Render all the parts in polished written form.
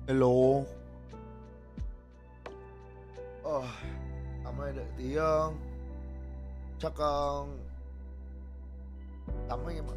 Hello. Tắm này đợi tí chắc tắm anh em ạ.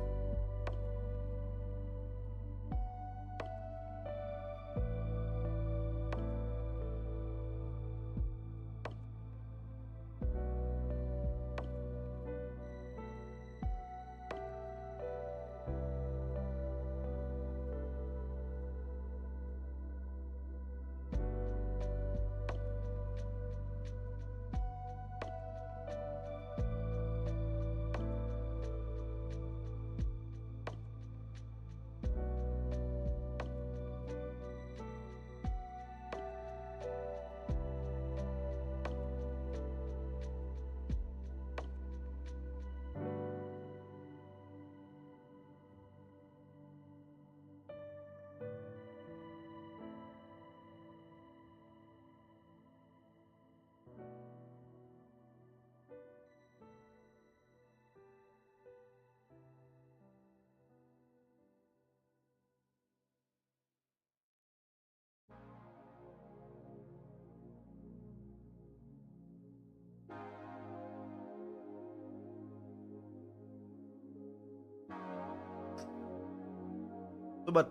Tôi bật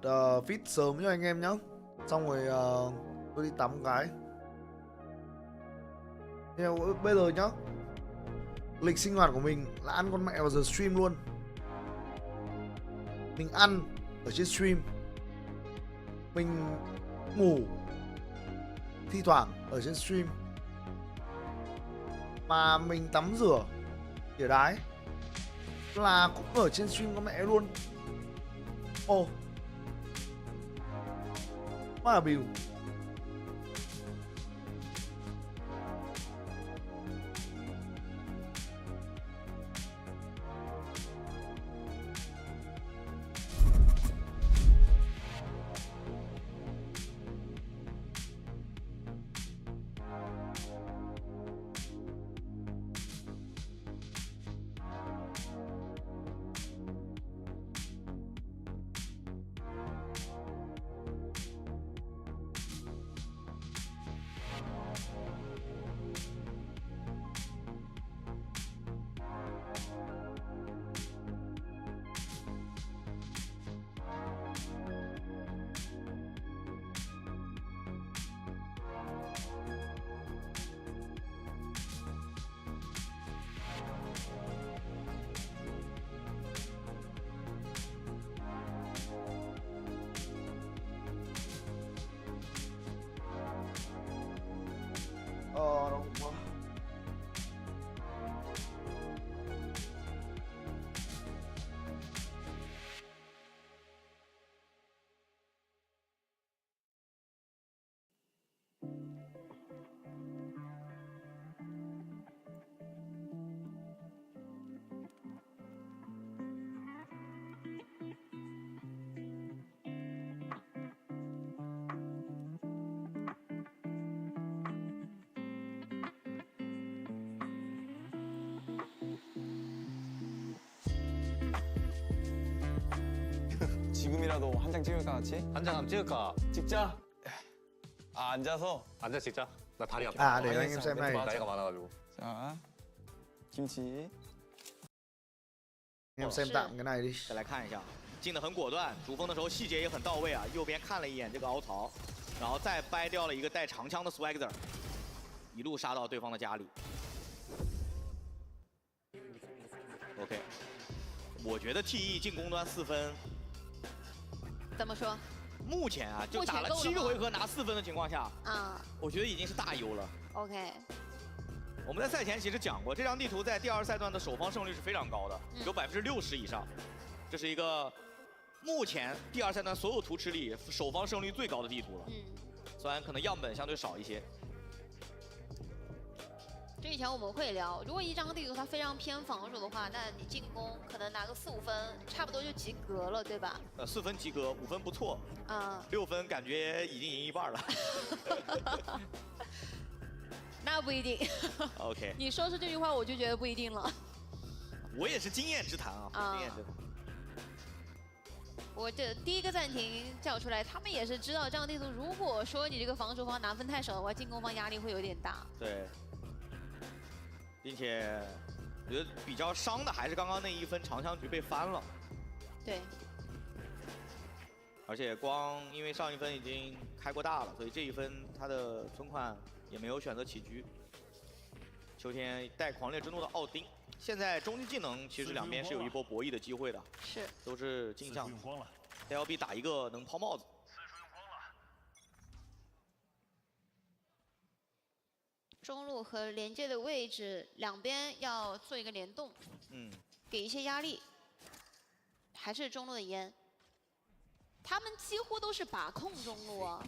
feed sớm cho anh em nhá. Xong rồi tôi đi tắm cái. Theo bây giờ nhá, lịch sinh hoạt của mình là ăn con mẹ vào giờ stream luôn. Mình ăn ở trên stream, mình ngủ thi thoảng ở trên stream, mà mình tắm rửa tỉa đái là cũng ở trên stream con mẹ luôn. Ồ, quá là bìu. Đau quá. 지금이라도 한 장 찍을까 같이? 한 장 한번 찍을까? 찍자. 아 앉아서. 앉아 찍자. 나 다리 아파. À để cho anh em xem này. 나이가 많아가지고. 자, 김치. Anh em xem tạm cái này đi. 再来看一下，进的很果断，主锋的时候细节也很到位啊。右边看了一眼这个凹槽，然后再掰掉了一个带长枪的 swagger， 一路杀到对方的家里。OK， 我觉得 TE 进攻端4分，怎么说？目前啊就打了7个回合拿4分的情况下，我觉得已经是大优了。 OK， 我们在赛前其实讲过，这张地图在第2赛段的首方胜率是非常高的，有60%以上，这是一个目前第2赛段所有图池里首方胜率最高的地图了。虽然可能样本相对少一些。这以前我们会聊，如果一张地图它非常偏防守的话，那你进攻可能拿个4、5分，差不多就及格了，对吧？4分及格，5分不错。6分感觉已经赢一半了。那不一定。OK。你说出这句话，我就觉得不一定了。我也是经验之谈啊，经验之谈。我这第一个暂停叫出来，他们也是知道这样地图，如果说你这个防守方拿分太少的话，进攻方压力会有点大。对，并且我觉得比较伤的还是刚刚那一分长枪局被翻了。对。而且光因为上一分已经开过大了，所以这一分他的存款也没有选择起局。秋天带狂烈之怒的奥丁，现在终极技能其实两边是有一波博弈的机会的，是都是镜像。LB 打一个能抛帽子。中路和连接的位置两边要做一个联动，给一些压力。还是中路的烟，他们几乎都是把控中路啊，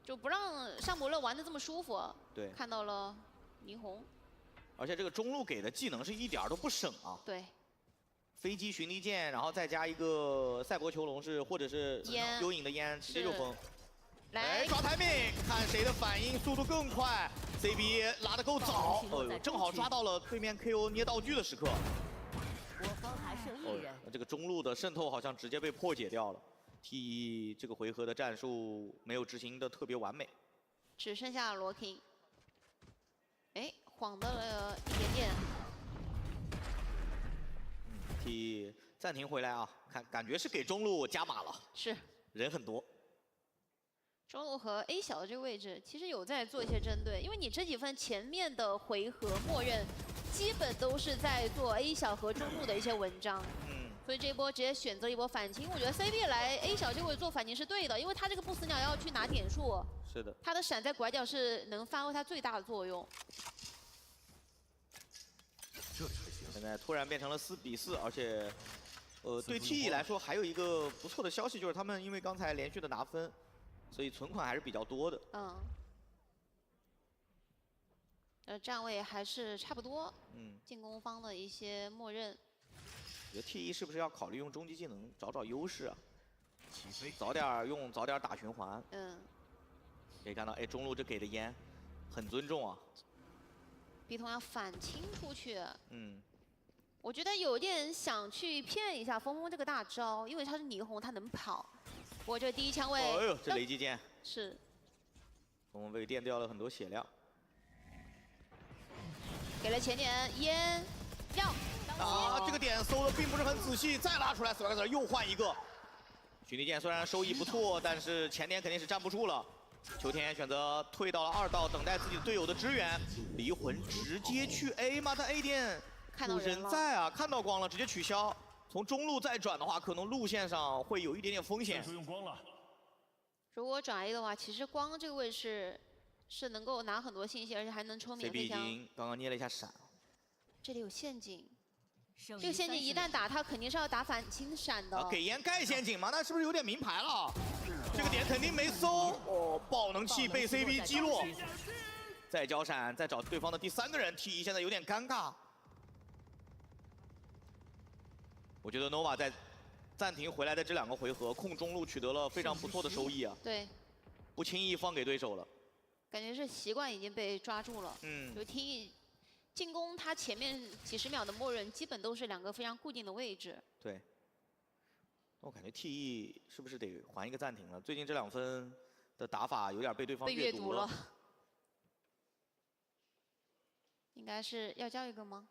就不让上伯乐玩的这么舒服。对，看到了霓虹，而且这个中路给的技能是一点儿都不省啊。对。 飞机寻敌剑，然后再加一个赛博囚龙是，或者是幽影的烟，直接就封。来抓台命，看谁的反应速度更快。CB 拉得够早，正好抓到了对面 KO 捏道具的时刻。我方还剩一人。这个中路的渗透好像直接被破解掉了。TE 这个回合的战术没有执行的特别完美。只剩下罗 king。哎，晃到了一点点。 暂停回来啊，感觉是给中路加码了，是人很多。中路和 A 小的这个位置，其实有在做一些针对，因为你这几分前面的回合默认基本都是在做 A 小和中路的一些文章，所以这一波直接选择一波反清，我觉得 CB 来 A 小这个位置做反清是对的，因为他这个不死鸟要去拿点数，是的，他的闪在拐角是能发挥它最大的作用。 现在突然变成了4比4，而且，对 TE 来说还有一个不错的消息，就是他们因为刚才连续的拿分，所以存款还是比较多的。站位还是差不多。进攻方的一些默认。我觉得 TE 是不是要考虑用终极技能找优势啊？早点用，早点打循环。可以看到，哎，中路这给的烟，很尊重啊。 B 通要反清出去，我觉得有点想去骗一下峰峰这个大招，因为他是霓虹，他能跑。我这第一枪位，哎呦，这雷击剑是，峰峰被电掉了很多血量，给了前点烟，要啊，这个点搜的并不是很仔细，再拉出来，Swagger又换一个。寻敌剑虽然收益不错，但是前点肯定是站不住了。 秋天选择退到了2道，等待自己队友的支援。离魂直接去 A 吗？但 A 点有人在啊，看到光了，直接取消。从中路再转的话，可能路线上会有一点点风险。用光了。如果转 A 的话，其实光这个位置是能够拿很多信息，而且还能抽免费枪。CB 已经刚刚捏了一下闪。这里有陷阱。 这个陷阱一旦打，他肯定是要打反清闪的。给烟盖陷阱吗？那是不是有点明牌了？这个点肯定没搜。哦，爆能器被 CB 击落。再交闪，再找对方的第3个人 ，TE 现在有点尴尬。我觉得 Nova 在暂停回来的这2个回合，控中路取得了非常不错的收益啊。对。不轻易放给对手了。感觉是习惯已经被抓住了。就TE。 进攻他前面几十秒的默认，基本都是2个非常固定的位置。对。我感觉 TE 是不是得还一个暂停了？最近这2分的打法有点被对方阅读了。应该是要交一个吗？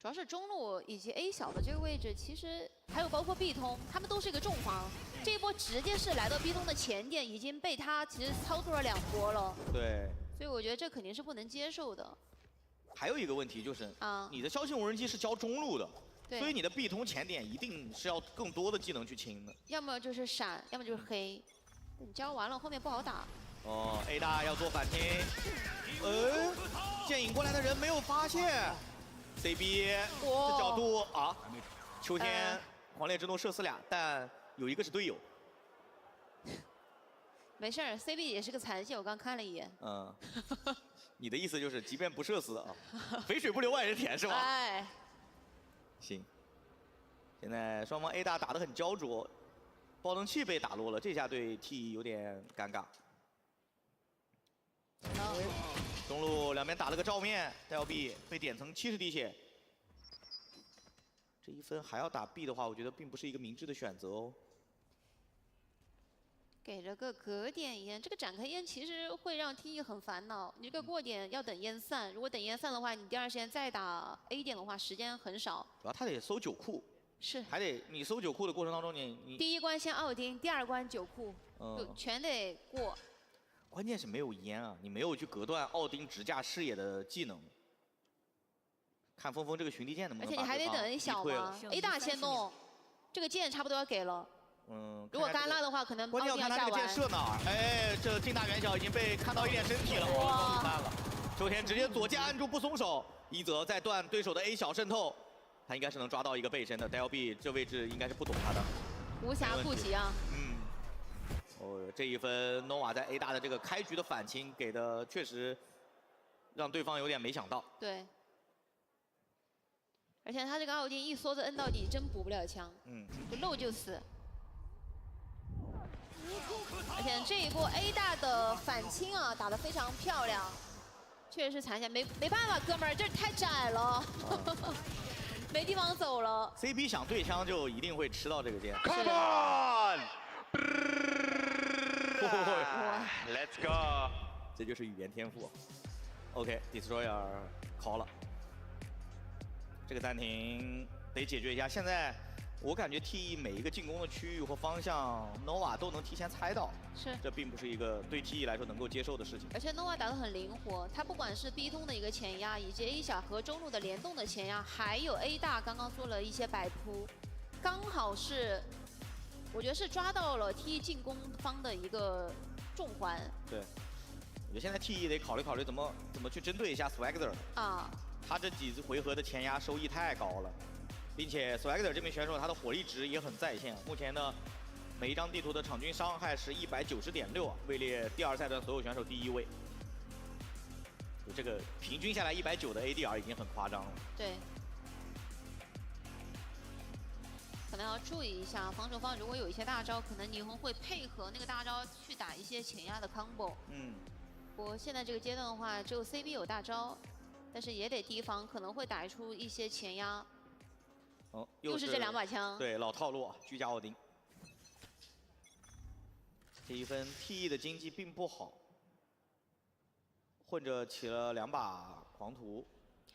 主要是中路以及 A 小的这个位置，其实还有包括 B 通，他们都是一个重防。这一波直接是来到 B 通的前点，已经被他其实操作了2波了。对。 所以我觉得这肯定是不能接受的。还有一个问题就是，你的消息无人机是交中路的，所以你的 B 通前点一定是要更多的技能去清的。要么就是闪，要么就是黑。你交完了，后面不好打。哦 ，A 大要做反清。剑引过来的人没有发现。CB 这角度啊，秋天狂烈之怒射死俩，但有一个是队友。 没事儿 ，CB 也是个残血，我刚看了一眼。你的意思就是，即便不射死啊，肥水不流外人田是吧？哎。行。现在双方 A 大打得很焦灼，爆能器被打落了，这下对 TE 有点尴尬。中路两边打了个照面，LB 被点成70滴血。这一分还要打 B 的话，我觉得并不是一个明智的选择哦。给了个隔点烟，这个展开烟其实会让 TE 很烦恼。你这个过点要等烟散，如果等烟散的话，你第二时间再打 A 点的话，时间很少。主要他得搜9库，是，还得你搜9库的过程当中，你第一关先奥丁，第二关9库，就全得过。关键是没有烟啊，你没有去隔断奥丁直架视野的技能。看峰峰这个巡地剑能不能把而且你还得等 A 小吗 ？A 大先动，这个剑差不多要给了。如果干拉的话，可能关键要看他这个箭射哪儿。哎，这近大远小已经被看到一点身体了，哇！烂了。秋田直接左键按住不松手，一泽在断对手的 A 小渗透，他应该是能抓到一个背身的。DLB 这位置应该是不懂他的。无暇顾及啊。这一分 nova 在 A 大的这个开局的反清给的确实让对方有点没想到。对。而且他这个奥丁一梭子摁到底，真补不了枪。就漏就死。而且这一波 A 大的反清啊，打得非常漂亮，确实是残血，没办法，哥们儿，这太窄了，没地方走了。CP 想对枪就一定会吃到这个剑。Come on！ Let's go！ 这就是语言天赋。OK，Destroyer call 了，这个暂停得解决一下。现在。我感觉 TE 每一个进攻的区域或方向 ，nova 都能提前猜到，是，这并不是一个对 TE 来说能够接受的事情。而且 nova 打得很灵活，他不管是 B 通的一个前压，以及 A 小和中路的联动的前压，还有 A 大刚刚做了一些摆扑，刚好是，我觉得是抓到了 TE 进攻方的一个重环。对，我觉得现在 TE 得考虑考虑怎么去针对一下 Swagger 啊，他这几回合的前压收益太高了。并且 Swagger 这名选手他的火力值也很在线，目前呢，每一张地图的场均伤害是190.6啊，位列第2赛段所有选手第1位。这个平均下来190的 ADR 已经很夸张了。对。可能要注意一下，防守方如果有一些大招，可能霓虹会配合那个大招去打一些前压的 combo。不过现在这个阶段的话，只有 CB 有大招，但是也得提防可能会打出一些前压。又是这2把枪，对，老套路，居家奥丁。这一分 TE 的经济并不好，混着起了2把狂徒。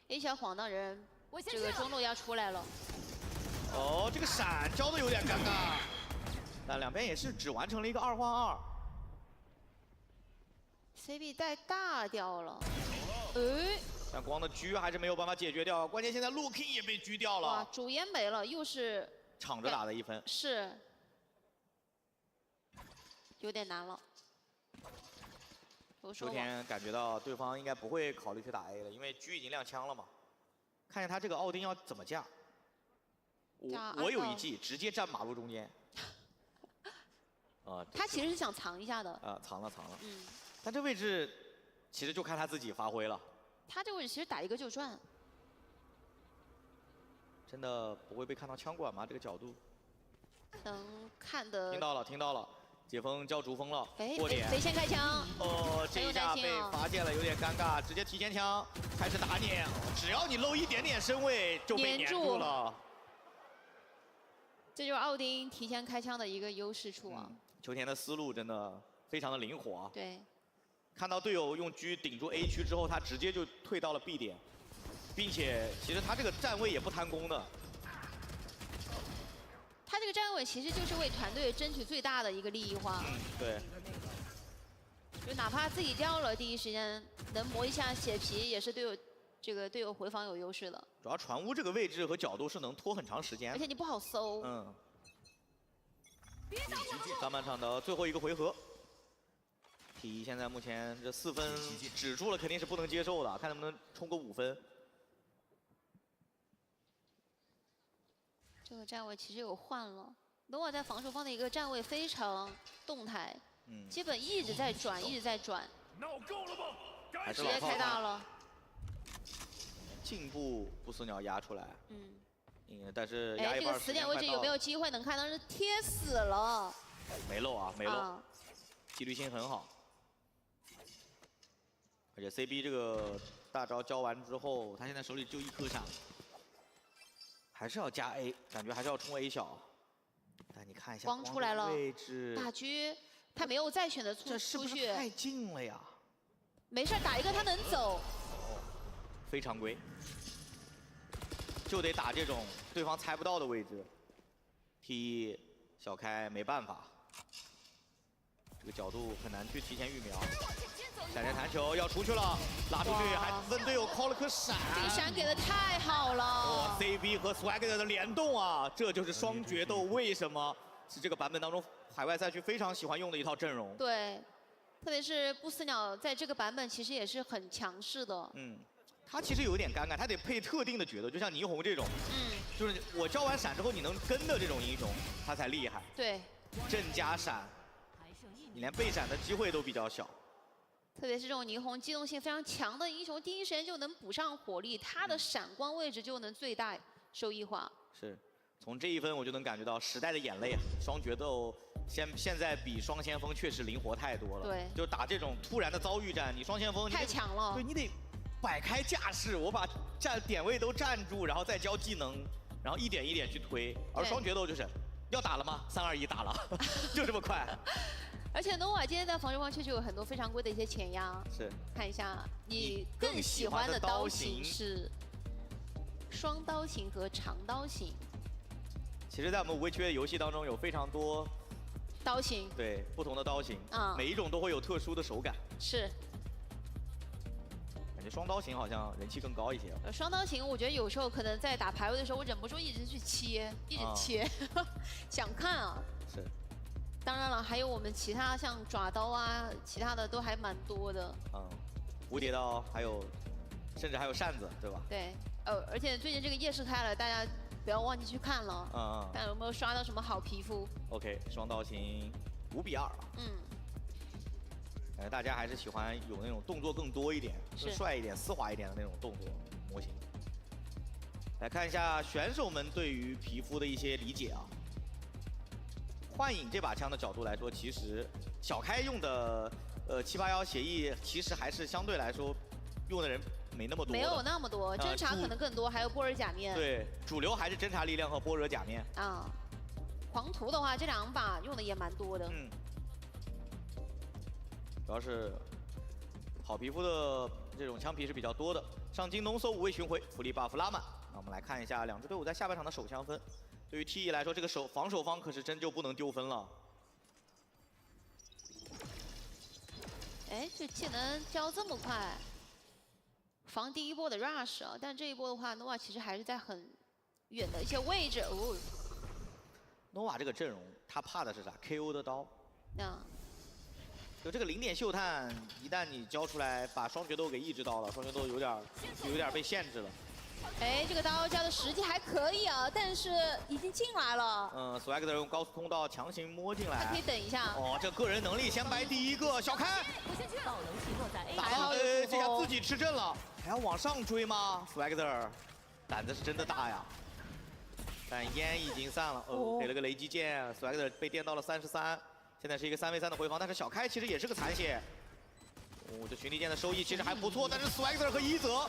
A 小晃荡人，这个中路要出来了。这个闪交的有点尴尬，但两边也是只完成了一个2换2。CB 带大掉了，但光的狙还是没有办法解决掉，关键现在LUπρωNG也被狙掉了。哇，主烟没了，又是抢着打的一分。是，有点难了。秋天感觉到对方应该不会考虑去打 A 了，因为狙已经亮枪了嘛。看见他这个奥丁要怎么架？我有一计，直接站马路中间。他其实是想藏一下的。藏了。但这位置其实就看他自己发挥了。他这位置其实打一个就赚，真的不会被看到枪管吗？这个角度，能看的。听到了，解封交逐风了，过点。谁先开枪？这一下被发现了，有点尴尬，直接提前枪开始打你，只要你漏一点点身位就被粘住了。这就是奥丁提前开枪的一个优势处啊。秋田的思路真的非常的灵活。对。看到队友用狙顶住 A 区之后，他直接就退到了 B 点，并且其实他这个站位也不贪功的。他这个站位其实就是为团队争取最大的一个利益化。对。就哪怕自己掉了，第一时间能磨一下血皮，也是队友回防有优势的。主要船屋这个位置和角度是能拖很长时间，而且你不好搜。上半场的最后一个回合。TE现在目前这4分止住了，肯定是不能接受的，看能不能冲个5分。这个站位其实有换了，nova在防守方的一个站位非常动态，基本一直在转，直接开大了。进步不死鸟压出来，但是压一半。这个死点位置有没有机会能看到？是贴死了。没漏啊，没漏，纪律性很好。而且 CB 这个大招交完之后，他现在手里就1颗闪。还是要加 A， 感觉还是要冲 A 小。但你看一下光出来了位置，大狙他没有再选择这是不是太近了呀？没事，打一个他能走。非常规，就得打这种对方猜不到的位置。T 小开没办法，这个角度很难去提前预瞄。闪电弹球要出去了，拉出去还问队友 call 了颗闪。这个闪给的太好了。CB 和 swagger 的联动啊，这就是双决斗为什么是这个版本当中海外赛区非常喜欢用的一套阵容。对，特别是不死鸟在这个版本其实也是很强势的。他其实有点尴尬，他得配特定的角色，就像霓虹这种，就是我交完闪之后你能跟的这种英雄，他才厉害。对，阵加闪，你连被闪的机会都比较小。特别是这种霓虹机动性非常强的英雄，第一时间就能补上火力，他的闪光位置就能最大收益化。是，从这一分我就能感觉到时代的眼泪啊！双决斗现在比双先锋确实灵活太多了。对，就打这种突然的遭遇战，你双先锋太强了。对你得摆开架势，我把点位都站住，然后再交技能，然后一点一点去推。而双决斗就是要打了吗？3、2、1打了，就这么快。而且 nova 今天在防守方确实有很多非常规的一些前压。是。看一下你更喜欢的刀型是双刀型和长刀型。其实，在我们无畏缺游戏当中，有非常多刀型，对不同的刀型，每一种都会有特殊的手感。是。感觉双刀型好像人气更高一些。双刀型，我觉得有时候可能在打排位的时候，我忍不住一直去切，一直切，想看啊。是。当然了，还有我们其他像爪刀啊，其他的都还蛮多的。蝴蝶刀，还有，甚至还有扇子，对吧？对，而且最近这个夜市开了，大家不要忘记去看了。看有没有刷到什么好皮肤 ？OK， 双刀型5比2。感觉大家还是喜欢有那种动作更多一点、更帅一点、丝滑一点的那种动作模型。来看一下选手们对于皮肤的一些理解啊。幻影这把枪的角度来说，其实小开用的781协议，其实还是相对来说用的人没那么多。没有那么多，侦察可能更多，还有波尔假面。对，主流还是侦察力量和波尔假面。狂徒的话，这2把用的也蛮多的。主要是好皮肤的这种枪皮是比较多的。上京东搜5位巡回，福利 buff 拉满。那我们来看一下两支队伍在下半场的首枪分。对于 TE 来说，这个防守方可是真就不能丢分了。哎，这技能交这么快，防第一波的 rush 啊！但这一波的话 ，nova 其实还是在很远的一些位置。nova 这个阵容，他怕的是啥 ？KO 的刀。就这个0点嗅探，一旦你交出来，把双决斗给抑制到了，双决斗有点被限制了。哎，这个刀交的时机还可以啊，但是已经进来了。swagger 用高速通道强行摸进来。可以等一下。这个人能力先白第一个，小开。爆能器落在 A。还好这下自己吃阵了，还要往上追吗 ？swagger 胆子是真的大呀。但烟已经散了，给了个雷击剑 ，swagger 被电到了33。现在是一个3v3的回防，但是小开其实也是个残血。这群力剑的收益其实还不错，但是 swagger 和一泽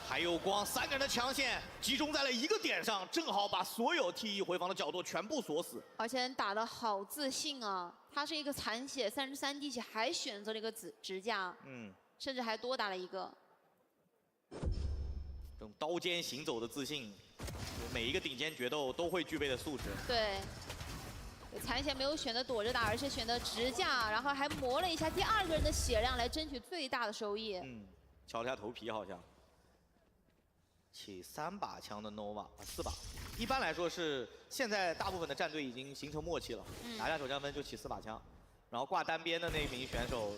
还有光3个人的强线集中在了一个点上，正好把所有 TE 回防的角度全部锁死。而且打得好自信啊！他是一个残血33滴血，还选择了一个直架，甚至还多打了一个。这种刀尖行走的自信，每一个顶尖决斗都会具备的素质。对。残血没有选择躲着打，而是选择直架，然后还磨了一下第2个人的血量来争取最大的收益。敲了一下头皮，好像。起3把枪的 nova 4把，一般来说是现在大部分的战队已经形成默契了，拿下首枪分就起4把枪，然后挂单边的那名选手，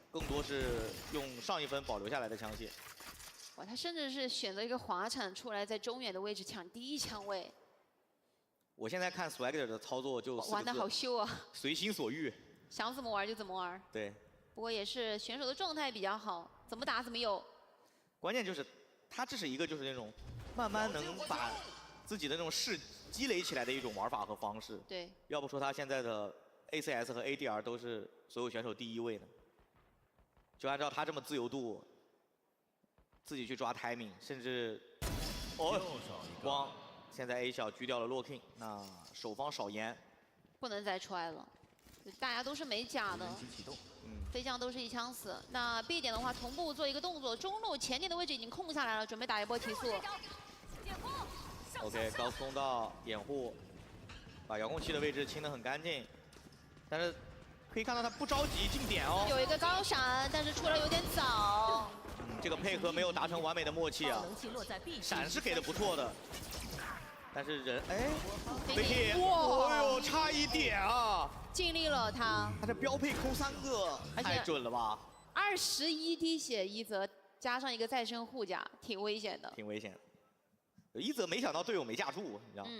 更多是用上一分保留下来的枪械。哇，他甚至是选择一个滑铲出来，在中远的位置抢第1枪位。我现在看 swagger 的操作就玩得好秀啊，随心所欲，想怎么玩就怎么玩。对，不过也是选手的状态比较好，怎么打怎么有。关键就是他这是一个就是那种慢慢能把自己的那种势积累起来的一种玩法和方式。对，要不说他现在的 ACS 和 ADR 都是所有选手第1位呢。就按照他这么自由度，自己去抓 timing， 甚至光现在 A 小狙掉了LUველNG，那守方少言，不能再踹了，大家都是没甲的，飞将都是一枪死。那 B 点的话，同步做一个动作，中路前点的位置已经空下来了，准备打一波提速。OK， 高速通道掩护，把遥控器的位置清得很干净，但是可以看到他不着急进点哦。有一个高闪，但是出来有点早。这个配合没有达成完美的默契啊。闪是给的不错的，但是人哎 ，VT， 哇，哎呦，差一点啊！尽力了他。他这标配抠3个，太准了吧21滴血一泽，加上一个再生护甲，挺危险的。挺危险的。一泽没想到队友没架住，你知道吗？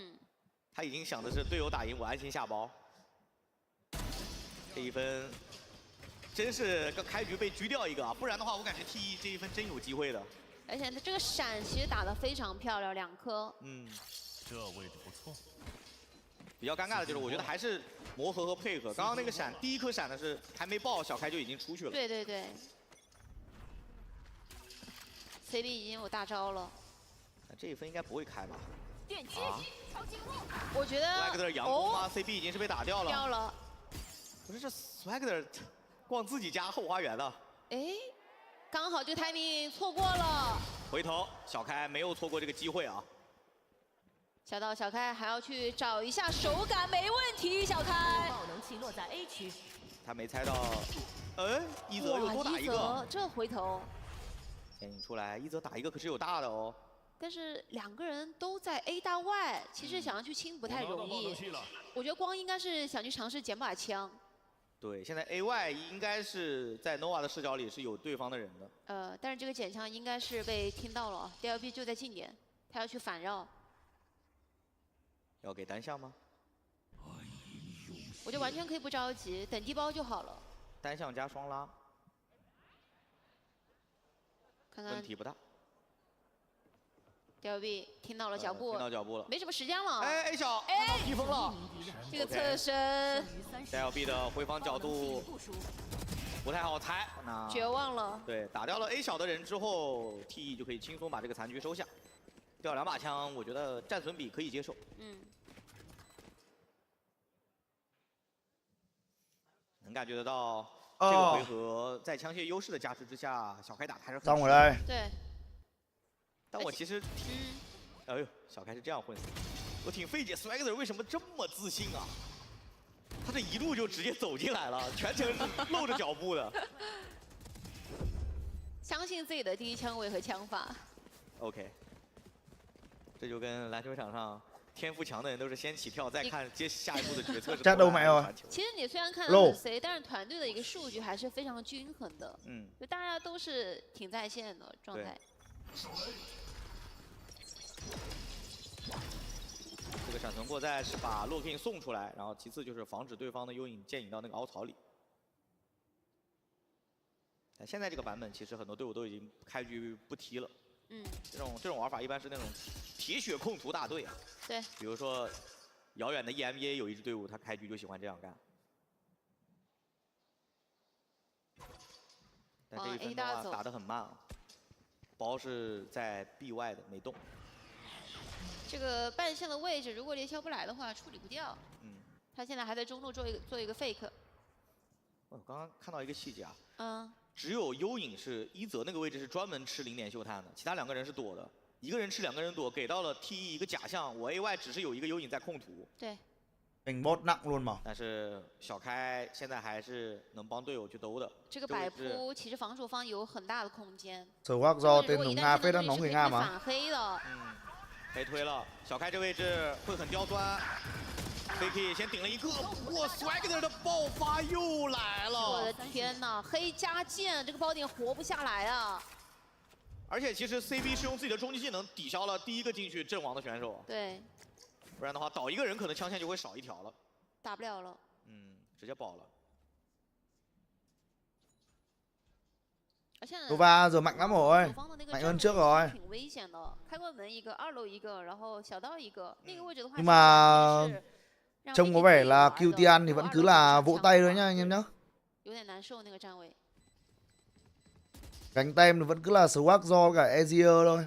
他已经想的是队友打赢我安心下包。这一分真是刚开局被狙掉一个啊，不然的话我感觉 TE 这一分真有机会的。而且他这个闪其实打得非常漂亮，2颗。这位置不错。比较尴尬的就是我觉得还是磨合和配合。刚刚那个闪，第一颗闪的是还没爆，小开就已经出去了。对对对。CB 已经有大招了。那这一分应该不会开吧？电击，我觉得 Swagger 佯攻吗？CB 已经是被打掉了。掉了。不是这 Swagger 逛自己家后花园了。哎，刚好这个 timing 错过了。回头小开没有错过这个机会啊。小道小开还要去找一下手感，没问题，小开。爆能器落在 A 区。他没猜到，一泽又多打一个。这回头。牵引出来，一泽打一个可是有大的哦。但是2个人都在 A 大 Y， 其实想要去清不太容易。我觉得光应该是想去尝试捡把枪。对，现在 AY 应该是在 Nova 的视角里是有对方的人的。但是这个捡枪应该是被听到了 ，DLP 就在近点，他要去反绕。要给单向吗？我觉得完全可以不着急，等低包就好了。单向加双拉，看看问题不大。DLP 听到了脚步，听到脚步了，没什么时间了。哎 A 小，哎披风了。这个侧身 ，DLP 的回防角度不太好猜，那绝望了。对，打掉了 A 小的人之后 ，TE 就可以轻松把这个残局收下。掉2把枪，我觉得战损比可以接受。能感觉得到这个回合在枪械优势的加持之下，小开打还是很上回来。对。但我其实哎呦，小开是这样混死，我挺费解 ，Swagger 为什么这么自信啊？他这一路就直接走进来了，全程是露着脚步的。相信自己的第一枪位和枪法。OK， 这就跟篮球场上天赋强的人都是先起跳，再看接下一步的决策是。战斗没有啊？其实你虽然看到很 C， 但是团队的一个数据还是非常均衡的。就大家都是挺在线的状态。这个闪存过载是把LUველNG送出来，然后其次就是防止对方的幽影剑引到那个凹槽里。但现在这个版本其实很多队伍都已经开局不踢了。这种玩法一般是那种铁血控图大队啊。对。比如说遥远的 EMEA 有一支队伍，他开局就喜欢这样干。但这一分的话打得很慢啊。包是在 BY 的没动。这个半线的位置，如果连消不来的话，处理不掉。他现在还在中路做一个 fake。我刚刚看到一个细节啊。只有幽影是一泽那个位置是专门吃0点秀探的，其他2个人是躲的，一个人吃2个人躲，给到了 TE 一个假象，我 AY 只是有一个幽影在控图。对。Mình bot nặng luôn mà。但是小开现在还是能帮队友去兜的。这个摆扑其实防守方有很大的空间。Swagger tên dùng Nga phết đó, nó người Nga mà。反黑的。被推了，小开这位置会很刁钻。VK 先顶了一个，哇 ，Swagger 的爆发又来了！我的天哪，黑加剑，这个包点活不下来啊！而且其实 CB 是用自己的终极技能抵消了第一个进去阵亡的选手。对。不然的话，倒一个人可能枪线就会少一条了。打不了了。直接爆了。Nova giờ mạnh lắm rồi, mạnh hơn trước rồi. 挺危险的，开关门一个，2楼一个，然后小道一个，那个位置的话。Nhưng mà trông có vẻ là QTN thì vẫn cứ là vỗ tay thôi nhá anh em nhá. 有点难受那个站位。Cánh tem thì vẫn cứ là Swagger cả Ezier thôi.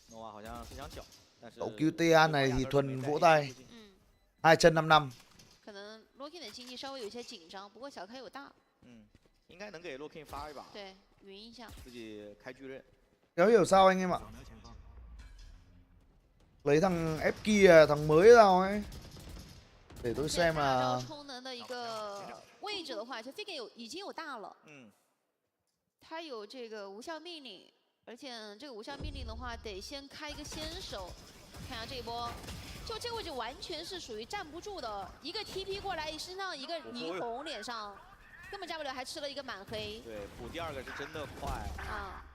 Nova 好像非常小。但是 Cậu QTA này thì thuần vỗ tay. 嗯， 2 chân 5 năm. 可能 LUველNG 的经济稍微有些紧张，不过小开有大，应该能给 LUველNG 发一把，对，匀一下。自己开巨刃。 Kéo hiểu sao anh em ạ. Lấy thằng F kia, thằng mới vào ấy. Để tôi 现在 xem 大招 là 充能的一个位置的话，就这个已经有大了，它有这个无效命令，而且这个无效命令的话，得先开一个先手。看一下这一波，就这个位置完全是属于站不住的，一个 TP 过来，身上一个霓虹脸上，根本站不了，还吃了一个满黑。对，补第二个是真的快啊！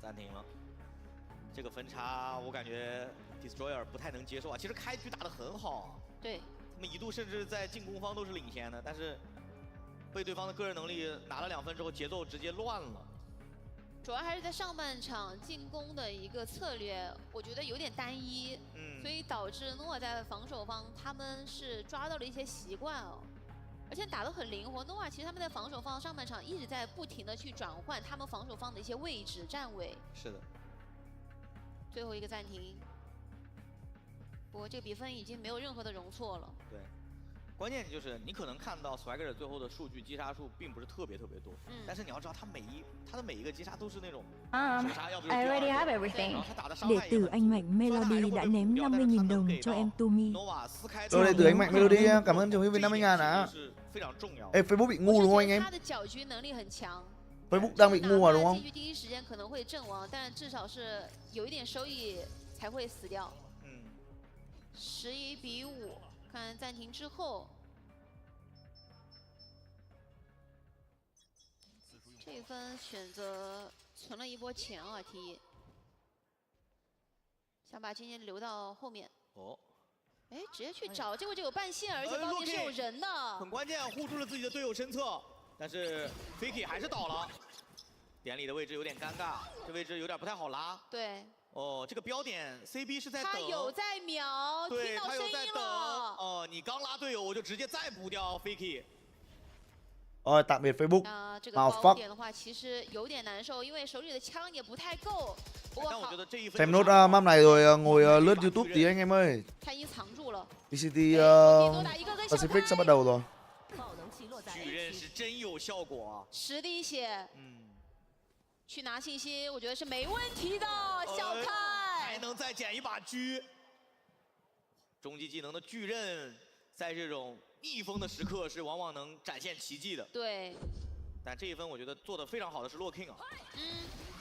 暂停了，这个分差我感觉 Destroyer 不太能接受啊。其实开局打得很好啊，对，他们一度甚至在进攻方都是领先的，但是被对方的个人能力拿了2分之后，节奏直接乱了。 主要还是在上半场进攻的一个策略，我觉得有点单一，所以导致诺在防守方他们是抓到了一些习惯哦，而且打得很灵活。诺瓦其实他们在防守方上半场一直在不停的去转换他们防守方的一些位置站位。是的。最后一个暂停，不过这个比分已经没有任何的容错了。对。 关键就是你可能看到 Swagger 最后的数据击杀数并不是特别多，但是你要知道他的每一个击杀都是那种手杀，要不就是 I 第 already 二 have 个， everything. 然後他打的傷 Đệ 害也 tử 很 anh Mạnh Melody đã ném 50.000 đồng cho em Tumi. Tôi đệ tử anh Mạnh Melody nhá. Cảm ơn trường viên 50.000 ạ. Ê, Facebook bị ngu đúng không anh em? 他的搅局能力很强。 Facebook đang bị ngu à đúng không? 进去第一时间可能会阵亡，但至少是有一点收益才会死掉。11比5，看暂停之后。 这一分选择存了一波钱啊 ，T， 想把经验留到后面。哦，哎，直接去找，这个就有半线，而且包里是有人的，很关键，护住了自己的队友身侧，但是 Fakie 还是倒了。典礼的位置有点尴尬，这位置有点不太好拉。对。哦，这个标点 CB 是在等。他有在瞄，对，听到声音了。哦，你刚拉队友，我就直接再补掉 Fakie。 Rồi, tạm biệt Facebook. 这个高点的话，其实有点难受，因为手里的枪也不太够。不过好， Xem nốt map này rồi ngồi lướt YouTube tí anh em ơi. 他已经藏住了。VCT Pacific sắp bắt đầu rồi. 巨刃是真有效果啊！10滴血，去拿信息，我觉得是没问题的。小开还能再捡一把狙。终极技能的巨刃，在这种 逆风的时刻是往往能展现奇迹的。对，但这一分我觉得做的非常好的是LUველNG啊，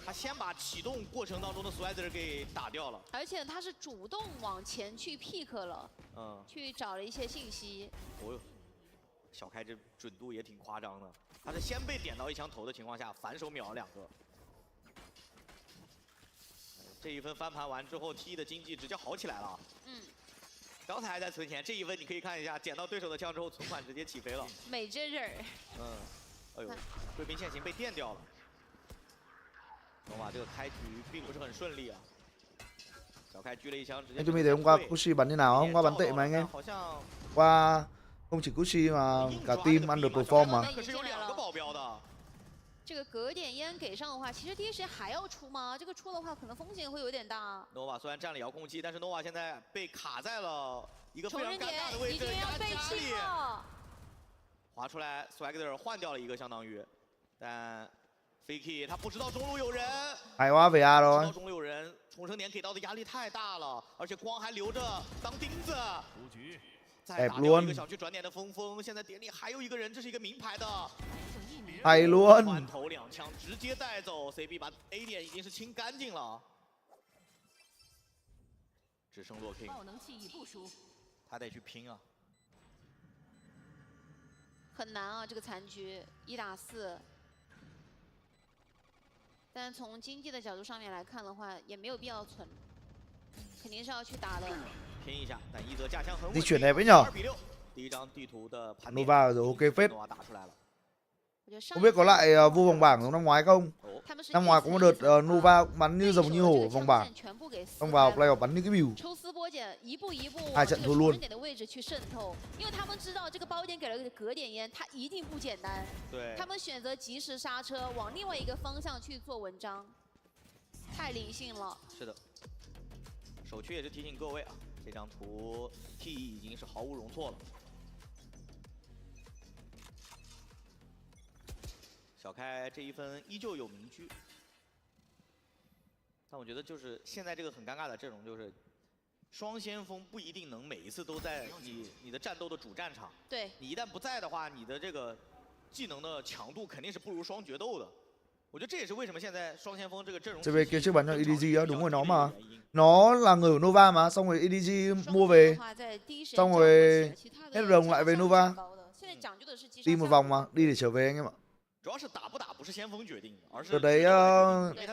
他先把启动过程当中的 Swagger 给打掉了，而且他是主动往前去 pick 了，去找了一些信息。哦哟，小开这准度也挺夸张的，他是先被点到一枪头的情况下，反手秒了2个。这一分翻盘完之后 ，T 的经济直接好起来了。刚才还在存钱，这一分你可以看一下，捡到对手的枪之后，存款直接起飞了。美真人。哎呦，贵宾现行被电掉了。哇，这个开局并不是很顺利啊。小开狙了一枪，直接。Anh Tumi thấy hôm qua Kushi bắn thế nào? Hôm qua bắn tệ mà anh em. Qua không chỉ Kushi mà cả team underperform mà. 可是有2个保镖的。 这个格点烟给上的话，其实第一时间还要出吗？这个出的话，可能风险会有点大。Nova 虽然占了遥控器，但是 Nova 现在被卡在了一个非常尴尬的位置，一定要被清了。滑出来 ，Swagger 换掉了一个，相当于，但 Fakie 他不知道中路有人。Hay quá về A 知 rồi. 道中路有人，重生点给到的压力太大了，而且光还留着当钉子。再打掉一个小区转点的峰，现在点里还有一个人，这是一个名牌的。 Hay luôn. 换头2枪直接带走 ，CB 把 A 点已经是清干净了，只剩LUველNG。爆能器已部署，他得去拼啊，很难啊，这个残局1打4。但从经济的角度上面来看的话，也没有必要存，肯定是要去打的。拼一下，但一泽架枪很稳。 Di chuyển đẹp với nhở? 2比6，第一张地图的盘面 Nova rồi ok phết. Nova 打出来了。 Không biết có lại vô vòng bảng giống năm ngoái không? Năm ngoái có một đợt Nova bắn như rồng như hổ vòng bảng. Xong vào playoff bắn như cái bìu. 抽丝剥茧，一步一步 2trận thua luôn. 点的位置去渗透，因为他们知道这个包点给了格点烟，它一定不简单。对。他们选择及时刹车，往另外一个方向去做文章，太灵性了。是的。首区也是提醒各位啊，这张图 T 已经是毫无容错了。小开这一分依旧有明居，但我觉得就是现在这个很尴尬的阵容，就是双先锋不一定能每一次都在你的战斗的主战场。对，你一旦不在的话，你的这个技能的强度肯定是不如双决斗的。我觉得这也是为什么现在双先锋这个阵容。这bên kia trước bắn cho EDG á, đúng rồi nó mà. Nó là người của Nova mà, xong rồi EDG mua về, xong rồi hết rồng lại về Nova. 现在讲究的是 Đi một vòng mà, đi để trở về anh em ạ. 主要是打不打不是先锋决定的，而是 Đợt đấy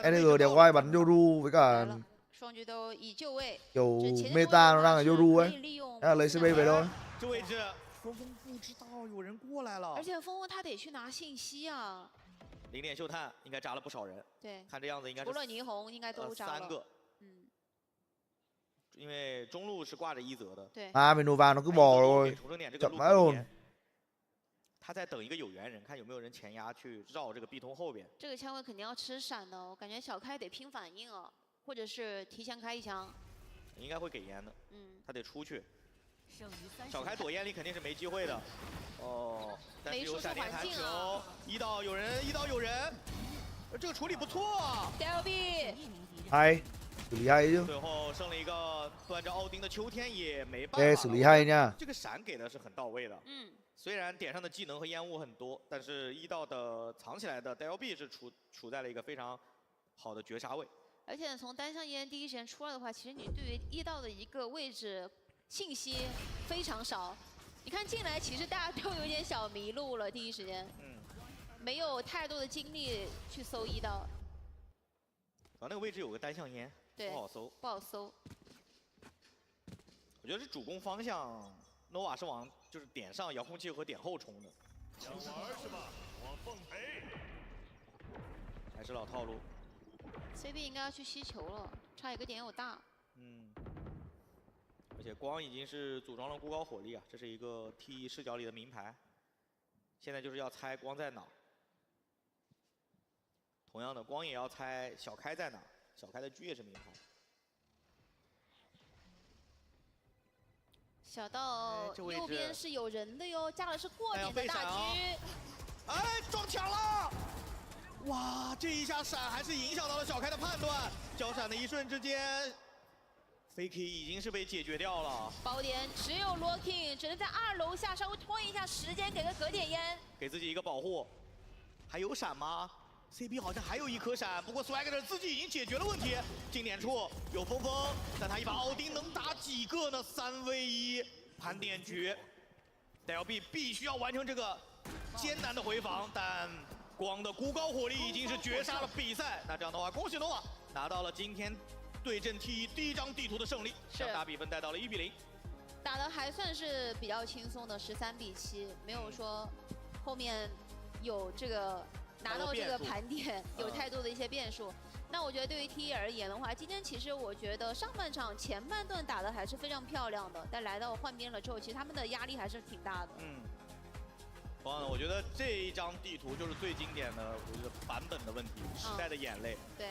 NG đèo quay bắn Yoru với cả 双决斗以就位， kiểu meta nó đang ở Yoru ấy. Thế là lấy CB về thôi. 这位置峰峰不知道有人过来了，而且峰峰他得去拿信息啊。零点秀探应该扎了不少人，对，看这样子应该是除了霓虹应该都扎了3个，嗯，因为中路是挂着一泽的。对。À bên Nova nó cứ bỏ rồi. 重生点这个 Chậm vãi luôn. 他在等一个有缘人，看有没有人前压去绕这个 B 通后边。这个枪位肯定要吃闪的，我感觉小开得拼反应啊，或者是提前开一枪。应该会给烟的，他得出去。剩余30小开躲烟里肯定是没机会的。哦，但是有闪电弹球，一刀有人，这个处理不错。BLV Hay, xử lý hay chứ. 最后剩了一个端着奥丁的秋天也没办法。Ê, xử lý hay nha. 这个闪给的是很到位的。虽然点上的技能和烟雾很多，但是一道的藏起来的 DLB 是处在了一个非常好的绝杀位。而且从单向烟第一时间出来的话，其实你对于一道的一个位置信息非常少。你看进来，其实大家都有点小迷路了，第一时间，没有太多的精力去搜一道。那个位置有个单向烟，对，不好搜。不好搜。我觉得是主攻方向 ，nova 是往就是点上遥控器和点后冲的。想玩是吧？我奉陪。还是老套路。CB 应该要去吸球了，差一个点有大。而且光已经是组装了孤高火力啊，这是一个 T 视角里的名牌。现在就是要猜光在哪。同样的，光也要猜小开在哪。小开的狙也是名牌。小到右边是有人的哟，加的是过点的大狙。哎，撞墙了！哇，这一下闪还是影响到了小开的判断。交闪的一瞬之间 ，Fakie 已经是被解决掉了。爆点只有 LUπρωNG， 只能在2楼下稍微拖一下时间，给个隔点烟，给自己一个保护。还有闪吗 ？CP 好像还有一颗闪，不过 Swagger 自己已经解决了问题。近点处有峰峰，但他一把奥丁能打几个呢？3v1盘点局 ，DLB 必须要完成这个艰难的回防，但光的孤高火力已经是绝杀了比赛。那这样的话，恭喜 nova 拿到了今天对阵 T1第一张地图的胜利，将大比分带到了1比0。打的还算是比较轻松的13比7，没有说后面有这个。拿到这个盘点有太多的一些变数，那我觉得对于 T1而言的话，今天其实我觉得上半场前半段打的还是非常漂亮的，但来到换边了之后，其实他们的压力还是挺大的。同样的，我觉得这一张地图就是最经典的，我觉得版本的问题，时代的眼泪。对。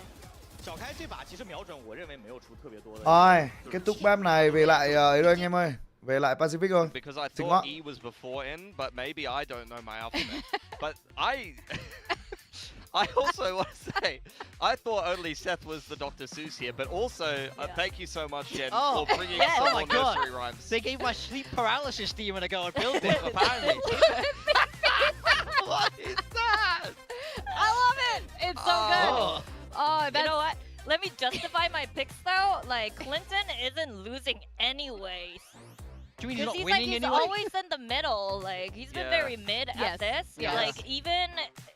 小开这把其实瞄准，我认为没有出特别多的。Rồi, kết thúc map này về lại ấy thôi anh em ơi. Về lại Pacific rồi. Because I thought E was before N, but maybe I don't know my alphabet. But I also want to say, I thought only Seth was the Dr. Seuss here, but also thank you so much, Jen, for bringing some more nursery rhymes. They gave my sleep paralysis demon a go and build it, apparently. What is that? I love it. It's so good. Oh, you know what? Let me justify my picks though. Like Clinton isn't losing anyways. Do you mean he's not he's winning he's anyway? always in the middle. Like he's been very mid at this. Like even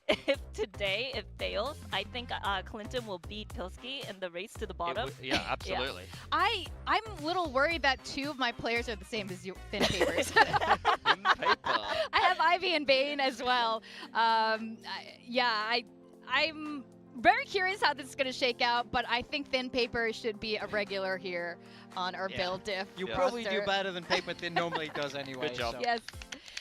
if today it fails, I think Clinton will beat Pilsky in the race to the bottom. Yeah, absolutely. Yeah. I'm a little worried that 2 of my players are the same as you, Thin Papers. Thin Paper. I have Ivy and Bane as well. I'm very curious how this is going to shake out, but I think Thin Paper should be a regular here on our build diff. You probably do better than Paper Thin normally does anyway. Good job. Yes.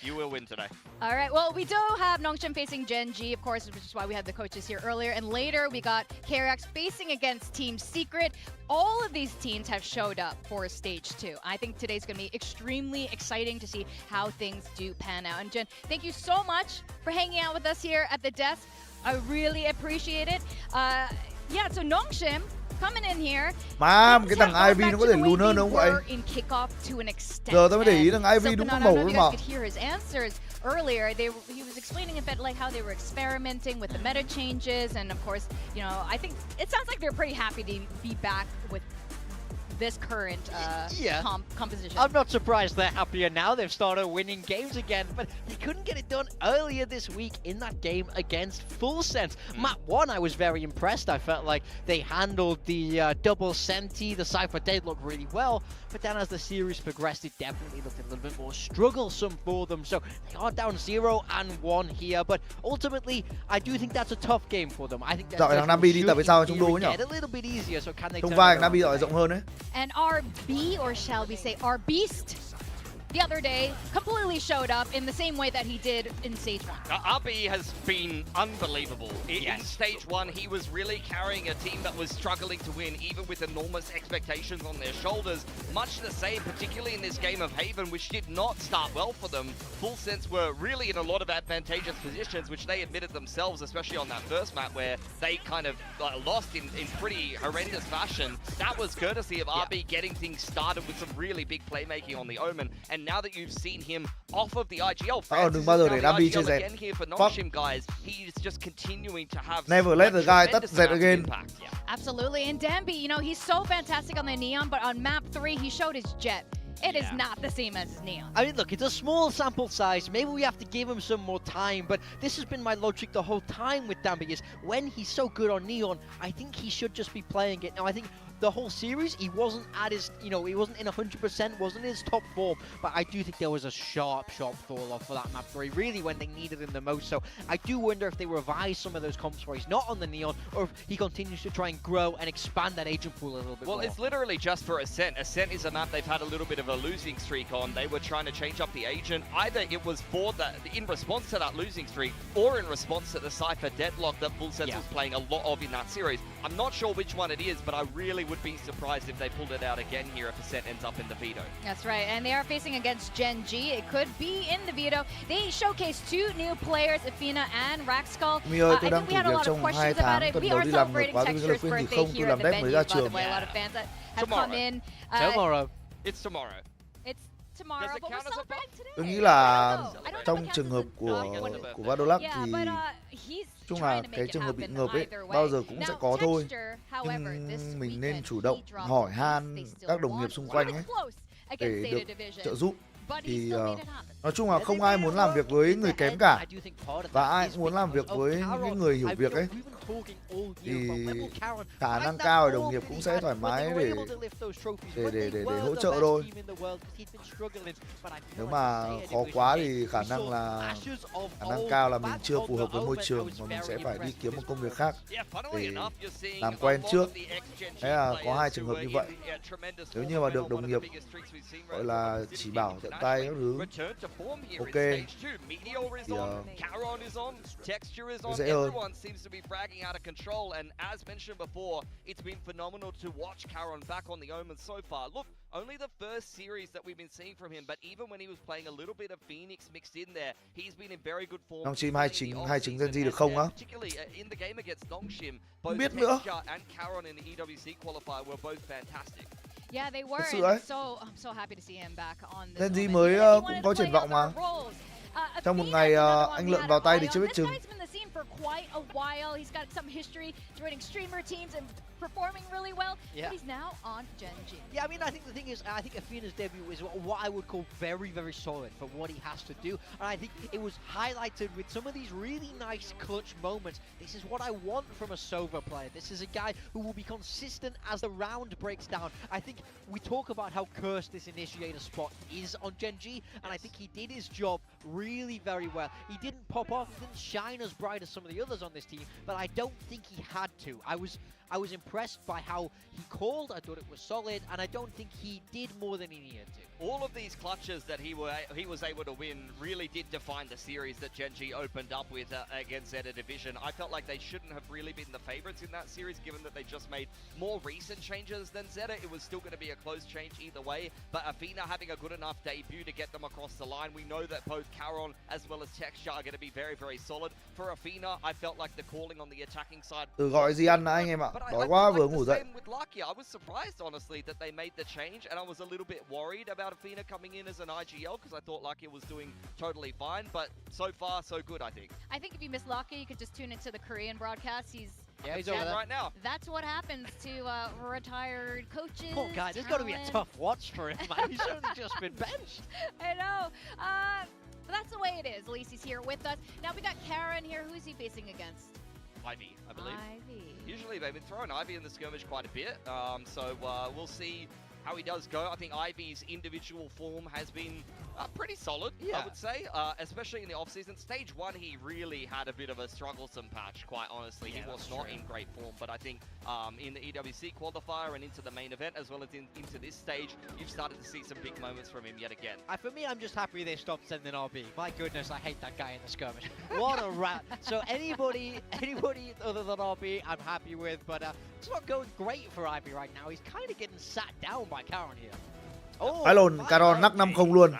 You will win today. All right, well, we do have Nongshim facing Gen G, of course, which is why we had the coaches here earlier. And later, we got KRX facing against Team Secret. All of these teams have showed up for Stage 2. I think today's going to be extremely exciting to see how things do pan out. And Jen, thank you so much for hanging out with us here at the desk. I really appreciate it. Yeah, so Nongshim coming in here. Mà cái thằng Ivy nó có thể lùn hơn không vậy? Giờ tao mới để ý thằng Ivy đúng màu đúng mà. Earlier, he was explaining a bit like how they were experimenting with the meta changes, and of course, you know, I think it sounds like they're pretty happy to be back with this current composition. I'm not surprised they're happier now. They've started winning games again, but they couldn't get it done earlier this week in that game against Full Sense. Map 1, I was very impressed. I felt like they handled the double Senti, the Cypher Deadlock really well, but then as the series progressed, it definitely looked a little bit more strugglesome for them. So they are down 0-1 here, but ultimately, I do think that's a tough game for them. I think that's thằng Nabi đi tập về sao trong đô nhỉ? a little bit easier, so can they Trong vai Nabi giỏi rộng hơn đấy. And our B, or shall we say our Beast, the other day completely showed up in the same way that he did in Stage 1. RB has been unbelievable. In Stage 1, he was really carrying a team that was struggling to win, even with enormous expectations on their shoulders. Much the same, particularly in this game of Haven, which did not start well for them. Full Sense were really in a lot of advantageous positions, which they admitted themselves, especially on that first map where they kind of lost in pretty horrendous fashion. That was courtesy of RB getting things started with some really big playmaking on the Omen. And now that you've seen him off of the IGL, đừng bao giờ để Nabi chơi dẹt. again here for Nongshim, guys, he's just continuing to have Never let the guy touch dẹt again. Absolutely, and Danby, you know, he's so fantastic on the Neon, but on map 3, he showed his Jet. It is not the same as his Neon. I mean, look, it's a small sample size. Maybe we have to give him some more time, but this has been my logic the whole time with Danby is when he's so good on Neon, I think he should just be playing it. Now, I think the whole series, he wasn't at his, you know, he wasn't in 100%, wasn't in his top form, but I do think there was a sharp fall off for that map 3, really when they needed him the most. So I do wonder if they revise some of those comps where he's not on the Neon, or if he continues to try and grow and expand that agent pool a little bit more. Well, it's literally just for Ascent. Ascent is a map they've had a little bit of a losing streak on. They were trying to change up the agent. Either it was for that, in response to that losing streak, or in response to the Cypher Deadlock that Full Sense was playing a lot of in that series. I'm not sure which one it is, but I really would be surprised if they pulled it out again here if Ascent ends up in the veto. That's right, and they are facing against Gen G. It could be in the veto. They showcased 2 new players, Athena and Raxcall. I think we had a lot of questions about it. We are celebrating Texture's birthday here at the venue, by the way. A lot of fans that have come in. Tomorrow. It's tomorrow. It's tomorrow, but we're celebrating today. Tôi nghĩ là trong trường hợp của Vadolac thì chung là cái trường hợp bị ngợp ấy bao giờ cũng sẽ có thôi, nhưng mình nên chủ động hỏi han các đồng nghiệp xung quanh ấy để được trợ giúp. Thì nói chung là không ai muốn làm việc với người kém cả, và ai cũng muốn làm việc với những người hiểu việc ấy, thì khả năng cao là đồng nghiệp cũng sẽ thoải mái để hỗ trợ thôi. Nếu mà khó quá thì khả năng cao là mình chưa phù hợp với môi trường mà mình sẽ phải đi kiếm một công việc khác để làm quen trước. Thế là có 2 trường hợp như vậy. Nếu như mà được đồng nghiệp gọi là chỉ bảo tận tay các thứ ok thì dễ hơn. Out of control, and as mentioned before, it's been phenomenal to watch Caron back on the Omen so far. Look, only the first series that we've been seeing from him, but even when he was playing a little bit of Phoenix mixed in there, he's been in very good form. Nongshim hai chính Gen Z được không á? Particularly in the game against Nongshim, both biết nữa. and Caron in the EWC qualifier were both fantastic. Yeah, they were. And so I'm so happy to see him back on this. Gen Z mới cũng có triển vọng mà. Trong một ngày anh lượn vào tay thì chưa biết chừng. For quite a while, he's got some history joining streamer teams and performing really well, but he's now on Gen G. Yeah, I mean, I think the thing is, I think Athena's debut is what I would call very, very solid for what he has to do, and I think it was highlighted with some of these really nice clutch moments. This is what I want from a Sova player. This is a guy who will be consistent as the round breaks down. I think we talk about how cursed this initiator spot is on Gen G, and I think he did his job really very well. He didn't pop off, he didn't shine as bright as some of the others on this team, but I don't think he had to. I was impressed by how he called. I thought it was solid, and I don't think he did more than he needed to. All of these clutches that he was able to win really did define the series that Gen.G opened up with against Zeta Division. I felt like they shouldn't have really been the favorites in that series, given that they just made more recent changes than Zeta. It was still going to be a close change either way, but Athena having a good enough debut to get them across the line. We know that both KRX as well as Texture are going to be very, very solid. For Athena, I felt like the calling on the attacking side... Gọi gì ăn đã anh em ạ? Đói quá vừa ngủ dậy. With Lucky, I was surprised, honestly, that they made the change, and I was a little bit worried about Athena coming in as an IGL because I thought Lucky was doing totally fine, but so far, so good, I think. I think if you miss Lucky, you could just tune into the Korean broadcast. He's over there right now. That's what happens to retired coaches. Poor guy, there's got to be a tough watch for him, man. He's only just been benched. I know. But that's the way it is. At least he's here with us. Now we got Karen here. Who is he facing against? Ivy, I believe. Ivy. Usually they've been throwing Ivy in the skirmish quite a bit, so we'll see how he does go. I think Ivy's individual form has been pretty solid, I would say, especially in the off-season. Stage 1, he really had a bit of a strugglesome patch, quite honestly. He was not in great form, but I think in the EWC qualifier and into the main event, as well as into this stage, you've started to see some big moments from him yet again. For me, I'm just happy they stopped sending RB. My goodness, I hate that guy in the skirmish. What a rat. So anybody other than RB, I'm happy with, but it's not going great for Ivy right now. He's kind of getting sat down by Karen here. Oh, Karen nắc 5-0 luôn.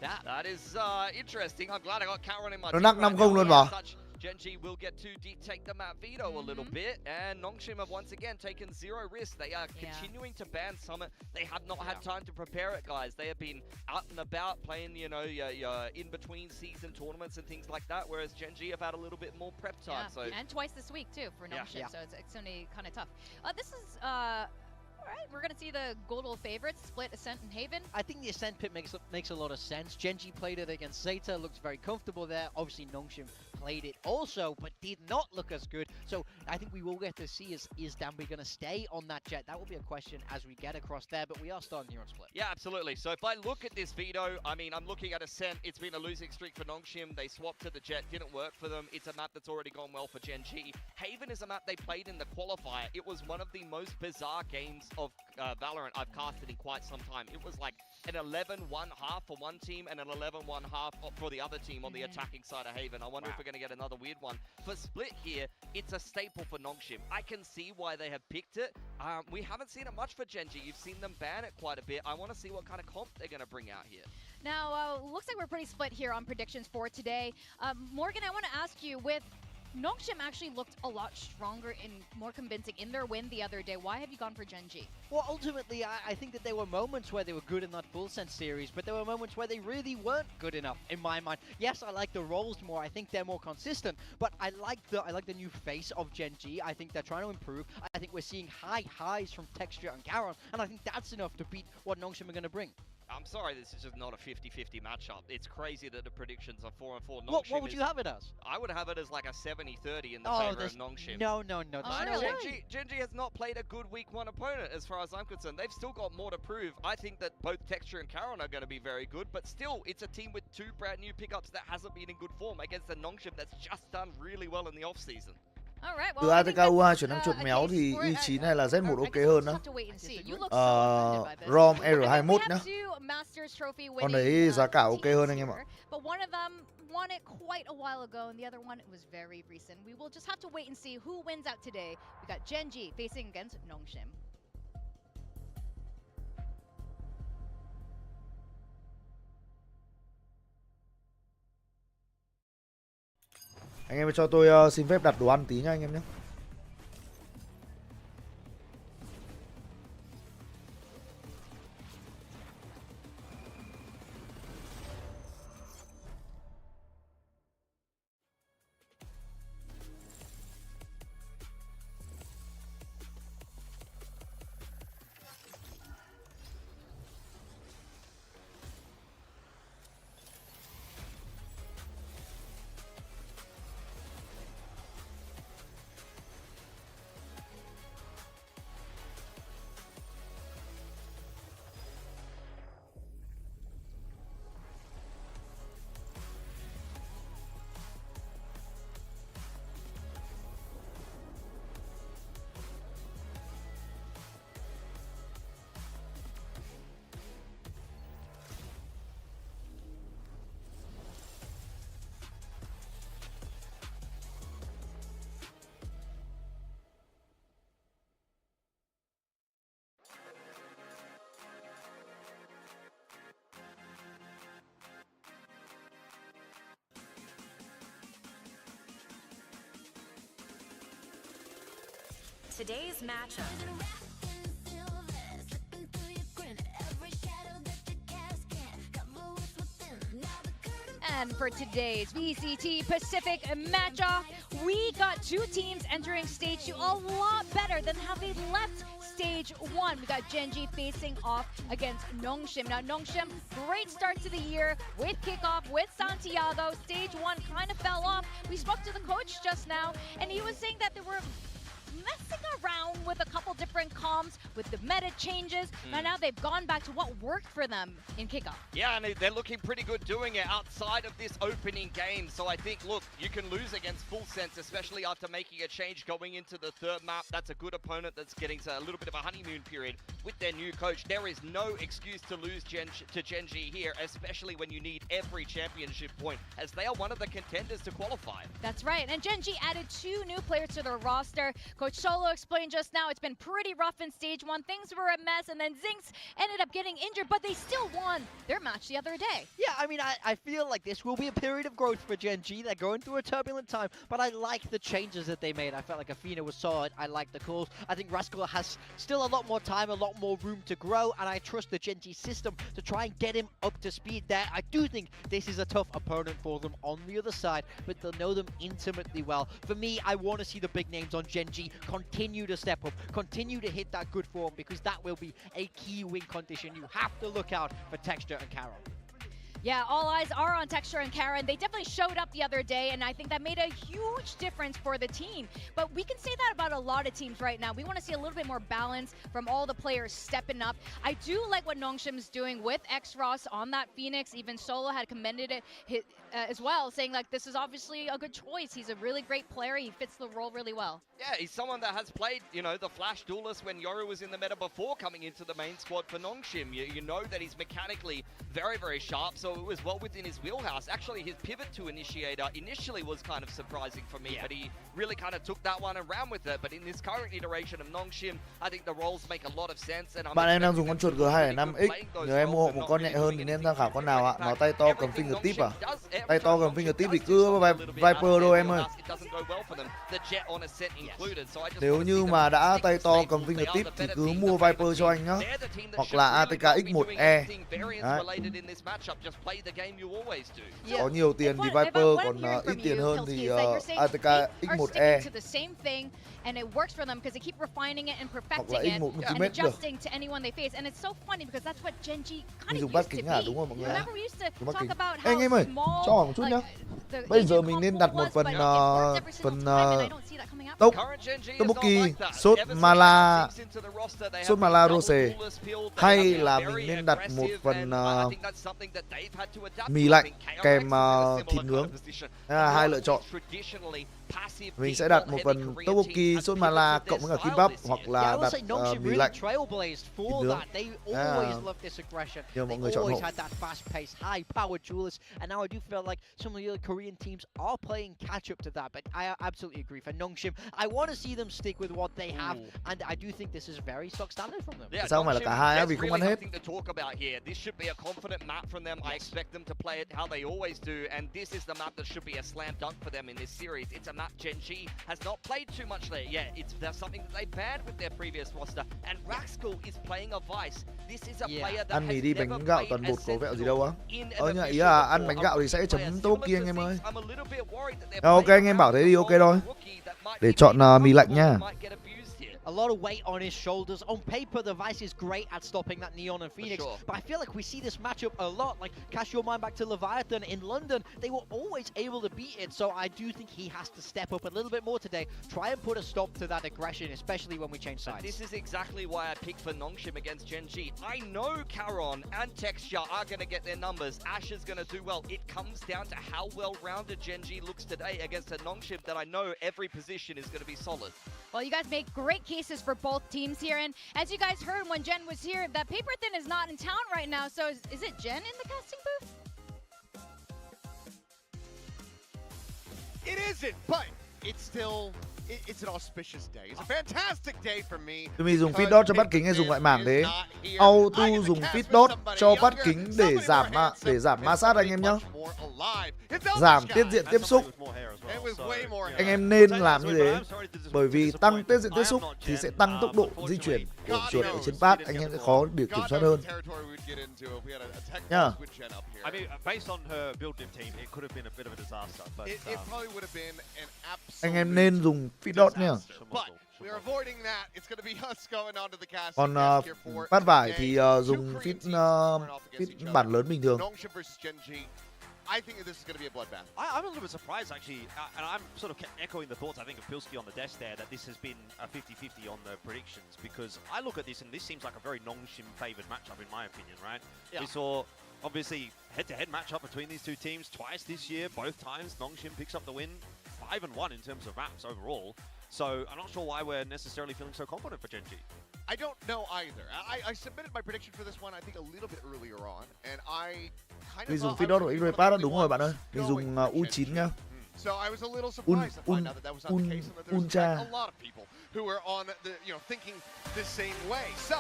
That is interesting. I'm glad I got Karen in my Nó team nắc right 5-0 now. luôn mà. Gen.G will get to dictate the map veto a little bit, and Nongshim have once again taken zero risks. They are continuing to ban Summit. They have not had time to prepare it, guys. They have been out and about playing, you know, your in-between season tournaments and things like that, whereas Gen.G have had a little bit more prep time. So. And twice this week, too, for Nongshim, so it's going to be kind of tough. This is... all right, we're going to see the Goldal favorites split Ascent and Haven. I think the Ascent pit makes a lot of sense. Gen.G played it against Zeta, looked very comfortable there. Obviously, Nongshim played it also, but did not look as good. So I think we will get to see is Danby going to stay on that jet? That will be a question as we get across there, but we are starting here on Split. Yeah, absolutely. So if I look at this veto, I mean, I'm looking at Ascent. It's been a losing streak for Nongshim. They swapped to the jet, didn't work for them. It's a map that's already gone well for Gen.G. Haven is a map they played in the qualifier. It was one of the most bizarre games of Valorant I've casted in quite some time. It was like an 11-1 half for one team and an 11-1 half for the other team on the attacking side of Haven. I wonder if we're going to get another weird one. For Split here, it's a staple for Nongshim. I can see why they have picked it. We haven't seen it much for Gen.G. You've seen them ban it quite a bit. I want to see what kind of comp they're going to bring out here. Now, looks like we're pretty split here on predictions for today. Morgan, I want to ask you, with Nongshim actually looked a lot stronger and more convincing in their win the other day. Why have you gone for Gen.G? Well, ultimately, I think that there were moments where they were good in that Full Sense series, but there were moments where they really weren't good enough, in my mind. Yes, I like the roles more. I think they're more consistent, but I like the new face of Gen.G. I think they're trying to improve. I think we're seeing high highs from Texture and Karen, and I think that's enough to beat what Nongshim are going to bring. I'm sorry, this is just not a 50-50 matchup. It's crazy that the predictions are 4-4. What would you have it as? I would have it as like a 70-30 in the favor of Nongshim. No. Gen.G has not played a good week 1 opponent as far as I'm concerned. They've still got more to prove. I think that both Texture and Karen are going to be very good, but still, it's a team with 2 brand new pickups that hasn't been in good form against a Nongshim that's just done really well in the off-season. Từ ATK U2 chuyển sang chuột méo thì Y9 hay là Z1 ok hơn đó. ROM R21 nhá. Con đấy giá cả ok hơn anh em ạ. But one of them won it quite a while ago, and the other one was very recent. We will just have to wait and see who wins out today. We got Gen.G facing against Nongshim. Anh em cho tôi xin phép đặt đồ ăn tí nha anh em nhé. Today's matchup. And for today's VCT Pacific matchup, we got two teams entering stage 2 a lot better than how they left stage 1. We got Gen.G facing off against Nongshim. Now Nongshim, great start to the year with kickoff with Santiago. Stage 1 kind of fell off. We spoke to the coach just now, and he was saying that they were messing around with a couple different comms with the meta changes. Now they've gone back to what worked for them in kickoff. Yeah, and they're looking pretty good doing it outside of this opening game. So I think, look, you can lose against Full Sense, especially after making a change going into the third map. That's a good opponent that's getting to a little bit of a honeymoon period with their new coach. There is no excuse to lose to Gen.G here, especially when you need every championship point, as they are one of the contenders to qualify. That's right, and Gen.G added 2 new players to their roster. Coach Solo explained just now it's been pretty rough in stage 1. Things were a mess, and then Zinx ended up getting injured, but they still won their match the other day. Yeah, I mean, I feel like this will be a period of growth for Gen.G. They're going through a turbulent time, but I like the changes that they made. I felt like Athena was solid. I like the calls. I think Rascal has still a lot more time, a lot more room to grow, and I trust the Gen.G system to try and get him up to speed there. I do think this is a tough opponent for them on the other side, but they'll know them intimately well. For me, I want to see the big names on Gen.G continue to step up, continue to hit that good form, because that will be a key win condition. You have to look out for Texture and Carol. Yeah, all eyes are on Texture and Karen. They definitely showed up the other day, and I think that made a huge difference for the team. But we can say that about a lot of teams right now. We want to see a little bit more balance from all the players stepping up. I do like what Nongshim's doing with X-Ross on that Phoenix. Even Solo had commended it as well, saying like this is obviously a good choice. He's a really great player. He fits the role really well. Yeah, he's someone that has played, you know, the Flash Duelist when Yoru was in the meta before coming into the main squad for Nongshim. You know that he's mechanically very, very sharp, so it was well within his wheelhouse. Actually, his pivot to Initiator initially was kind of surprising for me, but he really kind of took that one and ran with it. But in this current iteration of Nongshim, I think the roles make a lot of sense. And Bạn em đang dùng con chuột G205X, nhờ em mua hộ một con nhẹ hơn thì nên tham khảo con nào ạ? Nó tay to cầm fingertip à? Tay to cầm fingertip thì cứ Viper thôi em ơi. Nếu như mà đã tay to cầm fingertip thì cứ mua Viper cho anh nhá. Hoặc là ATK X1E. Có nhiều tiền thì Viper, còn ít tiền hơn thì ATK X1E. And it works for them because they keep refining it and perfecting it and adjusting to anyone they face. And it's so funny because that's what Gen.G kind of used to be. Remember we used to talk about how em ơi, cho hỏi một chút nhá. Bây giờ mình nên đặt một phần Tomoki, Sốt Mala Rose, hay là mình nên đặt một phần mì lạnh kèm thịt nướng. Hai lựa chọn. Mình sẽ đặt một phần tteokbokki, sốt mala cộng với cả kimbap, hoặc là đặt mì lạnh, thịt nướng. Nhiều mọi người chọn hộ. And now I do feel like some of the other Korean teams are playing catch up to that, but I absolutely agree. For Nongshim, I want to see them stick with what they have, and I do think this is very stock standard from them. Sao không phải là cả hai á, vì không ăn hết. This should be a confident map from them. I expect them to play it how they always do, and this is the map that should be a slam dunk for them in this series. It's a map Gen.G has not played too much there yet. There's something that they banned with their previous roster, and Rascal is playing a Vice. This is a player that ăn mì đi, bánh gạo toàn bột có vẹo gì đâu á. Nhá, ý là ăn bánh gạo thì sẽ chấm tteokbokki anh em ơi. Ok, anh em bảo thế thì ok thôi. Để chọn mì lạnh nha. A lot of weight on his shoulders. On paper, the Vice is great at stopping that Neon and Phoenix, but I feel like we see this matchup a lot. Like, cast your mind back to Leviathan in London. They were always able to beat it, so I do think he has to step up a little bit more today. Try and put a stop to that aggression, especially when we change sides. This is exactly why I picked for Nongshim against Gen.G. I know Caron and Texture are going to get their numbers. Ash is going to do well. It comes down to how well-rounded Gen.G looks today against a Nongshim that I know every position is going to be solid. Well, you guys make great cases for both teams here, and as you guys heard when Jen was here, that Paper Thin is not in town right now, so is it Jen in the casting booth? It isn't, but it's still, it's an auspicious day. It's a fantastic day for me. Tumi dùng feed dot cho bắt kính hay dùng loại mảng thế? Auto dùng feed dot cho bắt kính để giảm ma sát anh em nhá. Giảm tiết diện tiếp xúc. Anh em nên làm như thế, bởi vì tăng tiết diện tiếp xúc thì sẽ tăng tốc độ di chuyển của chuột ở trên pad, anh em sẽ khó để kiểm soát hơn. Nhá. I mean, based on her build div team, it could have been a bit of a disaster. But It probably would have been an Anh em nên dùng feed dot nhá. we're avoiding that. It's going to be us going onto the cast. Còn pad vải thì dùng feed bản lớn bình thường. I think this is going to be a bloodbath. I'm a little bit surprised, actually, and I'm sort of echoing the thoughts, I think, of Pilski on the desk there, that this has been a 50-50 on the predictions, because I look at this, and this seems like a very Nongshim favoured matchup, in my opinion, right? Yeah. We saw, obviously, head-to-head matchup between these two teams twice this year. Both times, Nongshim picks up the win, 5-1 in terms of maps overall. So I'm not sure why we're necessarily feeling so confident for Gen G. I don't know either. I submitted my prediction for this one, I think, a little bit earlier on, and I kind of Mình dùng feed dot của X-Ray pad đó, đúng rồi bạn ơi. Mình dùng U9 nhá. So I was a little surprised to find out that was not the case, and that there's in fact a lot of people who are on the, thinking the same way. So,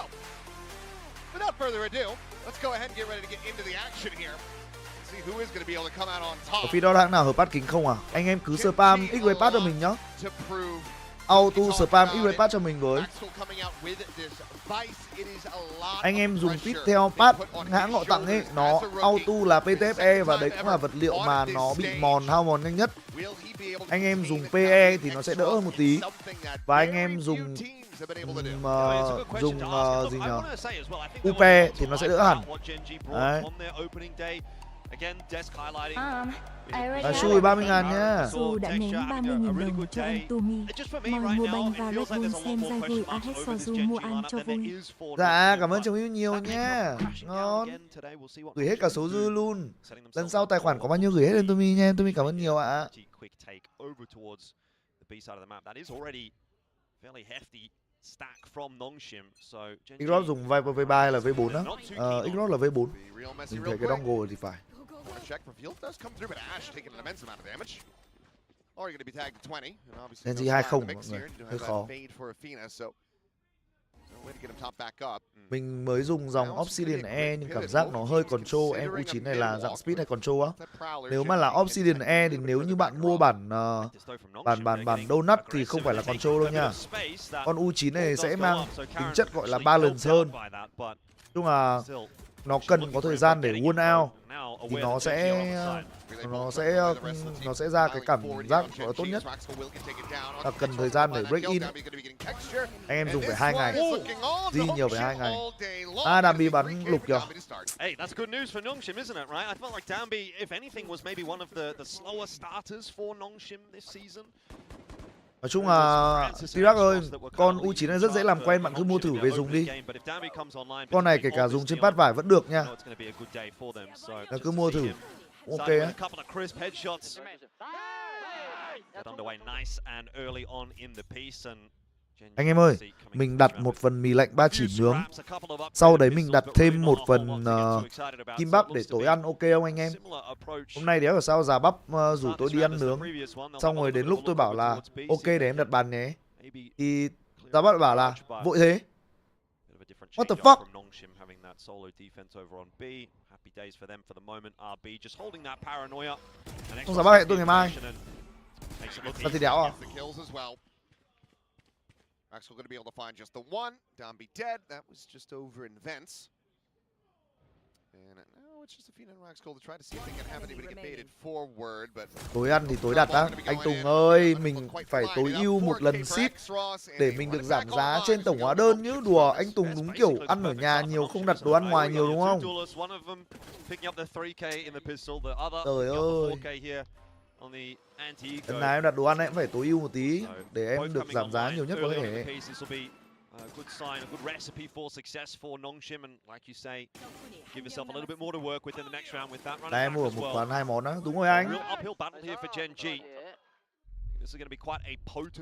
without further ado, let's go ahead and get ready to get into the action here. See who is going to be able to come out on top. Có feed dot hãng nào hợp pad kính không à? Anh em cứ spam X-Ray pad cho mình nhá. Auto spam X-Ray pad cho mình với. Anh em dùng feed theo pad hãng họ tặng ấy, nó auto là PTFE và đấy cũng là vật liệu mà nó bị hao mòn nhanh nhất. Anh em dùng PE thì nó sẽ đỡ hơn một tí. Và anh em dùng gì nhờ? UP thì nó sẽ đỡ hẳn. Đấy. Xui 30.000 nhá. Su đã ném 30.000 đồng cho em Tumi. Moi mua banh và Red Bull xem ra vui Ahead Soju mua ăn cho vui. Dạ, cảm ơn chồng yêu nhiều nhá. Ngon. Gửi hết cả số dư luôn. Lần sau tài khoản có bao nhiêu gửi hết lên Tumi nha. Tumi cảm ơn nhiều ạ. X-Rock dùng Viper V3 hay là V4 á? X-Rock là V4. Mình thấy cái dongle thì phải. Gen 20 mọi người, hơi khó. Mình mới dùng dòng Obsidian E nhưng cảm giác nó hơi control. Em U9 này là dạng speed hay control á? Nếu mà là Obsidian E thì nếu như bạn mua bản donut thì không phải là control đâu nha. Con U9 này sẽ mang tính chất gọi là balance hơn. Nhưng mà nó cần có thời gian để win out thì nó sẽ ra cái cảm giác tốt nhất. Là cần thời gian để break in. Anh em dùng phải 2 ngày. Di nhiều phải 2 ngày. Dambi bắn lục kìa. Hey, that's good news for Nongshim, isn't it, right? I felt like Dambi, if anything, was maybe one of the slower starters for Nongshim this season. Nói chung là T-Rex ơi, con U9 này rất dễ làm quen, bạn cứ mua thử về dùng đi. Con này kể cả dùng trên pad vải vẫn được nha. Là cứ mua thử. Ok á. Anh em ơi, mình đặt một phần mì lạnh 3 chỉ nướng. Sau đấy mình đặt thêm một phần kim bắp để tối ăn, ok không anh em? Hôm nay đéo ở sao già bắp rủ tôi đi ăn nướng. Xong rồi đến lúc tôi bảo là ok để em đặt bàn nhé. Thì già bắp bảo là vội thế. What the fuck? Không già bắp hẹn tôi ngày mai. Là thì đéo à? Maxwell going to be able to find just the one. Dambi dead. That was just over in vents. And now it's just a Phoenix and Maxwell to try to see if they can have anybody get baited forward. But tối ăn thì tối đặt á. Anh Tùng ơi, mình phải tối ưu một lần ship để mình được giảm giá trên tổng hóa đơn nhớ. Đùa, anh Tùng đúng kiểu ăn ở nhà nhiều không đặt đồ ăn ngoài nhiều đúng không? Trời ơi. Lần này em đặt đồ ăn em phải tối ưu một tí để em được giảm giá nhiều nhất có thể. Đây em mua một quán 2 món á, đúng rồi anh.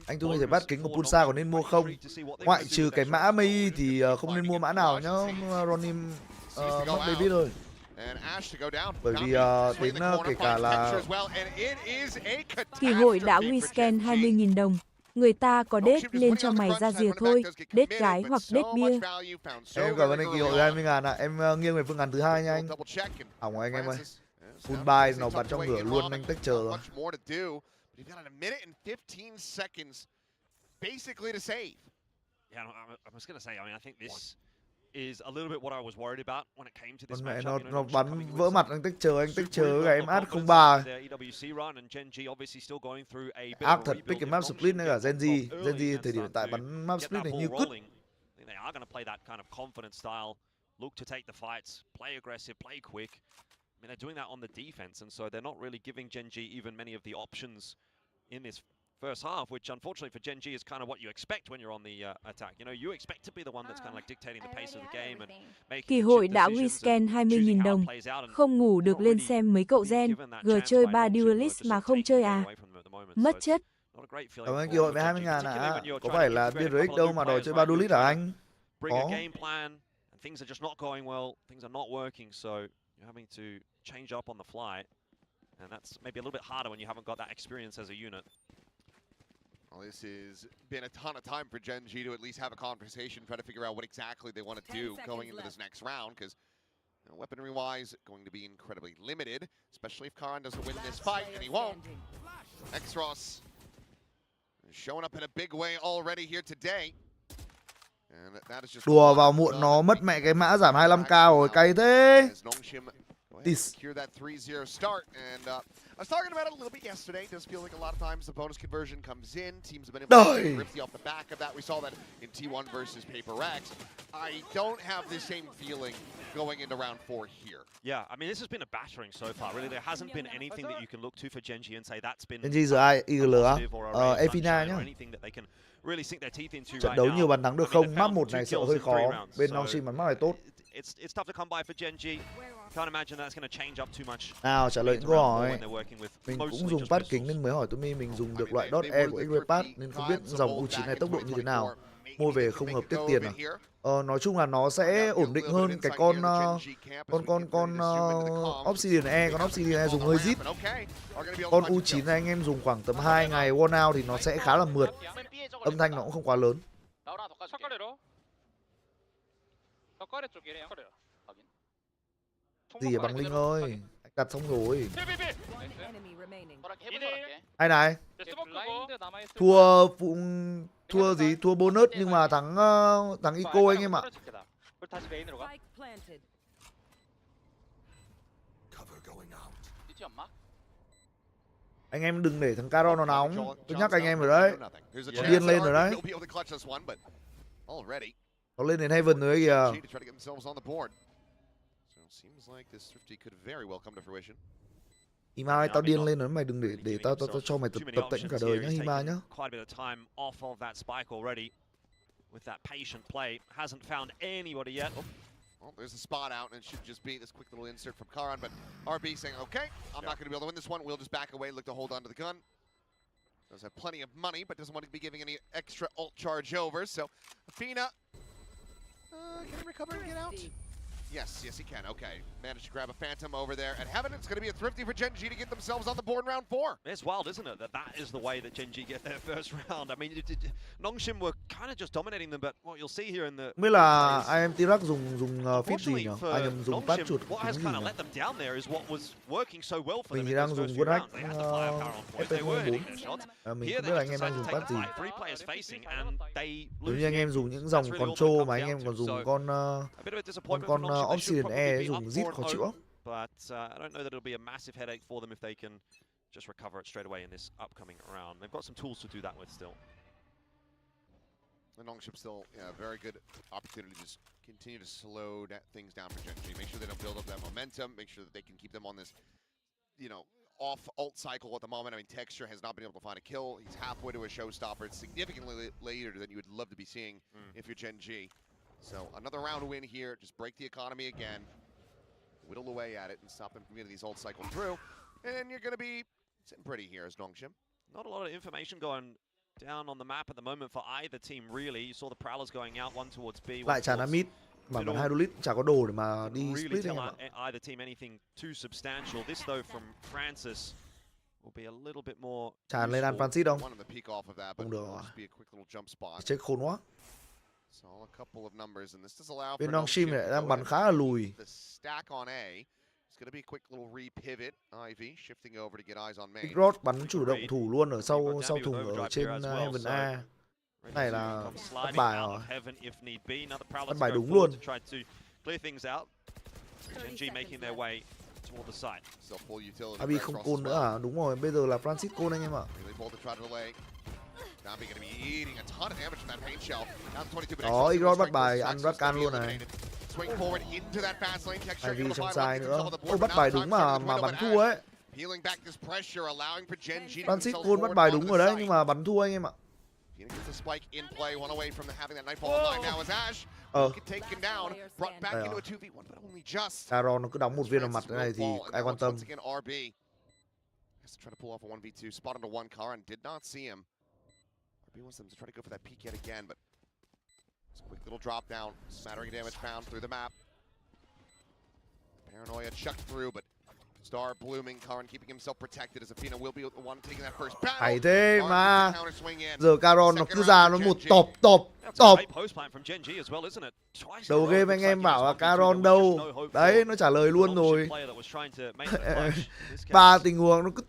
Anh Tumi thể bắt kính của Pulsar có nên mua không? Ngoại trừ cái mã Mei thì không nên mua mã nào nhá. Ronin mất David rồi. Bởi vì đến kể cả là Kỳ hội đã WeScan 20.000 đồng. Người ta có đết lên cho mày ra rìa thôi, đết gái hoặc đết bia. Em cảm ơn anh Kỳ hội 20.000 ạ. Em nghiêng về phương án thứ hai nha anh. Hỏng anh em ơi. Full buy nó bắn trong ngửa luôn, anh tách chờ rồi. You've got a minute and 15 seconds basically to save. Yeah, I was going to say, I mean, I think this is a little bit what I was worried about when it came to this Con mẹ matchup. nó bắn vỡ mặt anh tích chờ cái em ad 03. Ác thật, pick cái map split nữa cả Genji. Genji thời điểm hiện tại bắn map split này như cứt. They are going to play that kind of confident style, look to take the fights, play aggressive, play quick. I mean, they're doing that on the defense, and so they're not really giving Genji even many of the options in this first half, which unfortunately for Genji is kind of what you expect when you're on the attack. You know, you expect to be the one that's kind of like dictating the pace of the game and making Kỳ hội đã rescan 20.000 đồng. Không ngủ được lên xem mấy cậu gen. G chơi 3 duelist mà không chơi à? Mất chất. Cảm ơn kỳ hội với 20.000 ạ. Có phải là BLV đâu mà đòi chơi 3 duelist hả anh? Có. Things are just not going well. Things are not working, so you're having to change up on the fly, and that's maybe a little bit harder when you haven't got that experience as a unit. Well, this has been a ton of time for Genji to at least have a conversation, try to figure out what exactly they want to do going into this next round, because weaponry-wise, going to be incredibly limited, especially if KRX doesn't win this fight, and he won't. Exros showing up in a big way already here today. Đùa vào muộn nó mất mẹ cái mã giảm 25k rồi, cay thế. Secure that 3-0 start, and I was talking about it a little bit yesterday. It does feel like a lot of times the bonus conversion comes in. Teams have been able to get Rifty off the back of that. We saw that in T1 versus KRX. I don't have the same feeling going into round 4 here. Yeah, I mean, this has been a battering so far. Really, there hasn't been anything that you can look to for Genji and say that's been Genji giờ ai IGL á? Efina nhá. Really sink their teeth into trận đấu nhiều bàn thắng được không? Map 1 này sợ hơi khó. Bên Nongshim bắn map này tốt. It's tough to come by for Genji. Can't imagine that's going to change up too much. Nào trả lời những câu hỏi. Mình cũng dùng pad kính nên mới hỏi Tumi mình dùng được loại .E của X-Ray Pad nên không biết dòng U9 này tốc độ như thế nào. Mua về không hợp tiếc tiền à? Nói chung là nó sẽ ổn định hơn cái con Obsidian E, con Obsidian E dùng hơi rít. Con U9 này anh em dùng khoảng tầm 2 ngày one out thì nó sẽ khá là mượt. Âm thanh nó cũng không quá lớn. Gì bằng Linh ơi, anh đặt xong rồi. Ai này? Thua gì? Thua bonus nhưng mà thắng Eco anh em ạ. Anh em đừng để thằng Caron nó nóng. Tôi nhắc anh em rồi đấy. Nó điên lên rồi đấy. Nó lên đến Heaven rồi đấy kìa. Hima ơi, tao điên lên rồi, mày đừng để tao cho mày tập tễnh cả đời nhá Hima nhá. With that patient play, hasn't found anybody yet. Well, there's a spot out, and it should just be this quick little insert from KRX, but RB saying, okay, I'm not going to be able to win this one. We'll just back away, look to hold on to the gun. Does have plenty of money, but doesn't want to be giving any extra ult charge over. So, Athena, can he recover and get out? Yes, he can. Okay, managed to grab a Phantom over there at Heaven. It's going to be a thrifty for Genji to get themselves on the board in round 4. It's wild, isn't it? That is the way that Genji get their first round. I mean, Nongshim were kind of just dominating them, but what you'll see here in the... Không biết là IM TRhet dùng feed gì nhỉ? Anh em dùng pad chuột kính gì nhỉ? Mình thì đang dùng quân hack FP04. Mình không biết là anh em đang dùng pad gì. Nếu như anh em dùng những dòng control mà anh em còn dùng con Obsidian E dùng zip khó chịu. But I don't know that it'll be a massive headache for them if they can just recover it straight away in this upcoming round. They've got some tools to do that with still. The Nongshim still a very good opportunity to just continue to slow things down for Genji. Make sure they don't build up that momentum. Make sure that they can keep them on this, off ult cycle at the moment. I mean, Texture has not been able to find a kill. He's halfway to a showstopper. It's significantly later than you would love to be seeing if you're Genji. So another round win here. Just break the economy again. Whittle away at it and stop them from getting these ult cycle through. And you're going to be sitting pretty here as Nongshim. Not a lot of information going down on the map at the moment for either team, really. You saw the Prowlers going out, one towards B, one lại chả là mid. Mà bắn 2 duelist chả có đồ để mà đi split anh em ạ. Either team anything too substantial. This though from Francis will be a little bit more. Tràn lên ăn Francis không? Không được rồi. Check chết khôn quá. So a couple of numbers, and this does allow bên Nongshim lại đang bắn khá là lùi. The stack on A, Rod bắn chủ động thủ luôn ở sau thùng ở trên Heaven A. Này là bắt bài rồi. Bắt bài đúng luôn. Abi không côn nữa à? Đúng rồi, bây giờ là Francisco anh em ạ. Đó, Igor bắt bài ăn Rakan luôn này. Abi trong sai nữa. Ô, bắt bài đúng mà bắn thua ấy. Francisco bắt bài đúng rồi đấy, nhưng mà bắn thua anh em ạ. Caron nó cứ đóng một viên vào mặt thế này thì ai quan tâm. Star blooming, Karan keeping himself protected as Athena will be the one taking that first battle. Hay thế mà. Giờ Caron nó cứ ra nó một tộp. Đầu game anh em bảo là Caron đâu. Đấy, nó trả lời luôn rồi. 3 tình huống nó cứ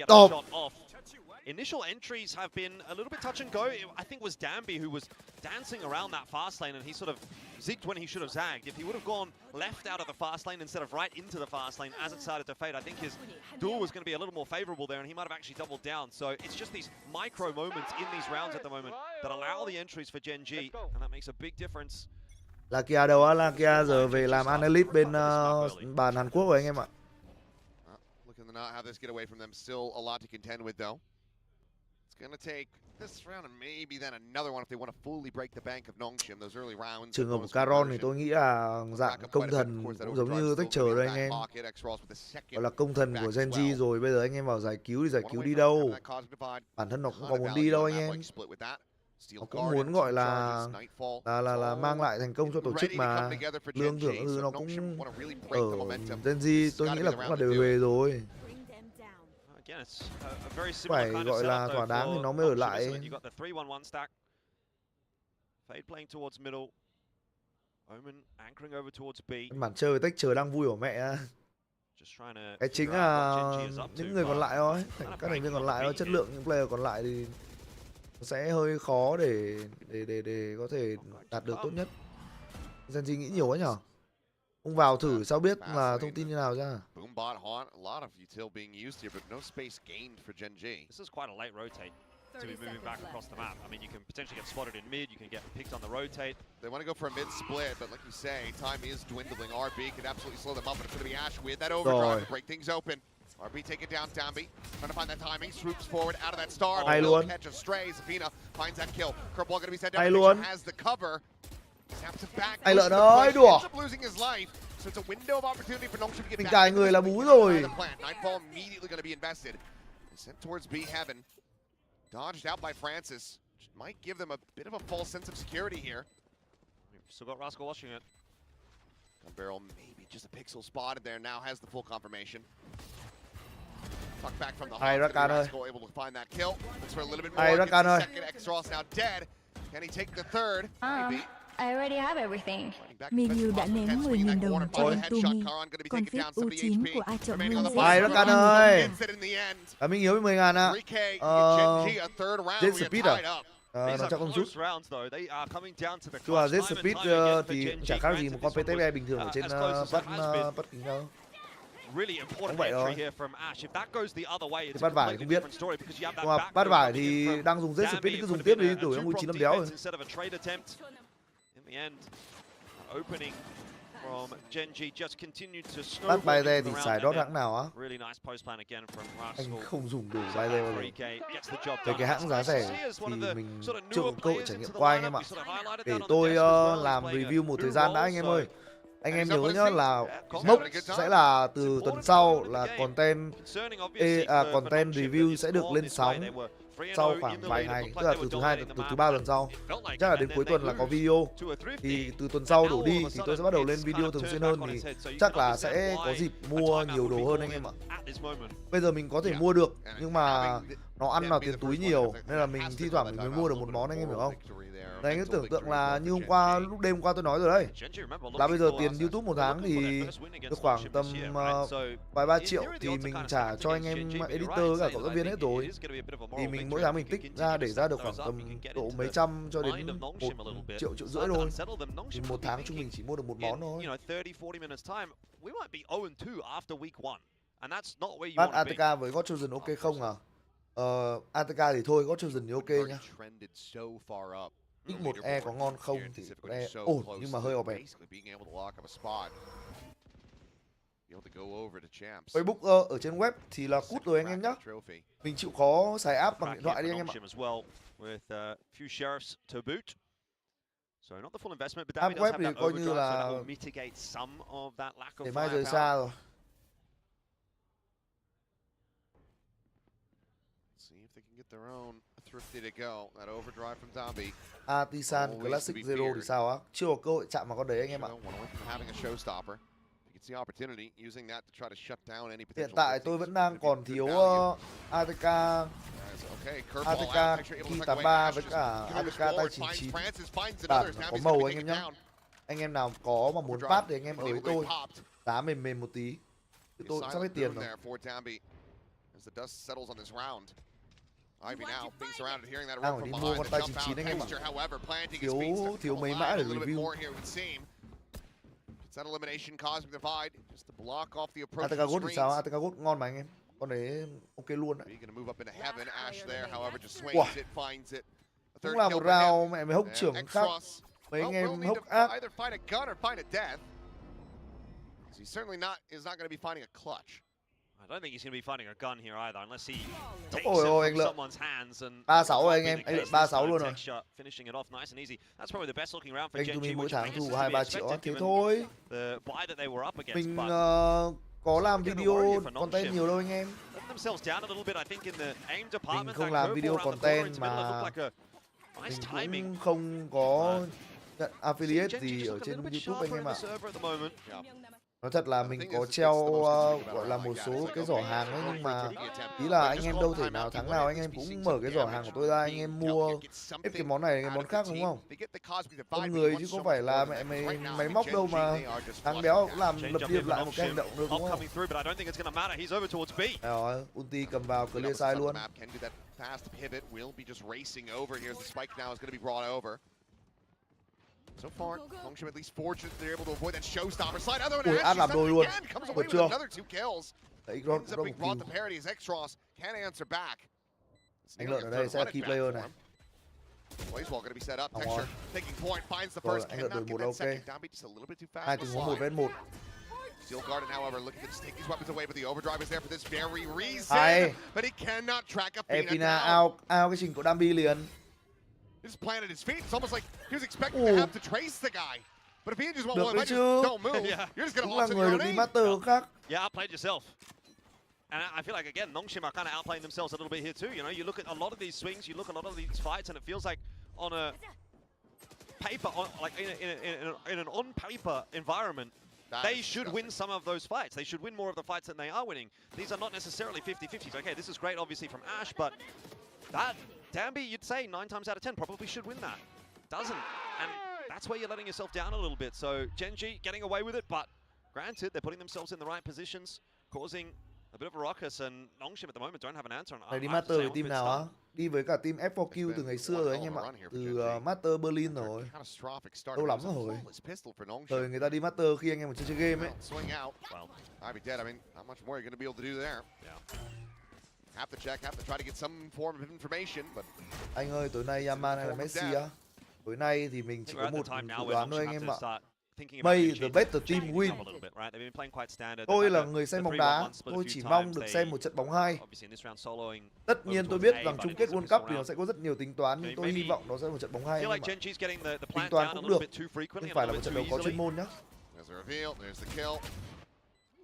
tộp. Initial entries have been a little bit touch and go. I think it was Danby who was dancing around that fast lane and he sort of zigged when he should have zagged. If he would have gone left out of the fast lane instead of right into the fast lane as it started to fade, I think his duel was going to be a little more favorable there and he might have actually doubled down. So it's just these micro moments in these rounds at the moment that allow the entries for Gen G and that makes a big difference. Lakia đâu á? Lakia giờ về làm analyst bên bàn Hàn Quốc rồi anh em ạ. Looking to not have this get away from them. Still a lot to contend with though. Gonna take this round and maybe then another one if they want to fully break the bank of Nongshim. Those early rounds. Trường hợp của Caron thì tôi nghĩ là dạng công thần cũng giống như Thatcher đây anh em. Gọi là công thần của Gen G rồi, bây giờ anh em vào giải cứu thì giải cứu đi đâu? Bản thân nó cũng có muốn đi đâu anh em. Nó cũng muốn gọi là mang lại thành công cho tổ chức mà. Lương thưởng nó cũng ở Gen G tôi nghĩ là cũng là đều về rồi. Phải gọi là thỏa đáng thì nó mới ở lại. Bản chơi Thatcher đang vui của mẹ. Cái chính là những người còn lại thôi. Các thành viên còn lại thôi, chất lượng những player còn lại thì sẽ hơi khó để có thể đạt được tốt nhất. Gen G nghĩ nhiều quá nhở? Không vào thử sao biết là thông tin như nào ra. To be moving back across the map. I mean, you can potentially get spotted in mid, you can get picked on the rotate. They want to go for a mid split, but like you say, time is dwindling. RB could absolutely slow them up, but it's going to be Ash with that overdrive to break things open. RB take it down, Danby, trying to find that timing, swoops forward out of that star. Luôn. Catch a stray, Zafina finds that kill. Kerbal going to be sent down, has the cover. Snaps it back, ai lợn ơi, đùa. ends up losing his life. So it's a window of opportunity for Nongshim to get back. Cài người là bú rồi. Nightfall immediately going to be invested. Sent towards B Heaven. Dodged out by Francis. Might give them a bit of a false sense of security here. Still got Rascal watching it. Gun barrel maybe just a pixel spotted there. Now has the full confirmation. Tuck back from the Hawk. Rascal able to find that kill. Looks for a little bit more. Gets the second. X-Ross now dead. Can he take the third? Maybe. I already have everything. Miu đã ném 10.000 đồng cho em Tumi. Còn phép U9 của ai chọn hơn Ai Rakan ơi. Minh Hiếu với 10.000 ạ. Jet Speed à? Nó chắc không rút. Chứ là Jet Speed thì chẳng khác gì một con PTB bình thường ở trên bắt kính đâu. Không vậy rồi. Thì bắt vải không biết. Mà bắt vải thì đang dùng Jet Speed cứ dùng tiếp đi, đổi em U9 làm đéo rồi. Bắt bài đây thì xài đót hãng nào á? Anh không dùng đủ bài đây bao giờ. Về cái hãng giá rẻ thì mình chưa có cơ hội trải nghiệm qua anh em ạ. Để tôi làm review một thời gian đã anh em ơi. Anh em nhớ nhá là mốc sẽ là từ tuần sau là content review sẽ được lên sóng sau khoảng vài ngày, tức là từ thứ ba tuần sau, chắc là đến cuối tuần là có video, thì từ tuần sau đổ đi thì tôi sẽ bắt đầu lên video thường xuyên hơn, thì chắc là sẽ có dịp mua nhiều đồ hơn anh em ạ. Bây giờ mình có thể mua được nhưng mà nó ăn vào tiền túi nhiều nên là mình thi thoảng mình mới mua được một món, anh em hiểu không? Đấy, anh cứ tưởng tượng là như hôm qua, lúc đêm hôm qua tôi nói rồi đấy, là bây giờ tiền YouTube một tháng thì được khoảng tầm vài 3 triệu thì mình trả cho anh em editor cả cộng tác viên hết rồi, thì mình mỗi tháng mình tích ra để ra được khoảng tầm độ mấy trăm cho đến 1 triệu, 1,5 triệu thôi, thì một tháng chúng mình chỉ mua được một món thôi. Bắt ATK với God Chosen ok không à? ATK thì thôi, God Chosen thì ok nhá. X1E có ngon không thì E ổn nhưng mà hơi ọp ẹp. Facebook ở trên web thì là cút rồi anh em nhá. Mình chịu khó xài app bằng điện thoại đi anh em ạ. App web thì coi như là để mai rời xa rồi. Artisan Classic Zero thì sao á? Chưa có cơ hội chạm vào con đấy anh em ạ. Hiện tại tôi vẫn đang còn thiếu ATK Ki 83 với cả ATK tay 99 bản có màu anh em nhá. Anh em nào có mà muốn pass thì anh em ở với tôi, giá mềm mềm một tí thì tôi cũng sắp hết tiền rồi. Đang phải đi mua con tay 99 anh em ạ. Thiếu mấy mã để review. ATK Gold thì sao? ATK Gold ngon mà anh em. Con đấy ok luôn đấy. Wow. Cũng là một round mẹ mới hốc trưởng khác. Mấy anh em hốc ác. I don't think he's going to be finding a gun here either, unless he takes Ôi ôi it anh from Lượng. someone's hands and 36 rồi anh em, anh Lượng 36 luôn rồi. finishing it off nice and easy. That's probably the best looking round for Anh Gen Tumi G, mỗi which I tháng guess thu is to be 2-3 triệu expected thế given thôi. the buy that they were up against. Mình But có làm video content nhiều đâu anh em. let themselves down a little bit, I think, in the aim department. Mình không That làm curveball video around the corner content into middle mà looked like a nice mình timing. cũng không có nhận affiliate Gen G gì just ở look a trên little bit YouTube anh sharper em in ạ. the server at the moment. Nói thật là mình có treo gọi là một số cái giỏ hàng ấy, nhưng mà ý là anh em đâu thể nào tháng nào anh em cũng mở cái giỏ hàng của tôi ra anh em mua hết cái món này cái món khác đúng không? Con người chứ không phải là mẹ mày máy móc đâu mà thằng béo cũng làm lập điệp lại một cái hành động được đúng không? Rồi, ulti cầm vào clear side luôn. So far, THØNG at least fortunate they're able to avoid that showstopper slide. Other Ui, one Ad làm đôi luôn. comes Được away with chưa? another 2 kills. Đấy, Ron Ends up cũng being một brought kill. to parity as Extros can answer back. Anh Lợi ở đây sẽ là key player này. Blazewall gonna be set up. Ngon. Texture taking point, finds the Rồi, first, anh Lợi cannot đổi get một that ok. second. Dambi just a little bit too fast. Hai tình huống 1v1. Steel Garden, however, looking to just take these weapons away, but the overdrive is there for this very Hay. reason. But he cannot track Epina Epina down. out cái trình của Dambi liền. He just planted his feet. It's almost like he was expecting to have to trace the guy. But if he just won't, Được well, if đấy I just chứ. don't move, you're just gonna Cũng là launch in người your được own đi aim. master khác. Yeah, outplayed yourself. And I feel like, again, Nongshim are kind of outplaying themselves a little bit here too. You know, you look at a lot of these swings, you look at a lot of these fights, and it feels like on a paper, like in an on-paper environment, they should win some of those fights. They should win more of the fights than they are winning. These are not necessarily 50-50s. Okay, this is great, obviously, from Ash, but that, Dambi, you'd say 9 times out of 10 probably should win that. Doesn't. And that's where you're letting yourself down a little bit. So Gen G getting away with it, but granted, they're putting themselves in the right positions, causing a bit of a ruckus, and Nongshim at the moment don't have an answer. Này đi master với team nào á? Đi với cả team F4Q từ ngày xưa rồi anh em ạ. Từ master Berlin rồi. Lâu lắm rồi. Thời người ta đi master khi anh em còn chơi game ấy. I'd be dead. I mean, not much more you're going to be able to do there. Have to check, have to try to get some form of information, but Anh ơi, tối nay Yaman hay là Messi á? Tối nay thì mình chỉ có một dự đoán thôi anh em ạ. May the better team win. Tôi là người xem bóng đá, tôi chỉ mong được xem một trận bóng hay. Tất nhiên tôi biết rằng chung kết World Cup thì nó sẽ có rất nhiều tính toán, nhưng tôi hy vọng nó sẽ là một trận bóng hay. Tính toán cũng được, không phải là một trận đấu có chuyên môn nhé. there's the reveal, there's the kill.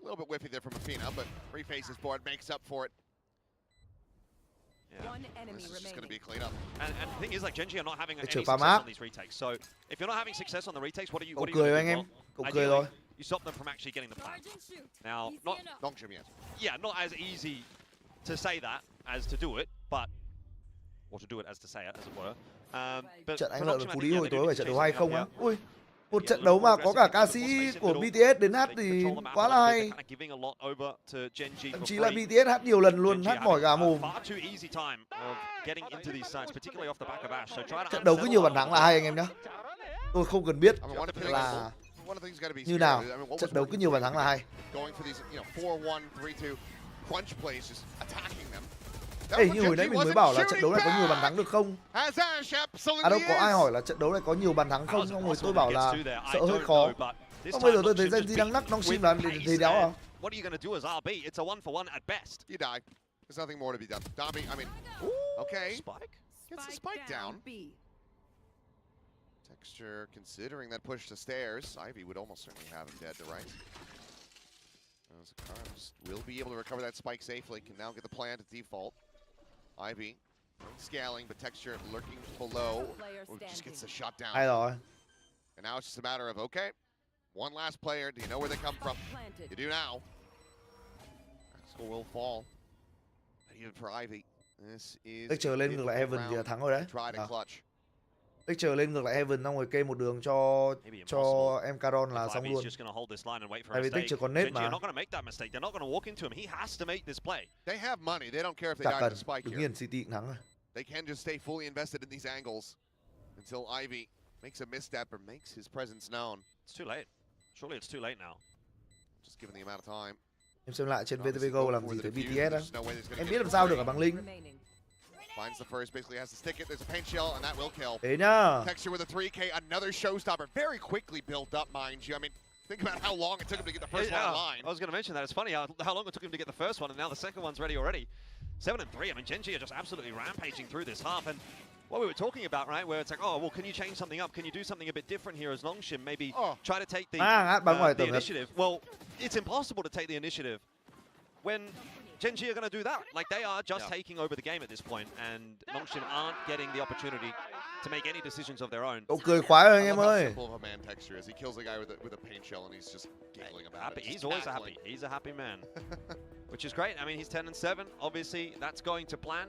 A little bit whiffy there from Epina, but refaces board makes up for it. One enemy This is just going to remaining. be a cleanup. And the thing is, like, Gen G are not having any Chở success pha on these retakes. So if you're not having success on the retakes, what are you Cậu do? cười anh Well, em, cậu cười ideally, rồi. you stop them from actually getting the plan. Now, not Nongshim, yes. yeah, not as easy to say that as to do it, but or to do it as to say it, as it were. But Trận anh for lợi Noxium, phú I lý think, hồi they do tối phải need to trận chase đấu hay something không up á? here. Ui, một trận đấu mà có cả ca sĩ của BTS đến hát thì quá là hay. Thậm chí là BTS hát nhiều lần luôn, hát mỏi gà mồm. Trận đấu cứ nhiều bàn thắng là hay anh em nhé. Tôi không cần biết là như nào, trận đấu cứ nhiều bàn thắng là hay. Ê, như hồi nãy mình mới bảo là trận đấu này có nhiều bàn thắng được không? À đâu, có ai hỏi là trận đấu này có nhiều bàn thắng không? Xong rồi tôi bảo là sợ hơi khó. Xong bây giờ tôi thấy Gen Z đang nắc Noxium là thì đéo à? What are you going to do as RB? It's a 1-for-1 at best. You die. There's nothing more to be done. Dobby, I mean, okay. Spike? Gets the spike down. Texture considering that push to stairs. Ivy would almost certainly have him dead to right. As Carms will be able to recover that spike safely. Can now get the plant at default. Ivy scaling, but Texture lurking below. Just gets the shot down. Hay rồi. And now it's just a matter of, okay, one last player. Do you know where they come from? You do now. Score will fall. But even for Ivy, this is Texture lên ngược lại Heaven thì là thắng rồi đấy. Try to clutch. Texture lên ngược lại Heaven xong rồi kê một đường cho em Caron là xong luôn. Tại vì Texture còn nết mà. They have money. They don't care if they Chả die cần, to spike đứng here. nhiên City cũng thắng rồi. They can just stay fully invested in these angles until Ivy makes a misstep or makes his presence known. It's too late. Surely it's too late now. Just given the amount of time. Em xem lại trên VTV Go làm gì tới BTS á. Em biết làm sao được ở bằng Linh. Finds the first, basically has to stick it. There's a paint shell, and that will kill. Thế nhá. Texture with a 3K, another showstopper. Very quickly built up, mind you. I mean, think about how long it took him to get the first one online. I was going to mention that. It's funny how long it took him to get the first one, and now the second one's ready already. 7 and 3. I mean, GenG are just absolutely rampaging through this half, and what we were talking about, right, where it's like, oh, well, can you change something up? Can you do something a bit different here as LUπαιNG? Maybe try to take the initiative. Well, it's impossible to take the initiative when GenG are going to do that. Like, they are just taking over the game at this point, and LUπαιNG aren't getting the opportunity to make any decisions of their own. Cậu cười khoái rồi anh em ơi. Simple of a man Texture is. He kills a guy with a paint shell, and he's just giggling about it. He's always happy. He's a happy man, which is great. I mean, he's 10 and 7. Obviously, that's going to plan.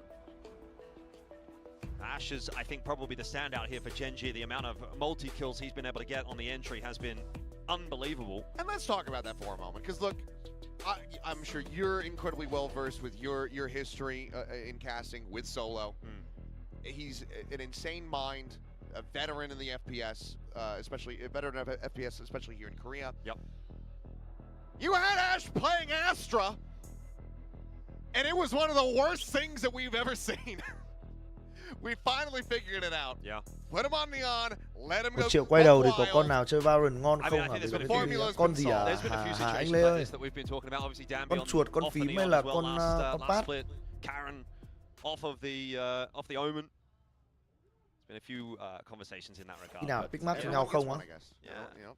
Ash is, I think, probably the standout here for GenG. The amount of multi-kills he's been able to get on the entry has been unbelievable. And let's talk about that for a moment, because look, I'm sure you're incredibly well versed with your history in casting with Solo. He's an insane mind, a veteran in the FPS, especially a veteran of FPS, especially here in Korea. Yep. You had Ash playing Astra, and it was one of the worst things that we've ever seen. We finally figured it out. Yeah. Put him on Neon, let him go. 1 triệu quay đầu thì có con nào chơi Valorant ngon không hả? Con gì à? Hà anh Lê ơi. Con chuột, con phím hay là con pad? Karen off of the Omen. Been a few conversations in that regard. Khi nào pick map cho nhau không á?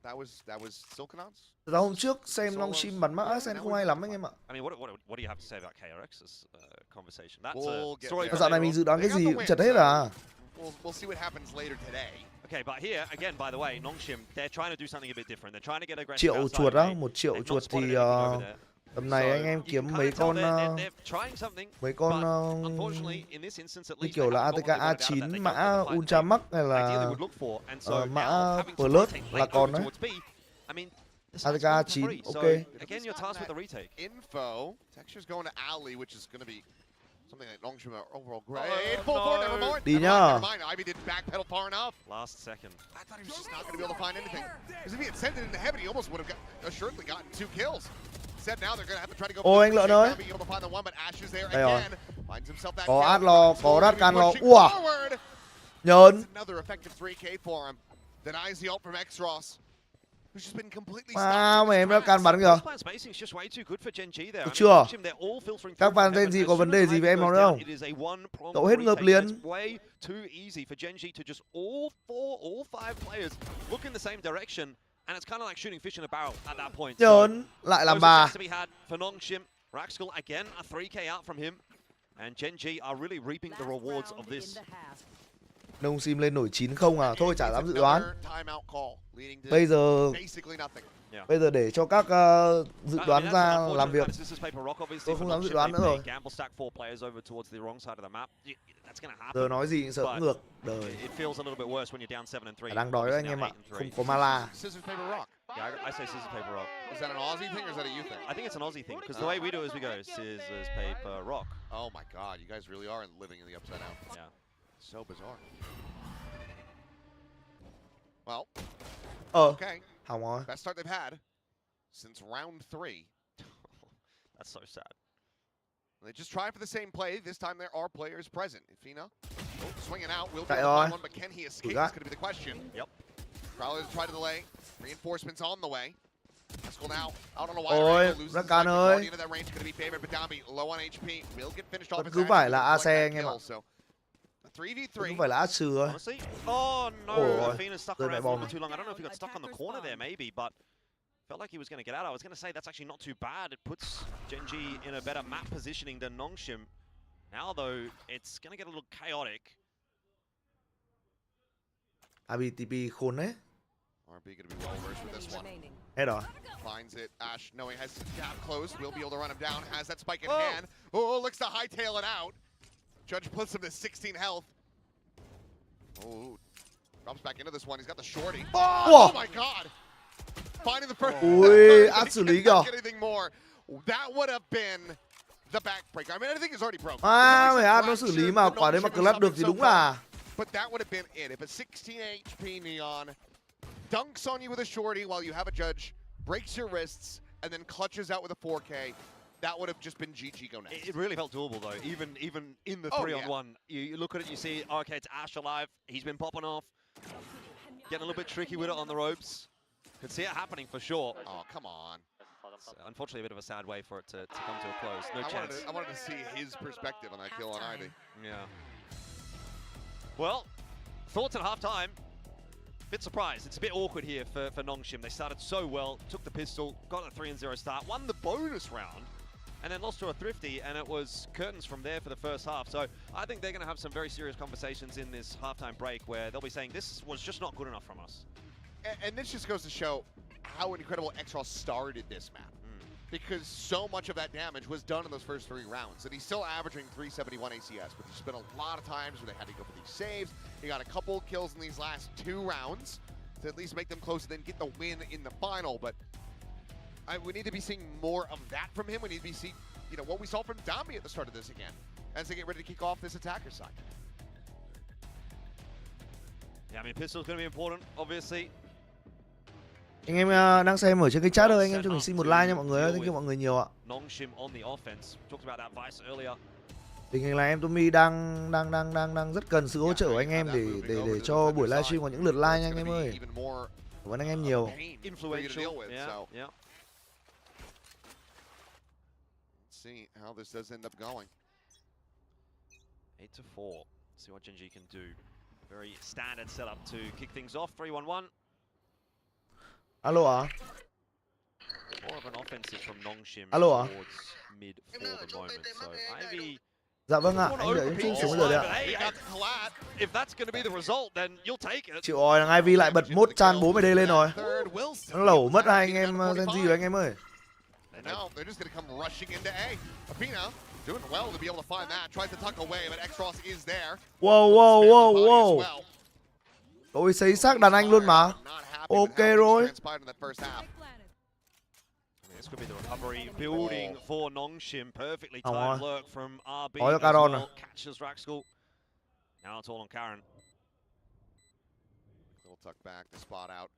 That was Silkenons. Từ hôm trước xem Noxium bắn map Ascent không hay lắm anh em ạ. I mean, what do you have to say about KRX's conversation? That's a story. Dạo này mình dự đoán cái gì cũng chật hết à? We'll see what happens later today. Okay, but here again, by the way, LUπαιNG, they're trying to do something a bit different. They're trying to get aggressive. Triệu chuột á, 1 triệu chuột thì tầm này anh em kiếm mấy con như kiểu là ATK A9 mã Ultra Max hay là mã Plus là còn đấy. ATK A9, ok. Again, you're tasked with the retake. Info. Texture's going to alley, which is going to be something that LUπαιNG are overall great. Full forward, never mind. Đi nhá. Ivy didn't backpedal far enough. Last second. I thought he was just not going to be able to find anything. Because if he had sent it into heaven, he almost would have assuredly gotten 2 kills. Instead, now they're going to have to try to go. Ôi anh Lợi ơi. Đây rồi. Có ad lo, có đắt can lo. Ủa. Nhơn. Another effective 3K for him. Denies the ult from X-Ross. Mà em đã can bắn kìa. Được chưa? Các fan Gen Z có vấn đề gì với em nào không? Cậu hết ngợp liền. Nhơn, lại làm bà. Noxium lên nổi 9 không à? Thôi chả dám dự đoán. Bây giờ Bây giờ để cho các dự đoán ra làm việc. Tôi không dám dự đoán nữa rồi. Giờ nói gì sợ ngược đời. Đang đói anh em ạ, không có mala. Yeah, I say scissors, paper, rock. Is that an Aussie thing or is that a you thing? I think it's an Aussie thing, because the way we do it is we go scissors, paper, rock. Oh my god, you guys really are living in the upside down. Yeah. So bizarre. Well, Okay. Hỏng rồi. best start they've had since round 3. That's so sad. They just try for the same play. This time there are players present. Fina swinging out. Will be Chạy able to rồi. find one, but can he escape? That's going to be the question. Yep. Prowlers try to delay. Reinforcements on the way. Haskell now out on a wide Ôi, angle. Loses rất his can second. ơi. Guardian of that range is going to be favored, but Dambi low on HP. Will get finished off Vẫn his cứ action. phải là Collect AC that anh em ạ. kill, so a 3v3. Không phải là Át Sừ ơi. Honestly? Oh no, Ôi, Athena stuck rơi around mẹ for a bom. bit too long. I don't know if he got stuck on the corner there maybe, but felt like he was going to get out. I was going to say that's actually not too bad. It puts Genji in a better map positioning than Nongshim. Now though, it's going to get a little chaotic. ABTP khôn đấy. RB going to be well versed with this one. Hết rồi. Finds it. Ash knowing has gap closed. Will be able to run him down. Has that spike in hand. Oh, looks to hightail it out. Judge puts him to 16 health. Oh, drops back into this one. He's got the shorty. Oh my god. Finding the first. Ui, Át xử lý kìa. Anything more. That would have been the backbreaker. I mean, I think it's already broken. Phải Át nó xử lý mà quả đấy mà clutch được thì đúng là. But that would have been it. If a 16 HP Neon dunks on you with a shorty while you have a Judge, breaks your wrists, and then clutches out with a 4K, that would have just been GG go next. It really felt doable though, even in the 3-on-1. You look at it, you see, okay, it's Ash alive. He's been popping off. Getting a little bit tricky with it on the ropes. Could see it happening for sure. Oh, come on. So, unfortunately, a bit of a sad way for it to come to a close. No chance. I wanted to see his perspective on that kill on Ivy. Yeah. Well, thoughts at halftime. Bit surprised. It's a bit awkward here for Nongshim. They started so well, took the pistol, got a 3-0 start, won the bonus round, and then lost to a Thrifty, and it was curtains from there for the first half. So I think they're going to have some very serious conversations in this halftime break where they'll be saying this was just not good enough from us. And this just goes to show how incredible Exros started this map. Because so much of that damage was done in those first 3 rounds. And he's still averaging 371 ACS, but there's been a lot of times where they had to go for these saves. He got a couple kills in these last 2 rounds to at least make them close and then get the win in the final. But we need to be seeing more of that from him. We need to be seeing, you know, what we saw from Dambi at the start of this again, as they get ready to kick off this attacker side. Yeah, I mean, pistol's going to be important, obviously. Anh em đang xem ở trên cái chat ơi, anh em cho mình xin một like nha mọi người ơi, thank you mọi người nhiều ạ. Tình hình là em Tumi đang rất cần sự hỗ trợ của anh em để cho buổi livestream có những lượt like nha anh em ơi. Cảm ơn anh em nhiều. See how this does end up going. 8-4. See what Genji can do. Very standard setup to kick things off. 3-1-1. Alo ạ? More of an offensive from Nongshim Alo ạ? towards mid for the moment. So Ivy. Dạ vâng ạ, anh đợi em chút xuống bây giờ đấy ạ. If that's going to be the result, then you'll take it. Chịu oi, thằng Ivy lại bật mốt chan 40D lên rồi. Nó lẩu mất hai anh em Genji rồi anh em ơi. Now they're just going to come rushing into A. Apina doing well to be able to find that. Tries to tuck away, but Exros is there. Wow. Tôi thấy xác đàn anh luôn mà. Ok rồi. This could be the recovery building for Nongshim. Perfectly Không timed rồi. lurk from RB Có cho as Caron well. à. Catches Raxkel. Now it's all on Karen. Little tuck back to spot out.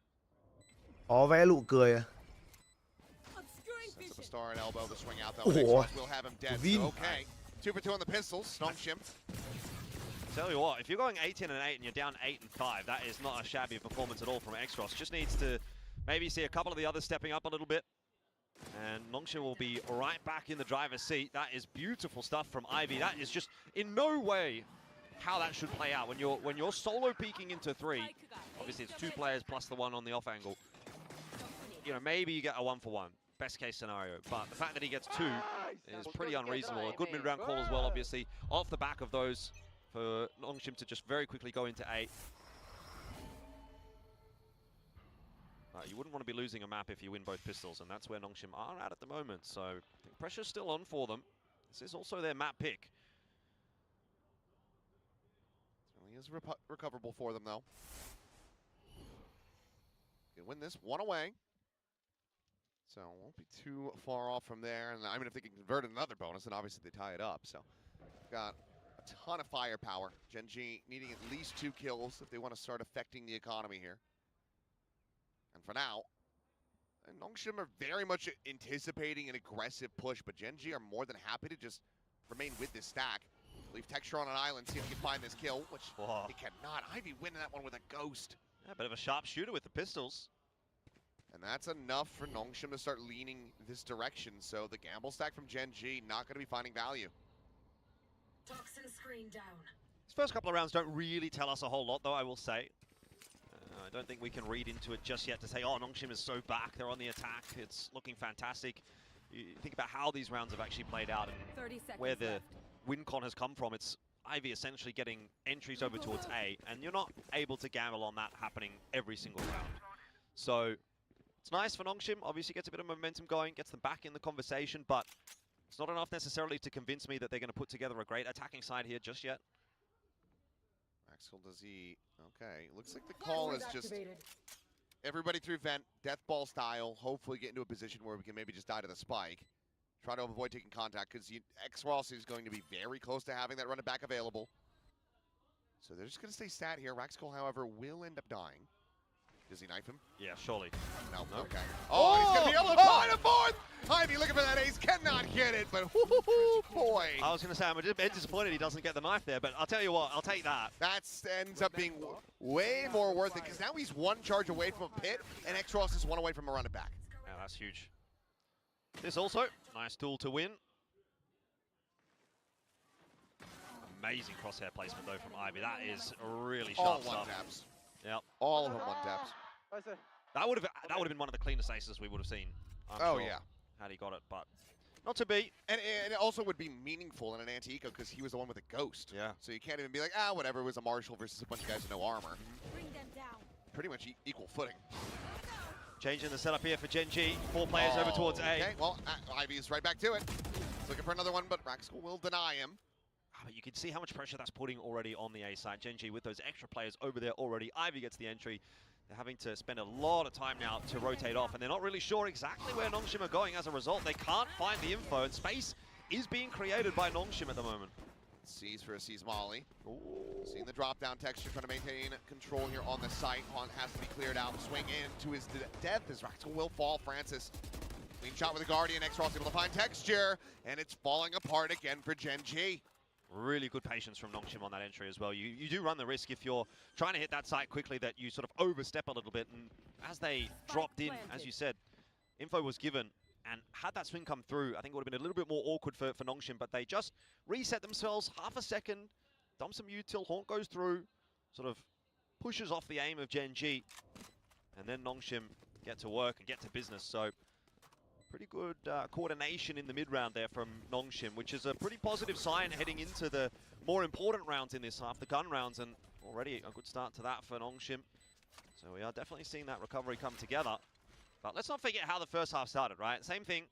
Có vẽ nụ cười à. Sets up a star and elbow to swing out though. Exros will have him dead. Vin. So okay. 2 for 2 on the pistols. Nongshim. Tell you what, if you're going 18-8 and you're down 8-5, that is not a shabby performance at all from Exros. Just needs to maybe see a couple of the others stepping up a little bit. And Nongshim will be right back in the driver's seat. That is beautiful stuff from Ivy. That is just in no way how that should play out. When you're solo peeking into 3, obviously it's 2 players plus the one on the off angle. You know, maybe you get a 1-for-1. Best case scenario, but the fact that he gets 2 is pretty unreasonable. A good mid-round call as well, obviously, off the back of those for Nongshim to just very quickly go into 8. You wouldn't want to be losing a map if you win both pistols, and that's where Nongshim are at the moment. So I think pressure's still on for them. This is also their map pick. It is recoverable for them, though. Can win this one away. So won't be too far off from there. And I mean, if they can convert another bonus, then obviously they tie it up. So got a ton of firepower. Gen G needing at least 2 kills if they want to start affecting the economy here. And for now, Nongshim are very much anticipating an aggressive push, but Gen G are more than happy to just remain with this stack. Leave Texture on an island, see if he can find this kill, which he cannot. Ivy winning that one with a ghost. Yeah, a bit of a sharpshooter with the pistols. And that's enough for Nongshim to start leaning this direction. So the gamble stack from Gen G not going to be finding value. Toxin screen down. These first couple of rounds don't really tell us a whole lot, though, I will say. I don't think we can read into it just yet to say, oh, Nongshim is so back, they're on the attack, it's looking fantastic. You think about how these rounds have actually played out and where the win con has come from. It's Ivy essentially getting entries over towards A, and you're not able to gamble on that happening every single round. So it's nice for Nongshim, obviously gets a bit of momentum going, gets them back in the conversation, but it's not enough necessarily to convince me that they're going to put together a great attacking side here just yet. Maxwell, does he? Okay, looks like the call is just everybody through vent, death ball style, hopefully get into a position where we can maybe just die to the spike. Try to avoid taking contact because X-Ross is going to be very close to having that run it back available. So they're just going to stay stat here. Raxcol, however, will end up dying. Does he knife him? Yeah, surely. No. Okay. Oh, he's going to be able to find a fourth! Ivy looking for that ace, cannot get it, but boy. I was going to say, I'm a bit disappointed he doesn't get the knife there, but I'll tell you what, I'll take that. That ends up being way more worth it because now he's 1 charge away from a pit and X-Ross is 1 away from a run it back. Yeah, that's huge. This also, nice tool to win. Amazing crosshair placement though from Ivy. That is really sharp All stuff. one taps. Yep. All of them one taps. That would have been one of the cleanest aces we would have seen. I'm oh sure, yeah. Had he got it, but not to be. And it also would be meaningful in an anti-eco because he was the one with a ghost. Yeah. So you can't even be like, whatever, it was a Marshall versus a bunch of guys with no armor. Bring them down. Pretty much equal footing. Changing the setup here for Gen G. 4 players over towards A. Okay, well, Ivy is right back to it. He's looking for another one, but Raxcol will deny him. But you can see how much pressure that's putting already on the A side. Gen G with those extra players over there already. Ivy gets the entry. They're having to spend a lot of time now to rotate off, and they're not really sure exactly where Nongshim are going as a result. They can't find the info, and space is being created by Nongshim at the moment. Sees for a Sees Molly. Seeing the drop down texture, trying to maintain control here on the site. Has to be cleared out. Swing in to his death as Raxcol will fall. Francis. Clean shot with the Guardian. X-Ross able to find texture, and it's falling apart again for Gen G. Really good patience from Nongshim on that entry as well. You do run the risk if you're trying to hit that site quickly that you sort of overstep a little bit. And as they dropped in, as you said, info was given. And had that swing come through, I think it would have been a little bit more awkward for Nongshim. But they just reset themselves half a second, dump some util, Haunt goes through, sort of pushes off the aim of Gen G. And then Nongshim get to work and get to business. So pretty good coordination in the mid-round there from Nongshim, which is a pretty positive sign heading into the more important rounds in this half, the gun rounds, and already a good start to that for Nongshim. So we are definitely seeing that recovery come together. But let's not forget how the first half started, right? Same thing.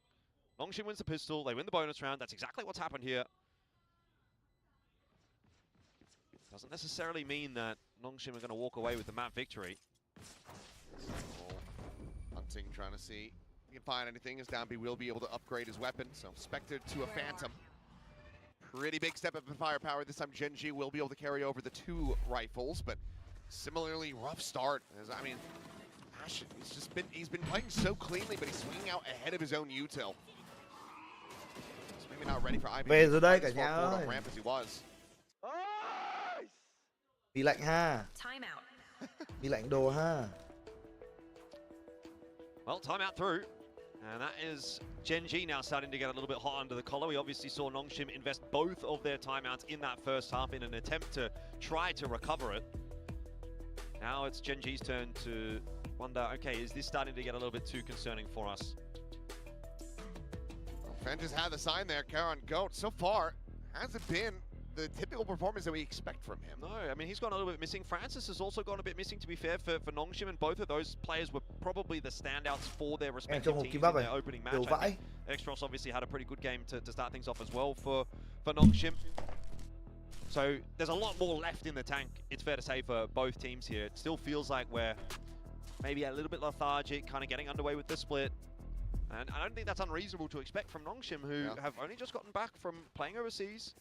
Nongshim wins the pistol, they win the bonus round. That's exactly what's happened here. Doesn't necessarily mean that Nongshim are going to walk away with the map victory. Hunting, trying to see if he can find anything, as Downby will be able to upgrade his weapon. So Spectre to a Phantom. Pretty big step up in firepower. This time Gen G will be able to carry over the 2 rifles, but similarly rough start. I mean, Ash, he's been playing so cleanly, but he's swinging out ahead of his own util. He's maybe not ready for IB. Về rồi đây cả nhà ơi. Ramp as he was. Bị lạnh ha. Time out. Bị lạnh đồ ha. Well, timeout through. And that is Gen G now starting to get a little bit hot under the collar. We obviously saw Nongshim invest both of their timeouts in that first half in an attempt to try to recover it. Now it's Gen G's turn to wonder, okay, is this starting to get a little bit too concerning for us? Well, Fen just had the sign there, Karen Goat. So far, hasn't been the typical performance that we expect from him. No, I mean, he's gone a little bit missing. Francis has also gone a bit missing, to be fair, for Nongshim, and both of those players were probably the standouts for their respective teams in their opening match. I think Extros obviously had a pretty good game to start things off as well for Nongshim. So there's a lot more left in the tank, it's fair to say, for both teams here. It still feels like we're maybe a little bit lethargic, kind of getting underway with the split. And I don't think that's unreasonable to expect from Nongshim, who have only just gotten back from playing overseas.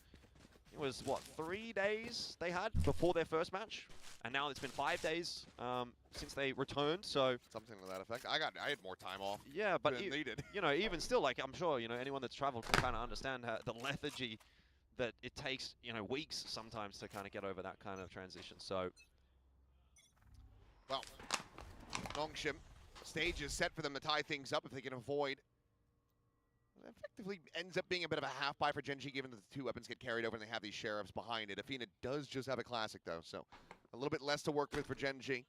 It was, what, 3 days they had before their first match? And now it's been 5 days since they returned, so... Something to that effect. I had more time off. Yeah, but needed. You know, even still, like, I'm sure, you know, anyone that's traveled can kind of understand the lethargy that it takes, you know, weeks sometimes to kind of get over that kind of transition, so... Well, Nongshim, stage is set for them to tie things up if they can avoid. Effectively ends up being a bit of a half buy for Gen G, given that the two weapons get carried over and they have these sheriffs behind it. Athena does just have a classic, though, so a little bit less to work with for Gen G.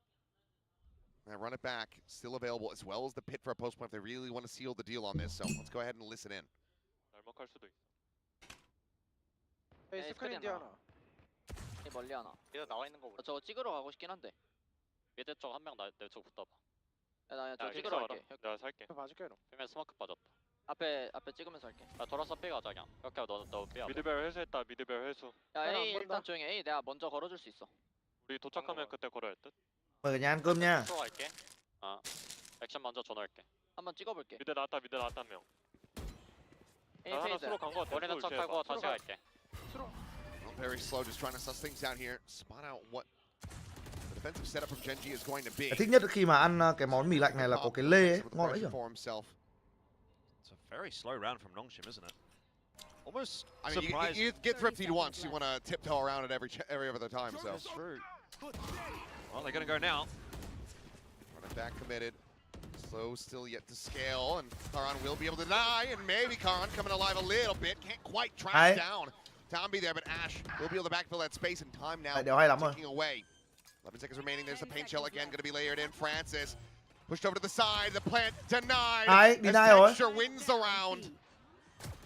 Now run it back, still available, as well as the pit for a post point if they really want to seal the deal on this, so let's go ahead and listen in. 스크린 하나. 멀리 하나. 얘 나와 있는 거 보자. 저거 찍으러 가고 싶긴 한데. 미드 쪽 한 명 내 쪽 붙어봐. 나 저 찍으러 갈게. 내가 살게. 봐줄게 그럼. 그러면 스모크 빠졌다. 앞에 찍으면서 할게. 나 돌아서 B 가자 그냥. 이렇게 너 B. 미드벨 회수했다. 미드벨 회수. 야 A 일단 조용히 A 내가 먼저 걸어줄 수 있어. 우리 도착하면 그때 걸어야 듯. Mời cả nhà ăn cơm nha. 들어갈게. 액션 먼저 전화할게. 한번 찍어볼게. 미드 나왔다 한 명. A 하나 수로 간거 같아. 머리는 척하고 다시 갈게. Very slow, just trying to suss things out here. Spot out what the defensive setup from Gen G is going to be. Thích nhất khi mà ăn cái món mì lạnh này là có cái lê ấy, ngon đấy nhỉ. It's a very slow round from Nongshim, isn't it? Almost I mean, surprised. you get thrifty once, you want to tiptoe around it every other time, so. That's true. Well, they're going to go now. Running back committed. Slow still yet to scale, and Karan will be able to deny, and maybe Karan coming alive a little bit. Can't quite track down Tomby there, but Ash will be able to backfill that space, and time now ticking away. 11 seconds remaining. There's the paint shell again, going to be layered in. Francis pushed over to the side. The plant denied. As Texture wins the round.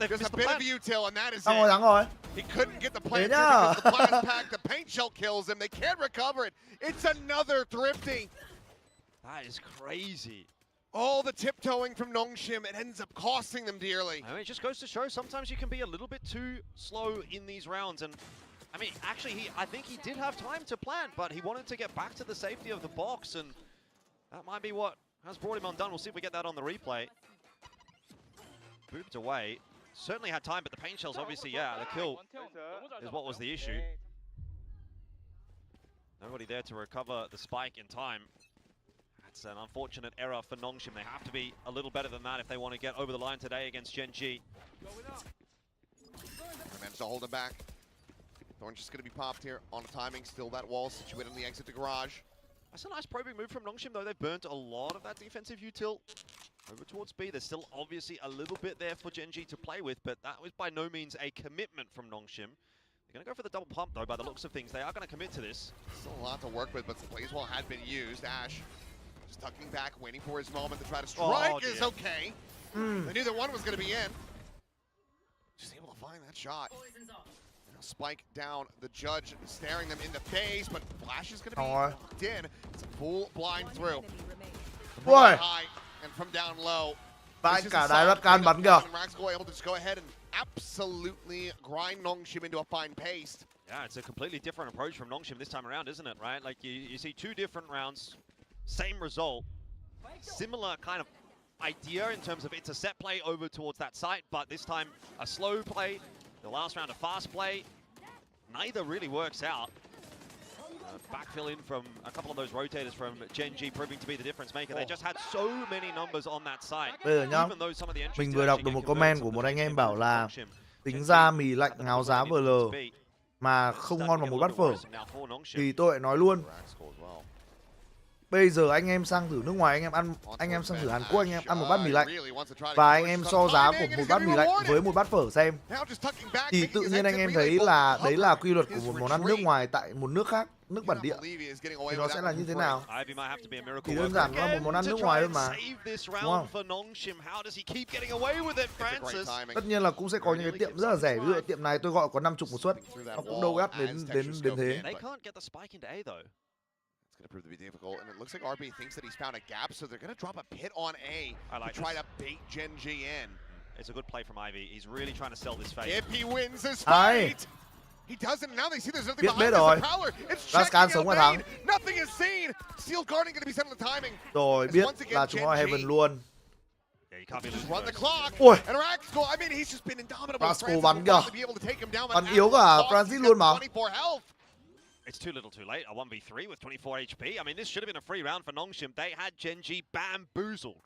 Just a bit of util, and that is it. He couldn't get the plant because the blast pack, the paint shell kills him. They can't recover it. It's another thrifty. That is crazy. All the tiptoeing from Nongshim, it ends up costing them dearly. I mean, it just goes to show sometimes you can be a little bit too slow in these rounds. And I mean, actually, I think he did have time to plant, but he wanted to get back to the safety of the box, and that might be what has brought him undone. We'll see if we get that on the replay. Moved away. Certainly had time, but the paint shells, obviously, yeah, the kill is what was the issue. Nobody there to recover the spike in time. It's an unfortunate error for Nongshim. They have to be a little better than that if they want to get over the line today against Gen G. Managed to hold him back. Thorn's just going to be popped here on a timing. Still that wall situated on the exit to garage. That's a nice probing move from Nongshim, though. They've burnt a lot of that defensive util over towards B. There's still obviously a little bit there for Gen G to play with, but that was by no means a commitment from Nongshim. They're going to go for the double pump, though, by the looks of things. They are going to commit to this. Still a lot to work with, but the Blazewall had been used. Ash just tucking back, waiting for his moment to try to strike is okay. They knew that one was going to be in. Just able to find that shot. Spike down, the judge staring them in the face, but Flash is going to be locked in. It's a full blind through. From high and from down low. Raxco able to just go ahead and absolutely grind Nongshim into a fine paste. Yeah, it's a completely different approach from Nongshim this time around, isn't it, right? Like, you see two different rounds, same result, similar kind of idea in terms of it's a set play over towards that site, but this time a slow play, the last round a fast play. Neither really works out. Backfill in from a couple of those rotators from Gen G proving to be the difference maker. They just had so many numbers on that site. Bây giờ nhá, mình vừa đọc được một comment của một anh em bảo là tính ra mì lạnh ngáo giá VL mà không ngon bằng một bát phở. Thì tôi lại nói luôn, Bây giờ anh em sang thử nước ngoài, anh em sang thử Hàn Quốc, anh em ăn một bát mì lạnh và anh em so giá của một bát mì lạnh với một bát phở xem, thì tự nhiên anh em thấy là đấy là quy luật của một món ăn nước ngoài tại một nước khác, nước bản địa, thì nó sẽ là như thế nào. Thì đơn giản nó là một món ăn nước ngoài thôi mà, đúng không? Tất nhiên là cũng sẽ có những cái tiệm rất là rẻ, ví dụ tiệm này tôi gọi có 50 một suất, nó cũng đâu đắt đến thế. It's going to prove to be difficult, and it looks like RB thinks that he's found a gap, so they're going to drop a pit on A to try to bait GenG in. It's a good play from Ivy. He's really trying to sell this fake. If he wins this fight, he doesn't. Now they see there's nothing behind this. The Prowler, it's checking out Bane. Nothing is seen. Steel Guardian going to be sent on the timing. Rồi biết là chúng nó Heaven luôn. Just run the clock. Ôi, and RRQ, I mean, he's just been indomitable. Rascal bắn kìa. Bắn yếu cả Francis luôn mà. It's too little too late. A 1v3 with 24 HP. I mean, this should have been a free round for Nongshim. They had GenG bamboozled.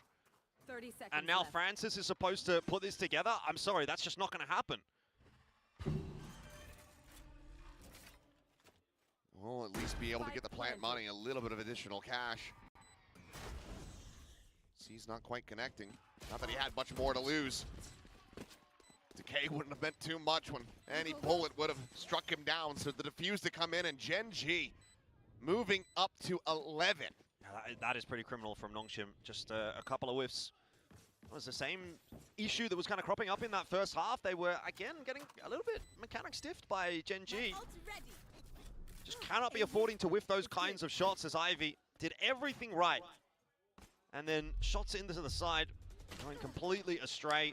30 seconds And now left. Francis is supposed to put this together. I'm sorry, that's just not going to happen. We'll at least be able to get the plant money, a little bit of additional cash. He's not quite connecting. Not that he had much more to lose. Decay wouldn't have meant too much when any bullet would have struck him down. So the defuse to come in, and GenG moving up to 11. Yeah, that is pretty criminal from Nongshim. Just a couple of whiffs. It was the same issue that was kind of cropping up in that first half. They were, again, getting a little bit mechanic stiffed by GenG. Just cannot be affording to whiff those kinds of shots, as Ivy did everything right. And then shots into the side, going completely astray.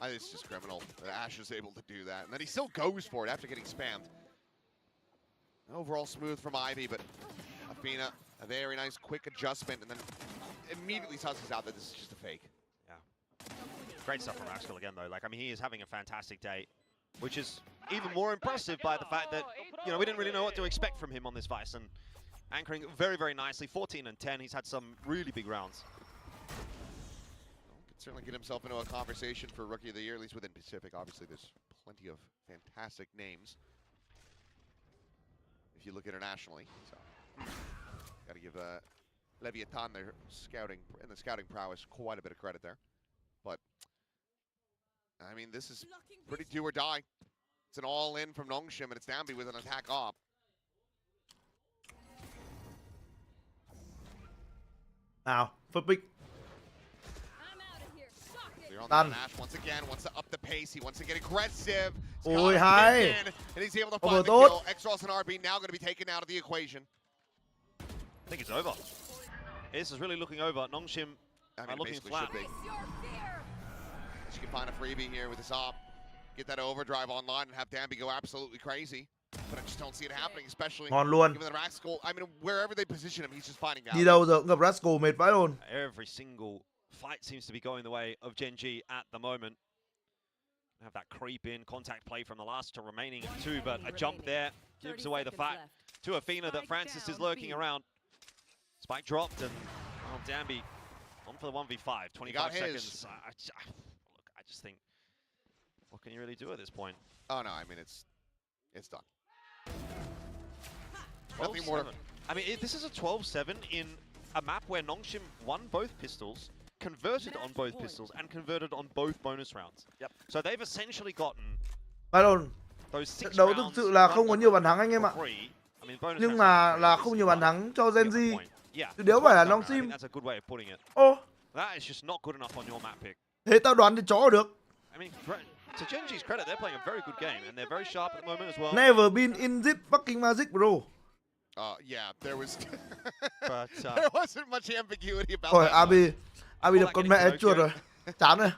I think it's just criminal that Ash is able to do that. And then he still goes for it after getting spammed. Overall smooth from Ivy, but Athena, a very nice quick adjustment, and then immediately tosses out that this is just a fake. Yeah. Great stuff from Rascal again, though. Like, I mean, he is having a fantastic day, which is even more impressive by the fact that, you know, we didn't really know what to expect from him on this Vice, and anchoring very, very nicely. 14 and 10. He's had some really big rounds. Certainly get himself into a conversation for Rookie of the Year, at least within Pacific. Obviously, there's plenty of fantastic names if you look internationally. So, got to give LUmiejNG their scouting and the scouting prowess quite a bit of credit there. But I mean, this is pretty do or die. It's an all-in from Nongshim, and it's Dambi with an attack op. Nào, first pick. Done. Ash once again wants to up the pace. He wants to get aggressive. Ôi hay. And he's able to find the kill. Xros and RB now going to be taken out of the equation. I think it's over. This is really looking over. Nongshim are looking flat. She can find a freebie here with this op. Get that overdrive online and have Dambi go absolutely crazy. But I just don't see it happening, especially ngon luôn. given the Rascal. I mean, wherever they position him, he's just finding out. Đi đâu giờ cũng gặp Rascal mệt vãi luôn. Every single fight seems to be going the way of GenG at the moment. Have that creep in, contact play from the last to remaining 2, but a jump there gives away the fact to Athena that Francis is lurking around. Spike dropped, and well, Dambi on for the 1v5, 25 seconds. Look, I just think, what can you really do at this point? Oh no, I mean it's done. Nothing more. I mean, this is a 12-7 in a map where Nongshim won both pistols, converted on both pistols, and converted on both bonus rounds. Yep. So they've essentially gotten those 6 đấu thực sự là không có nhiều bàn thắng anh em ạ. Nhưng mà là không nhiều bàn thắng cho GenG. Chứ nếu phải là Nongshim. That is just not good enough on your map pick. Thế tao đoán thì chó được. I mean, to GenG's credit, they're playing a very good game, and they're very sharp at the moment as well. Never been in this fucking magic, bro. Yeah, there was but, there wasn't much ambiguity about Ôi, that. Abi đập con mẹ chuột rồi. Chán rồi.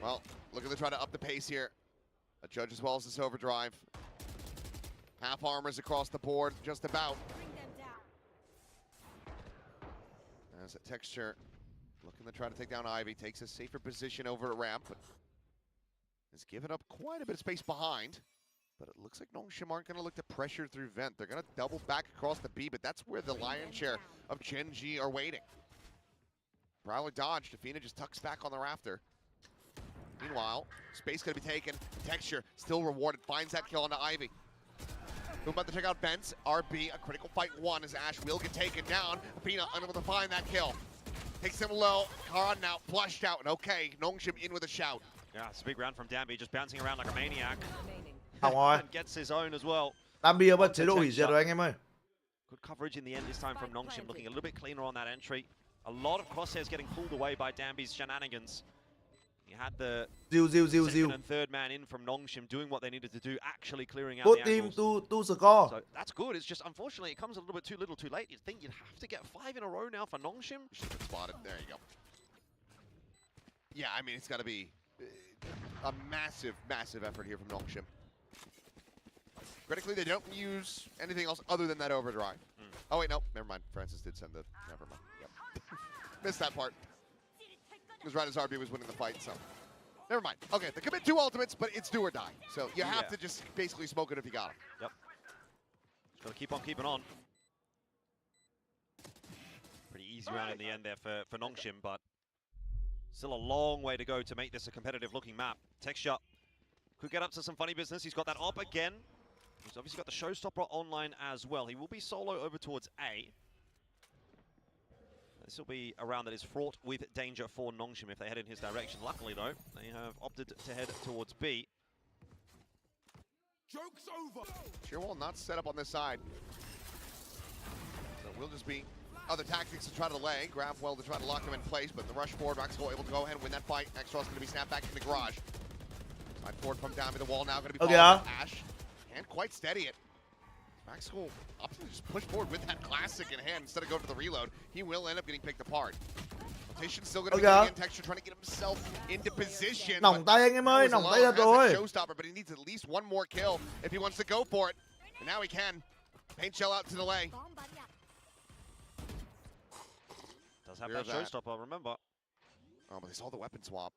Well, looking to try to up the pace here. A judge as well as this overdrive. Half armors across the board, just about. As a texture, looking to try to take down Ivy, takes a safer position over a ramp, but has given up quite a bit of space behind. But it looks like Nongshim aren't going to look to pressure through vent. They're going to double back across the B, but that's where the lion's share of GenG are waiting. Prowler dodged. Athena just tucks back on the rafter. Meanwhile, space going to be taken. Texture still rewarded. Finds that kill onto Ivy. Who about to check out Bence? RB, a critical fight one as Ash will get taken down. Pina unable to find that kill. Takes him low. Karan now flushed out. And okay, Nongshim in with a shout. Yeah, it's a big round from Danby, just bouncing around like a maniac. rồi. And gets his own as well. Danby ở bên chế độ hủy diệt rồi anh em ơi. Good coverage in the end this time from Nongshim, looking a little bit cleaner on that entry. A lot of crosshairs getting pulled away by Danby's shenanigans. You had the second and third man in from Nongshim doing what they needed to do, actually clearing out Good the team angles. to score. So that's good. It's just, unfortunately, it comes a little bit too little too late. You'd think you'd have to get 5 in a row now for Nongshim. Should have been spotted. There you go. Yeah, I mean, it's got to be a massive, massive effort here from Nongshim. Critically, they don't use anything else other than that overdrive. Oh, wait, no. Never mind. Francis did send the... Never mind. Yep. Missed that part. It was right as RB was winning the fight, so... Never mind. Okay, they commit 2 ultimates, but it's do or die. So you have to just basically smoke it if you got them. Yep. Just got to keep on keeping on. Pretty easy round in the end there for Nongshim, but still a long way to go to make this a competitive-looking map. Texture could get up to some funny business. He's got that op again. He's obviously got the showstopper online as well. He will be solo over towards A. This will be a round that is fraught with danger for Nongshim if they head in his direction. Luckily, though, they have opted to head towards B. Joke's over. Shearwall not set up on this side. So we'll just be other tactics to try to delay. Grab well to try to lock them in place, but the rush forward, Maxwell able to go ahead and win that fight. Extros going to be snapped back in the garage. Side forward from down to the wall now, going to be followed by Ash. Can't quite steady it. Maxwell opted to just push forward with that classic in hand instead of going for the reload. He will end up getting picked apart. Rotation's still going to be getting in. Texture trying to get himself into position. Nòng tay anh em ơi, nòng tay thật rồi. Showstopper, but he needs at least one more kill if he wants to go for it. And now he can. Paint shell out to delay. Does have that showstopper, remember. Oh, but they saw the weapon swap.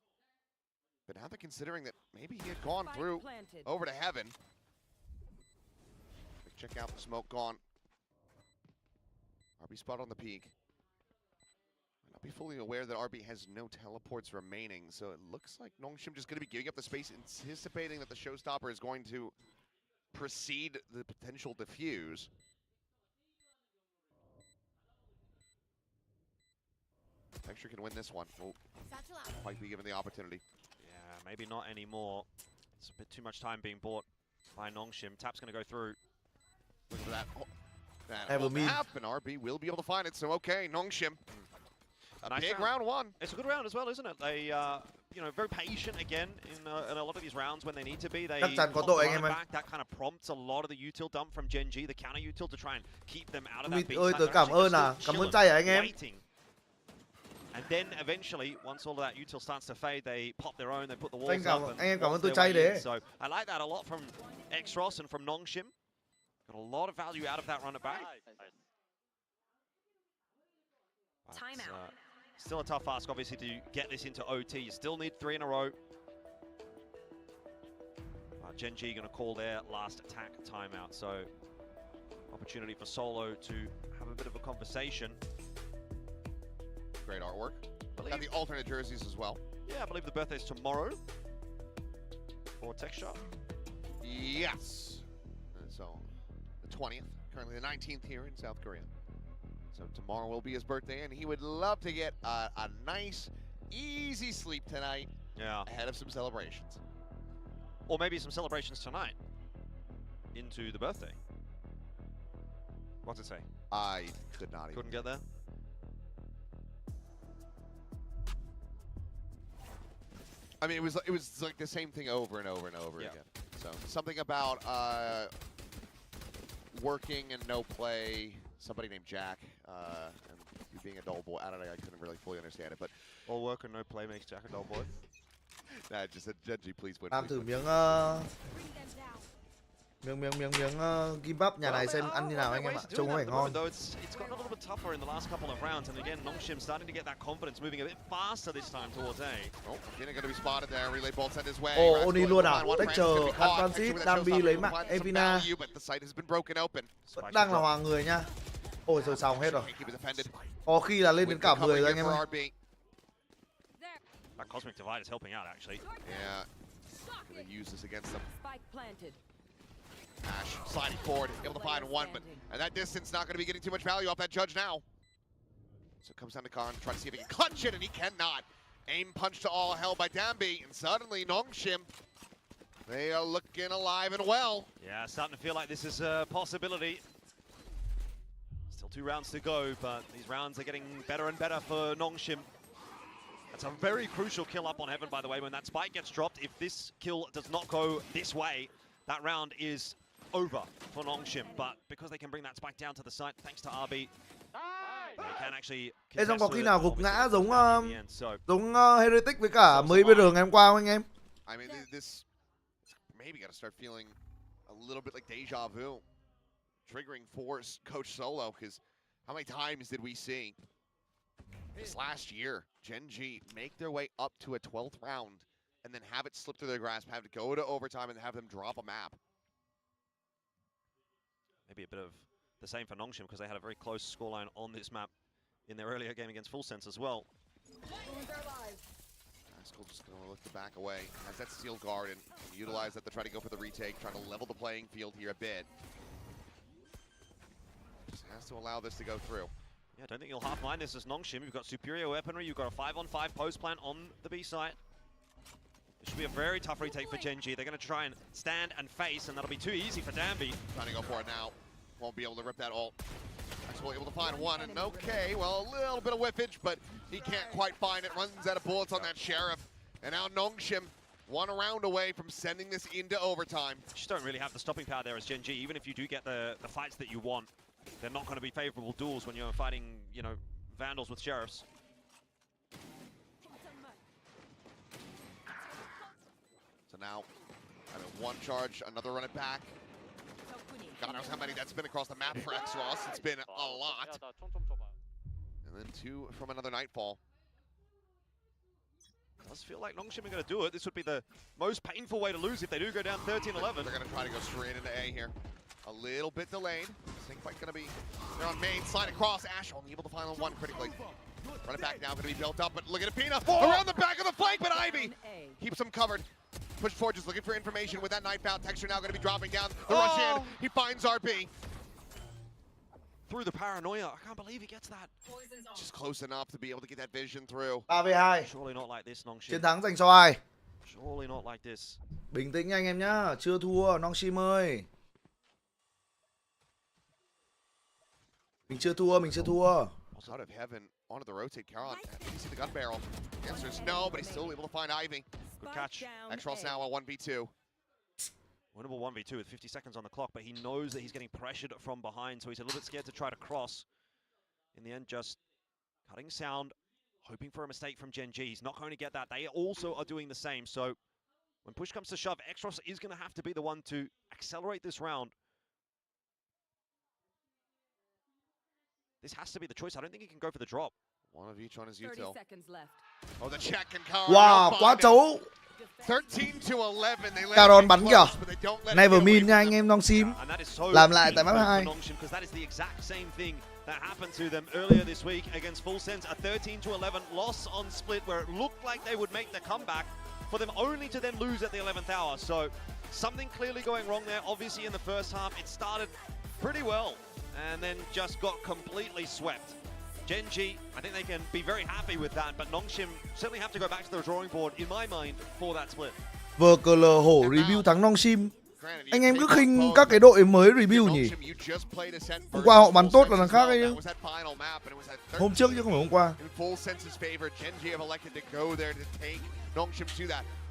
But now they're considering that maybe he had gone through over to heaven. Check out the smoke gone. RB spot on the peak. Might not be fully aware that RB has no teleports remaining, so it looks like Nongshim just going to be giving up the space, anticipating that the showstopper is going to precede the potential defuse. Texture can win this one. Oh, might be given the opportunity. Yeah, maybe not anymore. It's a bit too much time being bought by Nongshim. Tap's going to go through. Look at that. Oh, that will happen. RB will be able to find it. So okay, Nongshim. A nice big round one. It's a good round as well, isn't it? They, you know, very patient again in a lot of these rounds when they need to be. They pop the back. That kind of prompts a lot of the util dump from Gen G, the counter util, to try and keep them out of that beat. Cảm ơn trai anh em. And then eventually, once all of that util starts to fade, they pop their own. They put the walls up. Anh em cảm ơn tôi trai đấy. So I like that a lot from Xros and from Nongshim. Got a lot of value out of that run at back. Timeout. Still a tough ask, obviously, to get this into OT. You still need 3 in a row. Gen G going to call their last attack timeout. So opportunity for Solo to have a bit of a conversation. Great artwork. Got the alternate jerseys as well. Yeah, I believe the birthday's tomorrow for Texture. Yes. So the 20th, currently the 19th here in South Korea. So tomorrow will be his birthday, and he would love to get a nice, easy sleep tonight. Yeah. Ahead of some celebrations. Or maybe some celebrations tonight into the birthday. What's it say? I could not even. Couldn't get there? I mean, it was like the same thing over and over and over again. So something about working and no play. Somebody named Jack, and you being a dull boy. I don't know. I couldn't really fully understand it, but all work and no play makes Jack a dull boy. Nah, just said Genji, please win. Làm thử miếng kimbap nhà này xem ăn như nào anh em ạ. Trông có vẻ ngon. It's gotten a little bit tougher in the last couple of rounds, and again, Nongshim starting to get that confidence, moving a bit faster this time towards A. Oh, again, going to be spotted there. Relay ball sent his way. Oni luôn à? Texture, Advanced, Danby lấy mạng Evina. But the site has been broken open. Vẫn đang là hòa người nha. Ôi rồi xong hết rồi. Có khi là lên đến cả 10 rồi anh em ơi. That Cosmic Divide is helping out, actually. Yeah. Gonna use this against them. Spike planted. Ash sliding forward, able to find one, but at that distance, not going to be getting too much value off that judge now. So it comes down to Khan, trying to see if he can clutch it, and he cannot. Aim punch to all hell by Dambi, and suddenly Nongshim, they are looking alive and well. Yeah, starting to feel like this is a possibility. Still 2 rounds to go, but these rounds are getting better and better for Nongshim. That's a very crucial kill up on Heaven, by the way, when that spike gets dropped. If this kill does not go this way, that round is over for Nongshim, but because they can bring that spike down to the side, thanks to RB, they can actually. Ê, xong có khi nào gục ngã giống Heretic với cả mới bây giờ ngày hôm qua không anh em? I mean, this maybe got to start feeling a little bit like deja vu, triggering for Coach Solo, because how many times did we see this last year Gen.G make their way up to a 12th round and then have it slip through their grasp, have to go to overtime and have them drop a map? Maybe a bit of the same for Nongshim, because they had a very close scoreline on this map in their earlier game against Full Sense as well. Haskell just going to look to back away. Has that steel guard and utilize that to try to go for the retake, trying to level the playing field here a bit. Just has to allow this to go through. Yeah, I don't think you'll half mind this as Nongshim. You've got superior weaponry, you've got a 5-on-5 post plant on the B site. It should be a very tough retake for Gen.G. They're going to try and stand and face, and that'll be too easy for Dambi. Trying to go for it now. Won't be able to rip that ult. Maxwell able to find one, and okay, well, a little bit of whiffage, but he can't quite find it. Runs out of bullets on that Sheriff. And now Nongshim, 1 round away from sending this into overtime. You just don't really have the stopping power there as Gen.G. Even if you do get the fights that you want, they're not going to be favorable duels when you're fighting, you know, Vandals with Sheriffs. So now, I mean, 1 charge, another run it back. God knows how many that's been across the map for X-Ross. It's been a lot. And then 2 from another Nightfall. Does feel like Nongshim are going to do it. This would be the most painful way to lose if they do go down 13-11. They're going to try to go straight into A here. A little bit delayed. This ain't quite going to be. They're on main, slide across. Ash only able to find one critically. Run it back now, going to be built up, but look at Apina around the back of the flank, but Ivy keeps him covered. Push forward, just looking for information with that knife out. Texture now going to be dropping down. The rush in. He finds RB. Through the paranoia. I can't believe he gets that. Just close enough to be able to get that vision through. 3v2. Surely not like this, Nongshim. Chiến thắng dành cho ai? Surely not like this. Bình tĩnh nha anh em nhá, chưa thua Nongshim ơi. Mình chưa thua, mình chưa thua. Out of heaven, onto the rotate. Caron, did you see the gun barrel? The answer is no, but he's still able to find Ivy. Good catch. X-Ross now a 1v2. Winnable 1v2 with 50 seconds on the clock, but he knows that he's getting pressured from behind, so he's a little bit scared to try to cross. In the end, just cutting sound, hoping for a mistake from Gen.G. He's not going to get that. They also are doing the same, so when push comes to shove, X-Ross is going to have to be the one to accelerate this round. This has to be the choice. I don't think he can go for the drop. One of each on his util. 30 seconds left. Oh, the check and Caron. Wow, quá xấu. 13-11. They let Caron bắn kìa. but they don't let Never it get away min nha anh em Nongshim. Làm lại tại map 2. Because that is the exact same thing that happened to them earlier this week against Full Sense. A 13-11 loss on split where it looked like they would make the comeback for them only to then lose at the 11th hour. So something clearly going wrong there. Obviously in the first half, it started pretty well and then just got completely swept. Gen.G, I think they can be very happy with that, but Nongshim certainly have to go back to the drawing board, in my mind, for that split. VCL hổ review thắng Nongshim. Anh em cứ khinh các cái đội mới review nhỉ? Hôm qua họ bắn tốt là thằng khác ấy chứ. Hôm trước chứ không phải hôm qua.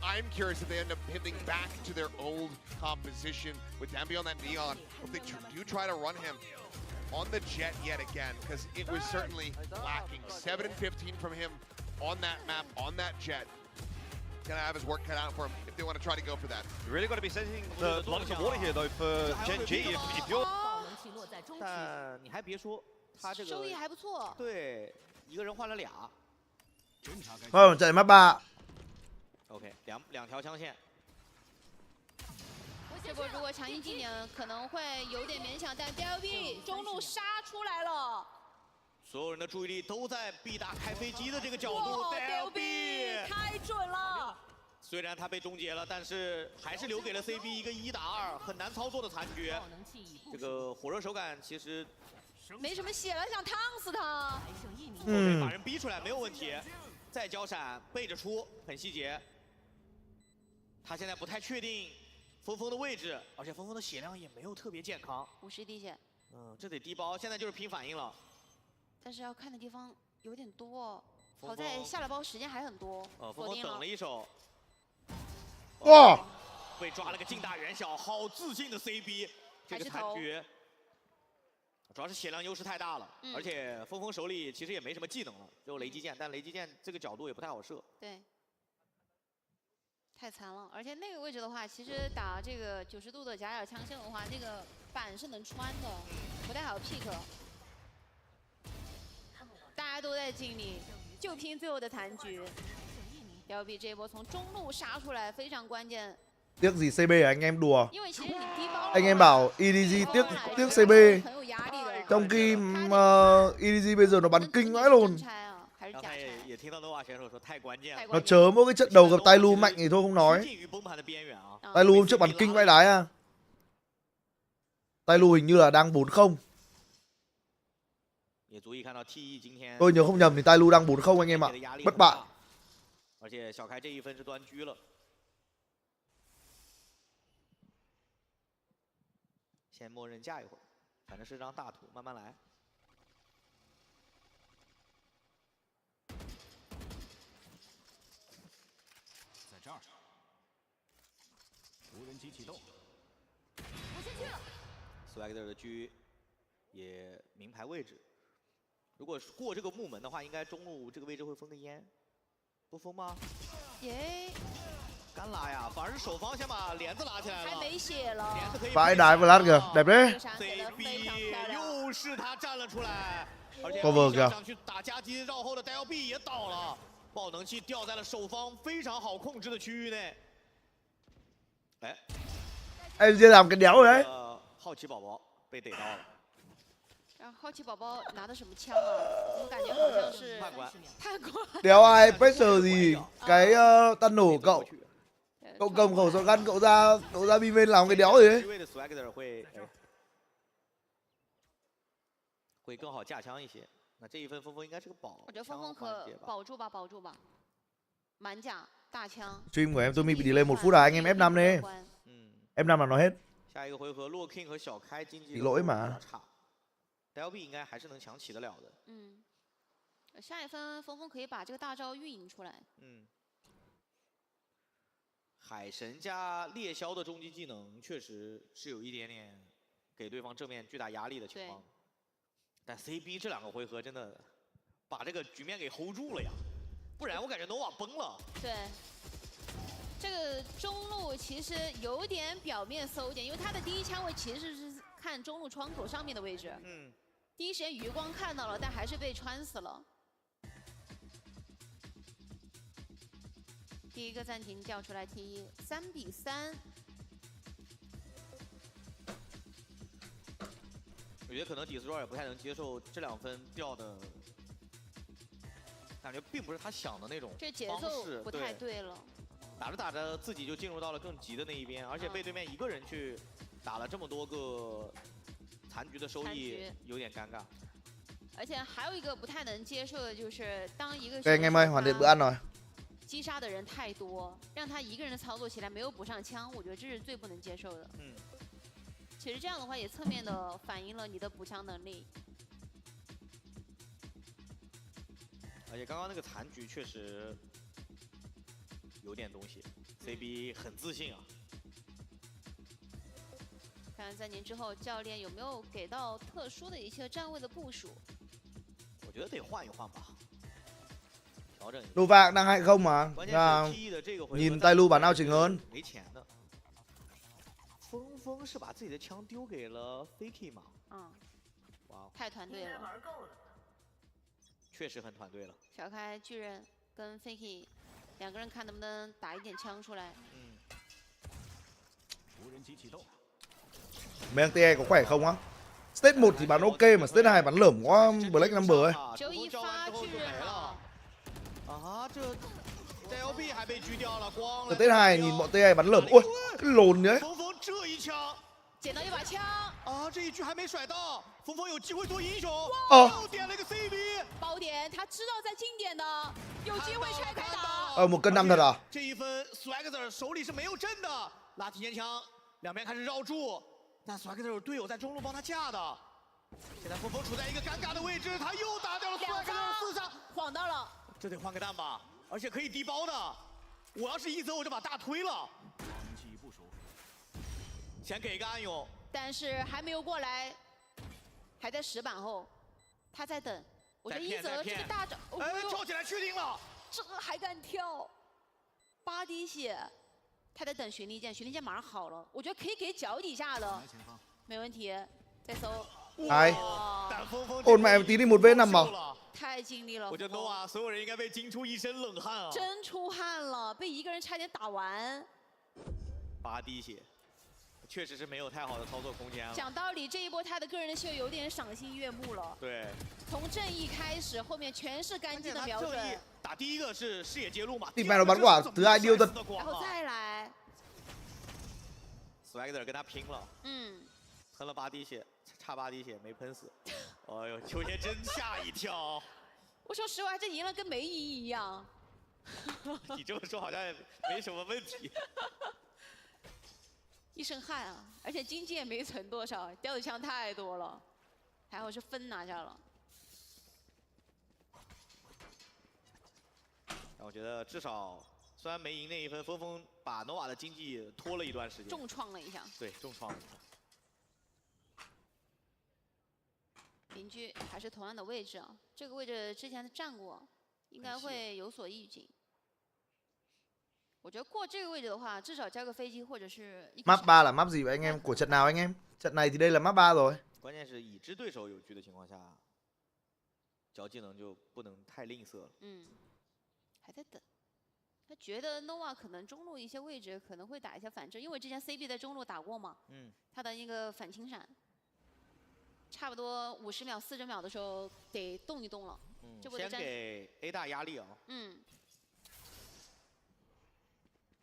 I'm curious if they end up pivoting back to their old composition with Dambi on that Neon. If they do try to run him on the jet yet again, because it was certainly lacking. 7 and 15 from him on that map, on that jet. Gonna have his work cut out for him if they want to try to go for that. You really got to be sending the lungs of water here, though, for Gen.G. If you're... 但你还别说，他这个收益还不错。对，一个人换了俩。chạy map 3. OK， 两条枪线。这波如果强硬技能可能会有点勉强，但 BLV 中路杀出来了。所有人的注意力都在 B 大开飞机的这个角度 ，LB 太准了。虽然他被终结了，但是还是留给了 CB 一个1打2很难操作的残局。这个火热手感其实没什么血了，想烫死他。把人逼出来没有问题。再交闪，背着出，很细节。他现在不太确定峰峰的位置，而且峰峰的血量也没有特别健康。50滴血。这得低包，现在就是拼反应了。但是要看的地方有点多，好在下了包时间还很多。峰峰等了一手。哇！被抓了个近大远小，好自信的 CB， 这个残局。主要是血量优势太大了，而且峰峰手里其实也没什么技能了，只有雷击剑，但雷击剑这个角度也不太好射。对，太残了。而且那个位置的话，其实打这个90度的假角枪线的话，那个板是能穿的，不太好 pick。大家都在尽力，就拼最后的残局。BLV 这一波从中路杀出来非常关键。Tiếc gì CB à anh em đùa. 因为其实你低包 Anh em bảo EDG tiếc CB. Trong khi EDG bây giờ nó bắn kinh vãi luôn. Nó chớ mỗi cái trận đầu gặp Tai Lu mạnh thì thôi không nói. Tai Lu hôm trước bắn kinh vãi đái à. Tai Lu hình như là đang 4-0. Tôi nhớ không nhầm thì Tai Lu đang 4-0 anh em ạ. Bất bại. 而且小开这一分是端狙了。先默认架一会儿，反正是张大图，慢慢来。在这儿，无人机启动。我先去了。Swagger 的狙也明牌位置，如果过这个木门的话，应该中路这个位置会封个烟。 不封吗？耶！干拉呀，反而是守方先把帘子拉起来了。还没血了。帘子可以。Vãi đái vừa lát kìa, đẹp đấy. CB 又是他站了出来，而且 cover 想去打夹击绕后的 DLB 也倒了，爆能器掉在了守方非常好控制的区域内。哎， Em chưa làm cái đéo rồi đấy. 好奇宝宝被逮到了。 然后好奇宝宝拿的什么枪啊？我感觉好像是判官。判官。Đéo ai pressure gì cái tân nổ cậu. Cậu cầm khẩu súng gắn cậu ra bi bên làm cái đéo gì đấy. 会更好架枪一些。那这一分峰峰应该是个保。我觉得峰峰可保住吧，保住吧。满甲大枪。 Stream của em Tumi bị delay 1 phút à, anh em F5 đi. F5 là nó hết. 下一个回合，LUewNG和小开经济 bị lỗi mà. DLB 应该还是能抢起得了的。下一分峰峰可以把这个大招运营出来。海神加猎枭的终极技能确实是有一点点给对方正面巨大压力的情况。但 CB 这2个回合真的把这个局面给 hold 住了呀，不然我感觉 Nova 崩了。对。 这个中路其实有点表面搜点，因为他的第一枪位其实是看中路窗口上面的位置。第一时间余光看到了，但还是被穿死了。第一个暂停叫出来 T3比3。我觉得可能迪斯若也不太能接受这2分掉的，感觉并不是他想的那种方式。这节奏不太对了。 打着打着，自己就进入到了更急的那一边，而且被对面一个人去打了这么多个残局的收益，有点尴尬。而且还有一个不太能接受的就是，当一个 anh em ơi, hoàn thiện bữa ăn rồi. 击杀的人太多，让他一个人操作起来没有补上枪，我觉得这是最不能接受的。其实这样的话也侧面的反映了你的补枪能力。而且刚刚那个残局确实。 有点东西 ，CB 很自信啊。看看暂停之后，教练有没有给到特殊的一些站位的部署？我觉得得换一换吧，调整一下。Nova đang 2-0 mà. Nhìn Tai Lu bản nào chỉnh hơn. 没钱的。峰峰是把自己的枪丢给了 Fakie 吗？哇，太团队了。确实很团队了。小开巨人跟 Fakie。 2个人看能不能打一点枪出来。无人机启动。Mấy thằng TE có khỏe không á? Stage 1 thì bắn ok mà stage 2 bắn lởm quá Black Number ấy. 只有一发巨人了。啊，这 DLB 还被狙掉了，光 Ở stage 2 nhìn bọn TI bắn lởm. Ôi, cái lồn đấy. 峰峰这一枪，捡到一把枪。啊，这一局还没甩到，峰峰有机会做英雄。又点了一个 CB。包点，他知道在近点的，有机会拆开打。 1 cân 5 thật à? 这一分 ，Swagger 手里是没有阵的，拉提前枪，两边开始绕住，但 Swagger 有队友在中路帮他架的。现在峰峰处在一个尴尬的位置，他又打掉了 Swagger 4杀，晃到了。这得换个弹吧，而且可以低包的。我要是一泽，我就把大推了。先给一个暗涌，但是还没有过来，还在石板后，他在等。我觉得一泽这个大招，哎，跳起来确定了，这还敢跳？8滴血，他在等寻力剑，寻力剑马上好了，我觉得可以给脚底下的，没问题。再搜。 Ai? Ôn mẹ tí đi 1v5 mà. 太尽力了。我觉得 NOA 所有人应该被惊出一身冷汗啊！真出汗了，被一个人差点打完。8滴血，确实是没有太好的操作空间了。讲道理，这一波他的个人秀有点赏心悦目了。对，从正义开始，后面全是干净的瞄准。打第一个是视野揭露嘛。 Team này nó bắn quả thứ hai điêu thật. 然后再来。Swagger 跟他拼了。喷了8滴血。 差8滴血没喷死，哎呦，秋千真吓一跳。我说实话，这赢了跟没赢一样。你这么说好像没什么问题。一身汗啊，而且经济也没存多少，掉的枪太多了，还好是分拿下了。我觉得至少虽然没赢那一分，峰峰把 NOA 的经济拖了一段时间，重创了一下。对，重创了一下。 邻居还是同样的位置啊，这个位置之前站过，应该会有所预警。我觉得过这个位置的话，至少交个飞机或者是。Map 3 là map gì vậy anh em? Của trận nào anh em? Trận này thì đây là map 3 rồi. 关键是已知对手有局的情况下，交技能就不能太吝啬了。还在等。他觉得 NOA 可能中路一些位置可能会打一下反制，因为之前 CB 在中路打过嘛。他的那个反清闪。 差不多50秒、40秒的时候得动一动了。先给 A 大压力啊。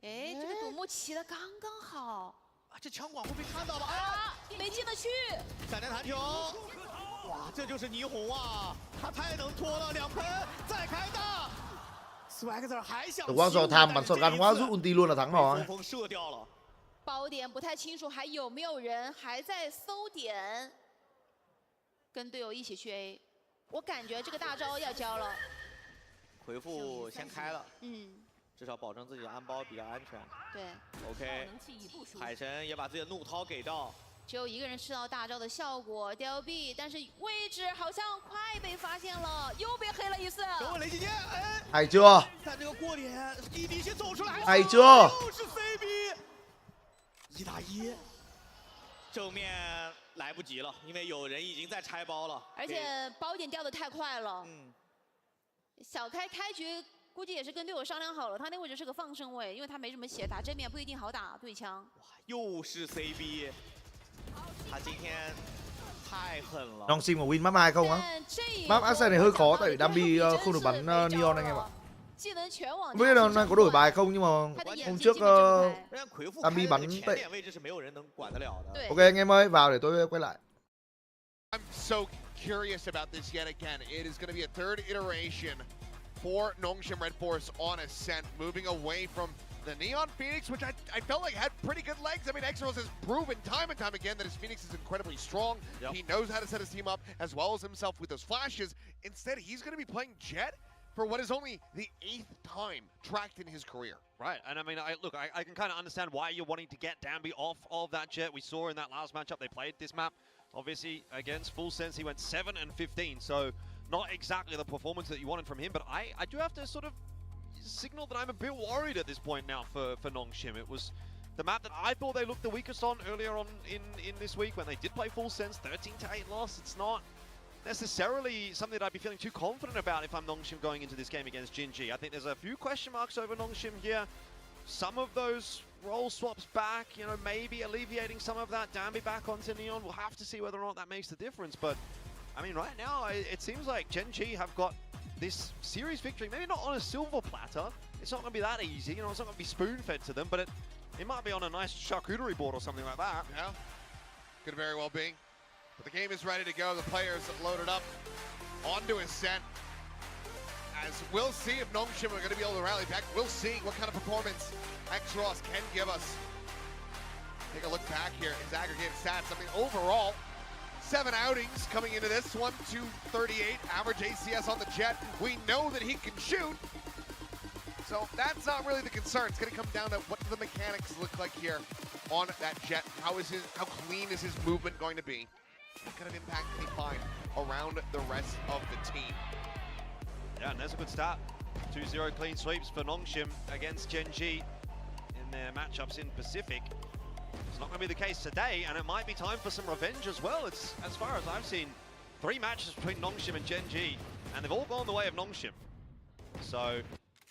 哎，这个独木骑的刚刚好。啊，这枪管会被看到吧？啊，没进得去。闪电弹球，哇，这就是霓虹啊！他太能拖了，2喷再开大。Swagger 还想。Tử quang dò tham bắn sọt gan quá rút ulti luôn là thắng rồi. 峰峰射掉了。包点不太清楚还有没有人，还在搜点。 跟队友一起去 A， 我感觉这个大招要交了。回复先开了，至少保证自己安包比较安全。对 ，OK， 海神也把自己的怒涛给到。只有一个人吃到大招的效果 ，DLB， 但是位置好像快被发现了，又被黑了一次。等我雷击剑，哎，hay chưa？ 在这个过点，一滴血走出来， hay chưa？ 又是 CB， 1打1，正面。 来不及了，因为有人已经在拆包了，而且包点掉的太快了。小开局估计也是跟队友商量好了，他那位置是个放生位，因为他没什么血，打正面不一定好打对枪。哇，又是 CB， 他今天太狠了。Long Sim mà win map 2 không á? Map Accent này hơi khó tại vì Dambi không được bắn Neon anh em ạ. Không biết là nay có đổi bài không nhưng mà hôm trước Dambi bắn tệ. Ok anh em ơi, vào để tôi quay lại. I'm so curious about this yet again. It is going to be a third iteration for Nongshim Red Force on Ascent, moving away from the Neon Phoenix, which I felt like had pretty good legs. I mean, Exos has proven time and time again that his Phoenix is incredibly strong. He knows how to set his team up as well as himself with those flashes. Instead, he's going to be playing Jet for what is only the 8th time tracked in his career. Right, and I mean, I can kind of understand why you're wanting to get Danby off of that Jet. We saw in that last matchup they played this map. Obviously, against Full Sense, he went 7 and 15, so not exactly the performance that you wanted from him, but I do have to sort of signal that I'm a bit worried at this point now for Nongshim. It was the map that I thought they looked the weakest on earlier on in this week when they did play Full Sense, 13-8 loss. It's not necessarily something that I'd be feeling too confident about if I'm Nongshim going into this game against Jin G. I think there's a few question marks over Nongshim here. some of those role swaps back, you know, maybe alleviating some of that Danby back onto Neon. We'll have to see whether or not that makes the difference. But, I mean, right now, it seems like Gen.G have got this series victory, maybe not on a silver platter. It's not going to be that easy, you know, it's not going to be spoon-fed to them, but it might be on a nice charcuterie board or something like that. Yeah, could very well be. But the game is ready to go. The players have loaded up onto Ascent. As we'll see if Nongshim are going to be able to rally back. We'll see what kind of performance X-Ross can give us. Take a look back here at his aggregated stats. I mean, overall, 7 outings coming into this one, 238 average ACS on the Jet. We know that he can shoot. So that's not really the concern. It's going to come down to what do the mechanics look like here on that Jet. How clean is his movement going to be? What kind of impact can he find around the rest of the team? Yeah, and there's a good start. 2-0 clean sweeps for Nongshim against Gen.G in their matchups in Pacific. It's not going to be the case today, and it might be time for some revenge as well. It's, as far as I've seen, 3 matches between Nongshim and Gen.G, and they've all gone the way of Nongshim. So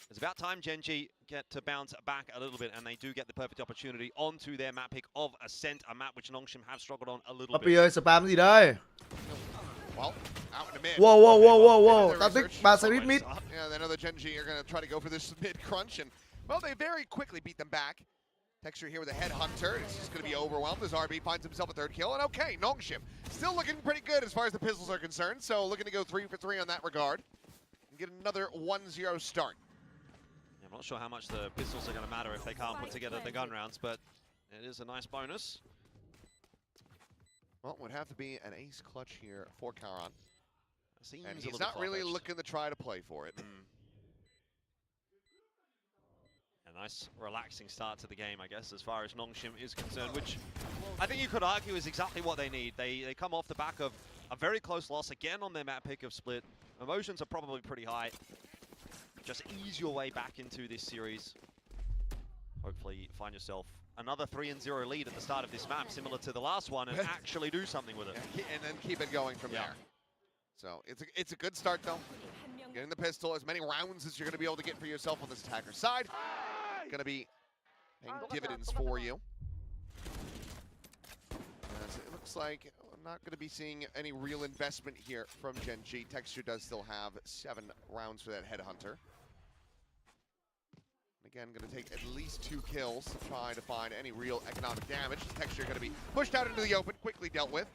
it's about time Gen.G get to bounce back a little bit, and they do get the perfect opportunity onto their map pick of Ascent, a map which Nongshim have struggled on a little Puppy bit. ơi, spam gì đây? Well, out in the mid. Whoa. Tao thích 3 xe mid. Yeah, they know the Gen.G are going to try to go for this mid crunch, and, well, they very quickly beat them back. Texture here with a headhunter. It's just going to be overwhelmed as RB finds himself a 3rd kill. And okay, Nongshim still looking pretty good as far as the pistols are concerned. So looking to go 3 for 3 on that regard and get another 1-0 start. Yeah, I'm not sure how much the pistols are going to matter if they can't put together the gun rounds, but it is a nice bonus. Well, would have to be an ace clutch here for Karan. And Seems he's not really looking to try to play for it. A nice relaxing start to the game, I guess, as far as Nongshim is concerned, which I think you could argue is exactly what they need. They come off the back of a very close loss again on their map pick of Split. Emotions are probably pretty high. Just ease your way back into this series. Hopefully find yourself another 3-0 lead at the start of this map, similar to the last one, and actually do something with it. Yeah, and then keep it going from there. So it's a good start, though. Getting the pistol, as many rounds as you're going to be able to get for yourself on this attacker side. Going to be paying dividends for you. As it looks like I'm not going to be seeing any real investment here from Gen.G. Texture does still have 7 rounds for that headhunter. Again, going to take at least 2 kills to try to find any real economic damage. Texture going to be pushed out into the open, quickly dealt with.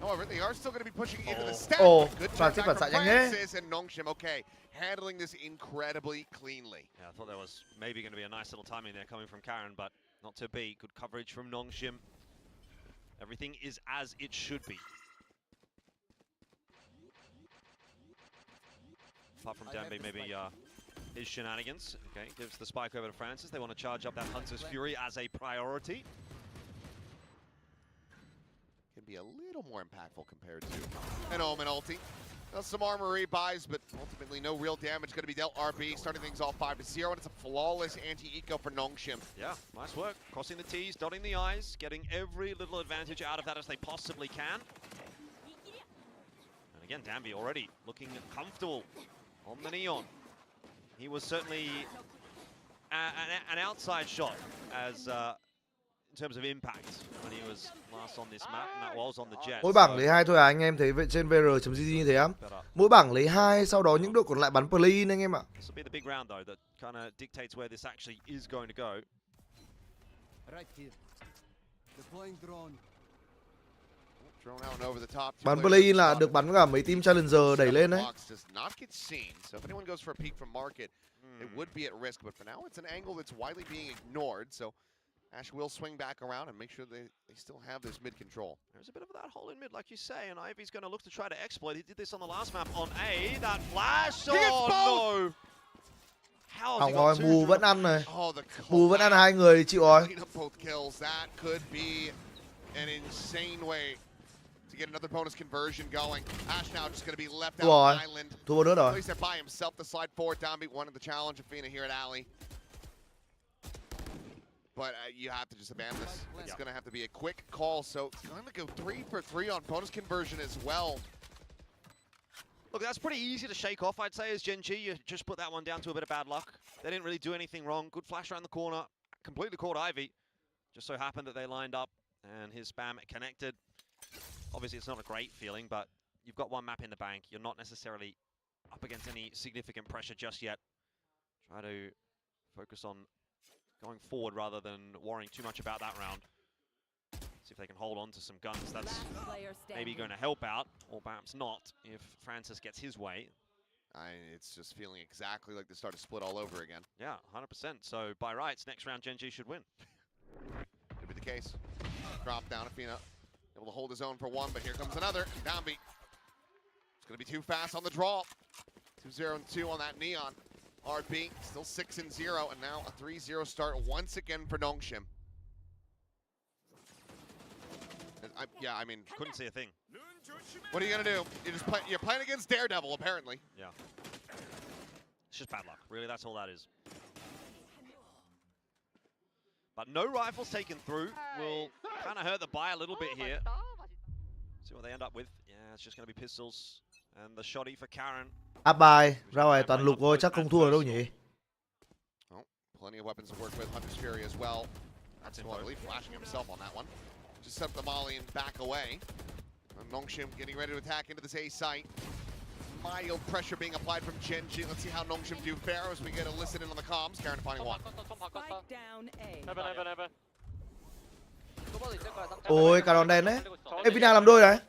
However, they are still going to be pushing into the stack. Good turn back from Francis and Nongshim. Okay, handling this incredibly cleanly. Yeah, I thought there was maybe going to be a nice little timing there coming from Karen, but not to be. Good coverage from Nongshim. Everything is as it should be. Apart from Danby, maybe his shenanigans. Okay, gives the spike over to Francis. They want to charge up that Hunter's Fury as a priority. Can be a little more impactful compared to an Omen ulti. Some armory buys, but ultimately no real damage going to be dealt. RB starting things off 5-0, and it's a flawless anti-eco for Nongshim. Yeah, nice work. Crossing the T's, dotting the I's, getting every little advantage out of that as they possibly can. And again, Danby already looking comfortable on the Neon. He was certainly an outside shot as in terms of impact when he was last on this map, and that was on the Jet. Mỗi bảng lấy 2 thôi à anh em, thấy vậy trên VR.gg như thế á. Mỗi bảng lấy 2, sau đó những đội còn lại bắn play-in anh em ạ. This will be the big round though that kind of dictates where this actually is going to go. Right here. Deploying drone. Drone out and over the top. Bắn play-in là được bắn cả mấy team challenger đẩy lên đấy. Does not get seen. So if anyone goes for a peek from market, it would be at risk. But for now, it's an angle that's widely being ignored. So Ash will swing back around and make sure they still have this mid control. There's a bit of that hole in mid, like you say, and Ivy's going to look to try to exploit. He did this on the last map on A. That flash. Oh no! How rồi, mù vẫn ăn này. Mù vẫn ăn 2 người chịu rồi. Both kills. That could be an insane way to get another bonus conversion going. Ash now just going to be left out on island. Thua nữa rồi. At least they're by himself to slide forward. Danby won the challenge of Fina here at Alley. But you have to just abandon this. It's going to have to be a quick call. So it's going to go 3 for 3 on bonus conversion as well. Look, that's pretty easy to shake off, I'd say, as Gen G. You just put that one down to a bit of bad luck. They didn't really do anything wrong. Good flash around the corner. Completely caught Ivy. Just so happened that they lined up and his spam connected. Obviously, it's not a great feeling, but you've got one map in the bank. You're not necessarily up against any significant pressure just yet. Try to focus on going forward rather than worrying too much about that round. See if they can hold on to some guns. That's maybe going to help out, or perhaps not, if Francis gets his way. It's just feeling exactly like the start of Split all over again. Yeah, 100%. So by rights, next round Gen G should win. Could be the case. Drop down, Afina able to hold his own for one, but here comes another. Dambi. It's going to be too fast on the draw. 2-0 and 2 on that Neon. RB still 6-0, and now a 3-0 start once again for Nongshim. I mean, couldn't see a thing. What are you gonna do? You're playing against Daredevil, apparently. Yeah. It's just bad luck. Really, that's all that is. But no rifles taken through will kind of hurt the buy a little bit here. See what they end up with. Yeah, it's just gonna be pistols and the shoddy for Karen. Áp bài, ra ngoài toàn lục thôi, chắc không thua đâu nhỉ? Oh, plenty of weapons to work with. Hunter's Fury as well. That's I believe flashing himself on that one. Just set up the molly and back away. And Nongshim getting ready to attack into this A site. Mild pressure being applied from Gen G. Let's see how Nongshim do fare as we get a listen in on the comms. Karen finding one. Ôi, cả đòn đèn đấy. Evina làm đôi đấy.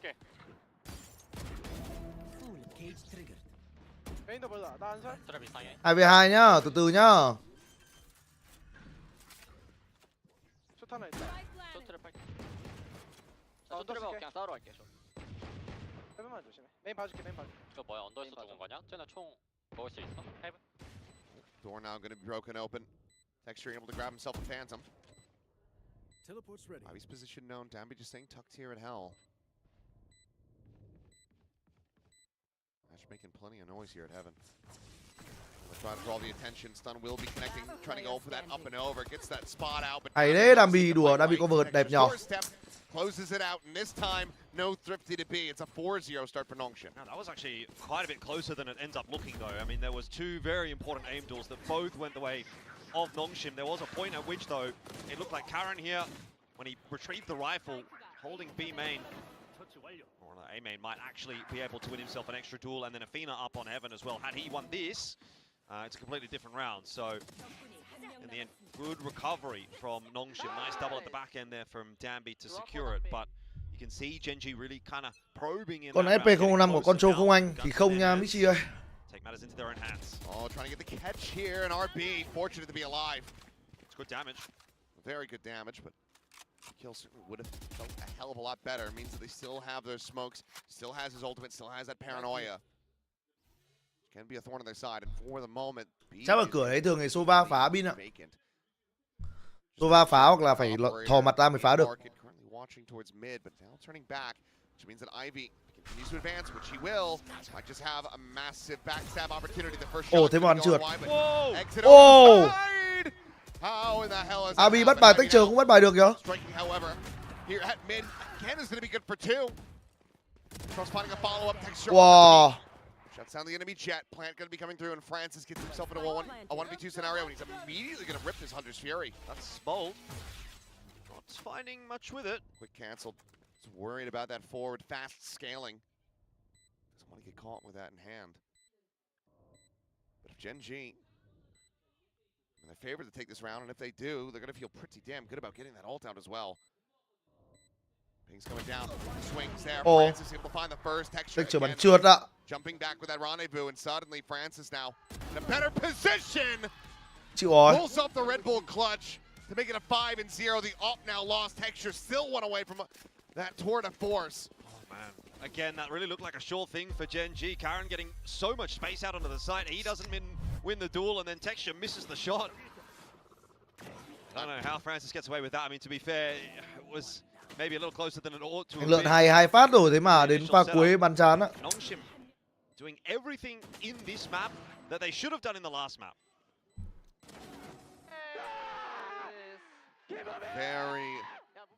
Hai về hai nhá, từ từ nhá. 트랩하고 그냥 싸우러 갈게. 헤븐만 조심해. 메인 봐줄게, 메인 봐줄게. 이거 뭐야, 언더에서 죽은 거냐? 쟤네 총 먹을 수 있어? 헤븐? Door now going to be broken open. Texture able to grab himself a Phantom. Teleport's ready. Ivy's position known. Dambi just saying tucked here at Hell. Ash making plenty of noise here at Heaven. We'll try to draw the attention. Stun will be connecting, trying to go for that up and over. Gets that spot out, but Hay đấy, Dambi đùa, Dambi có vợt đẹp nhỏ. Closes it out, and this time, no Thrifty to be. It's a 4-0 start for Nongshim. Now, that was actually quite a bit closer than it ends up looking, though. I mean, there was two very important aim duels that both went the way of Nongshim. There was a point at which, though, it looked like Karen here, when he retrieved the rifle, holding B main, or A main, might actually be able to win himself an extra duel, and then Afina up on Heaven as well. Had he won this, it's a completely different round. So, in the end, good recovery from Nongshim. Nice double at the back end there from Dambi to secure it, but you can see Gen G really kind of probing in. Con SP05 của Control không anh thì không nha Mixi ơi. Take matters into their own hands. Oh, trying to get the catch here, and RB fortunate to be alive. It's good damage. Very good damage, but the kill certainly would have felt a hell of a lot better. It means that they still have their smokes, still has his ultimate, still has that paranoia. Can be a thorn on their side, and for the moment, Chắc là cửa đấy thường thì Sova phá bin ạ. Sova phá hoặc là phải thò mặt ra mới phá được. Watching towards mid, but now turning back, which means that Ivy continues to advance, which he will. Might just have a massive backstab opportunity. The first shot. Thế mà ăn trượt. Oh! How in the hell is Abi bắt bài tách trường cũng bắt bài được kìa. Striking, however, here at mid, Ken is going to be good for two. Cross finding a follow-up texture. Wow. Shuts down the enemy jet. Plant going to be coming through, and Francis gets himself into a 1v2 scenario, and he's immediately going to rip this Hunter's Fury. That's bold. Not finding much with it. Quick canceled. He's worried about that forward fast scaling. Doesn't want to get caught with that in hand. But if Gen G, and they're favored to take this round, and if they do, they're going to feel pretty damn good about getting that ult out as well. Ping's coming down, swings there. Francis able to find the first texture bắn trượt ạ. Jumping back with that rendezvous, and suddenly Francis now in a better position. Chịu rồi. Pulls off the Red Bull clutch to make it a 5-0. The op now lost. Texture still one away from that tour de force. Oh man, again, that really looked like a sure thing for Gen G. Karen getting so much space out onto the side. He doesn't win the duel, and then Texture misses the shot. I don't know how Francis gets away with that. I mean, to be fair, it was maybe a little closer than it ought to have Lượn been. hai phát rồi thế mà đến pha cuối bắn chán á. Nongshim doing everything in this map that they should have done in the last map.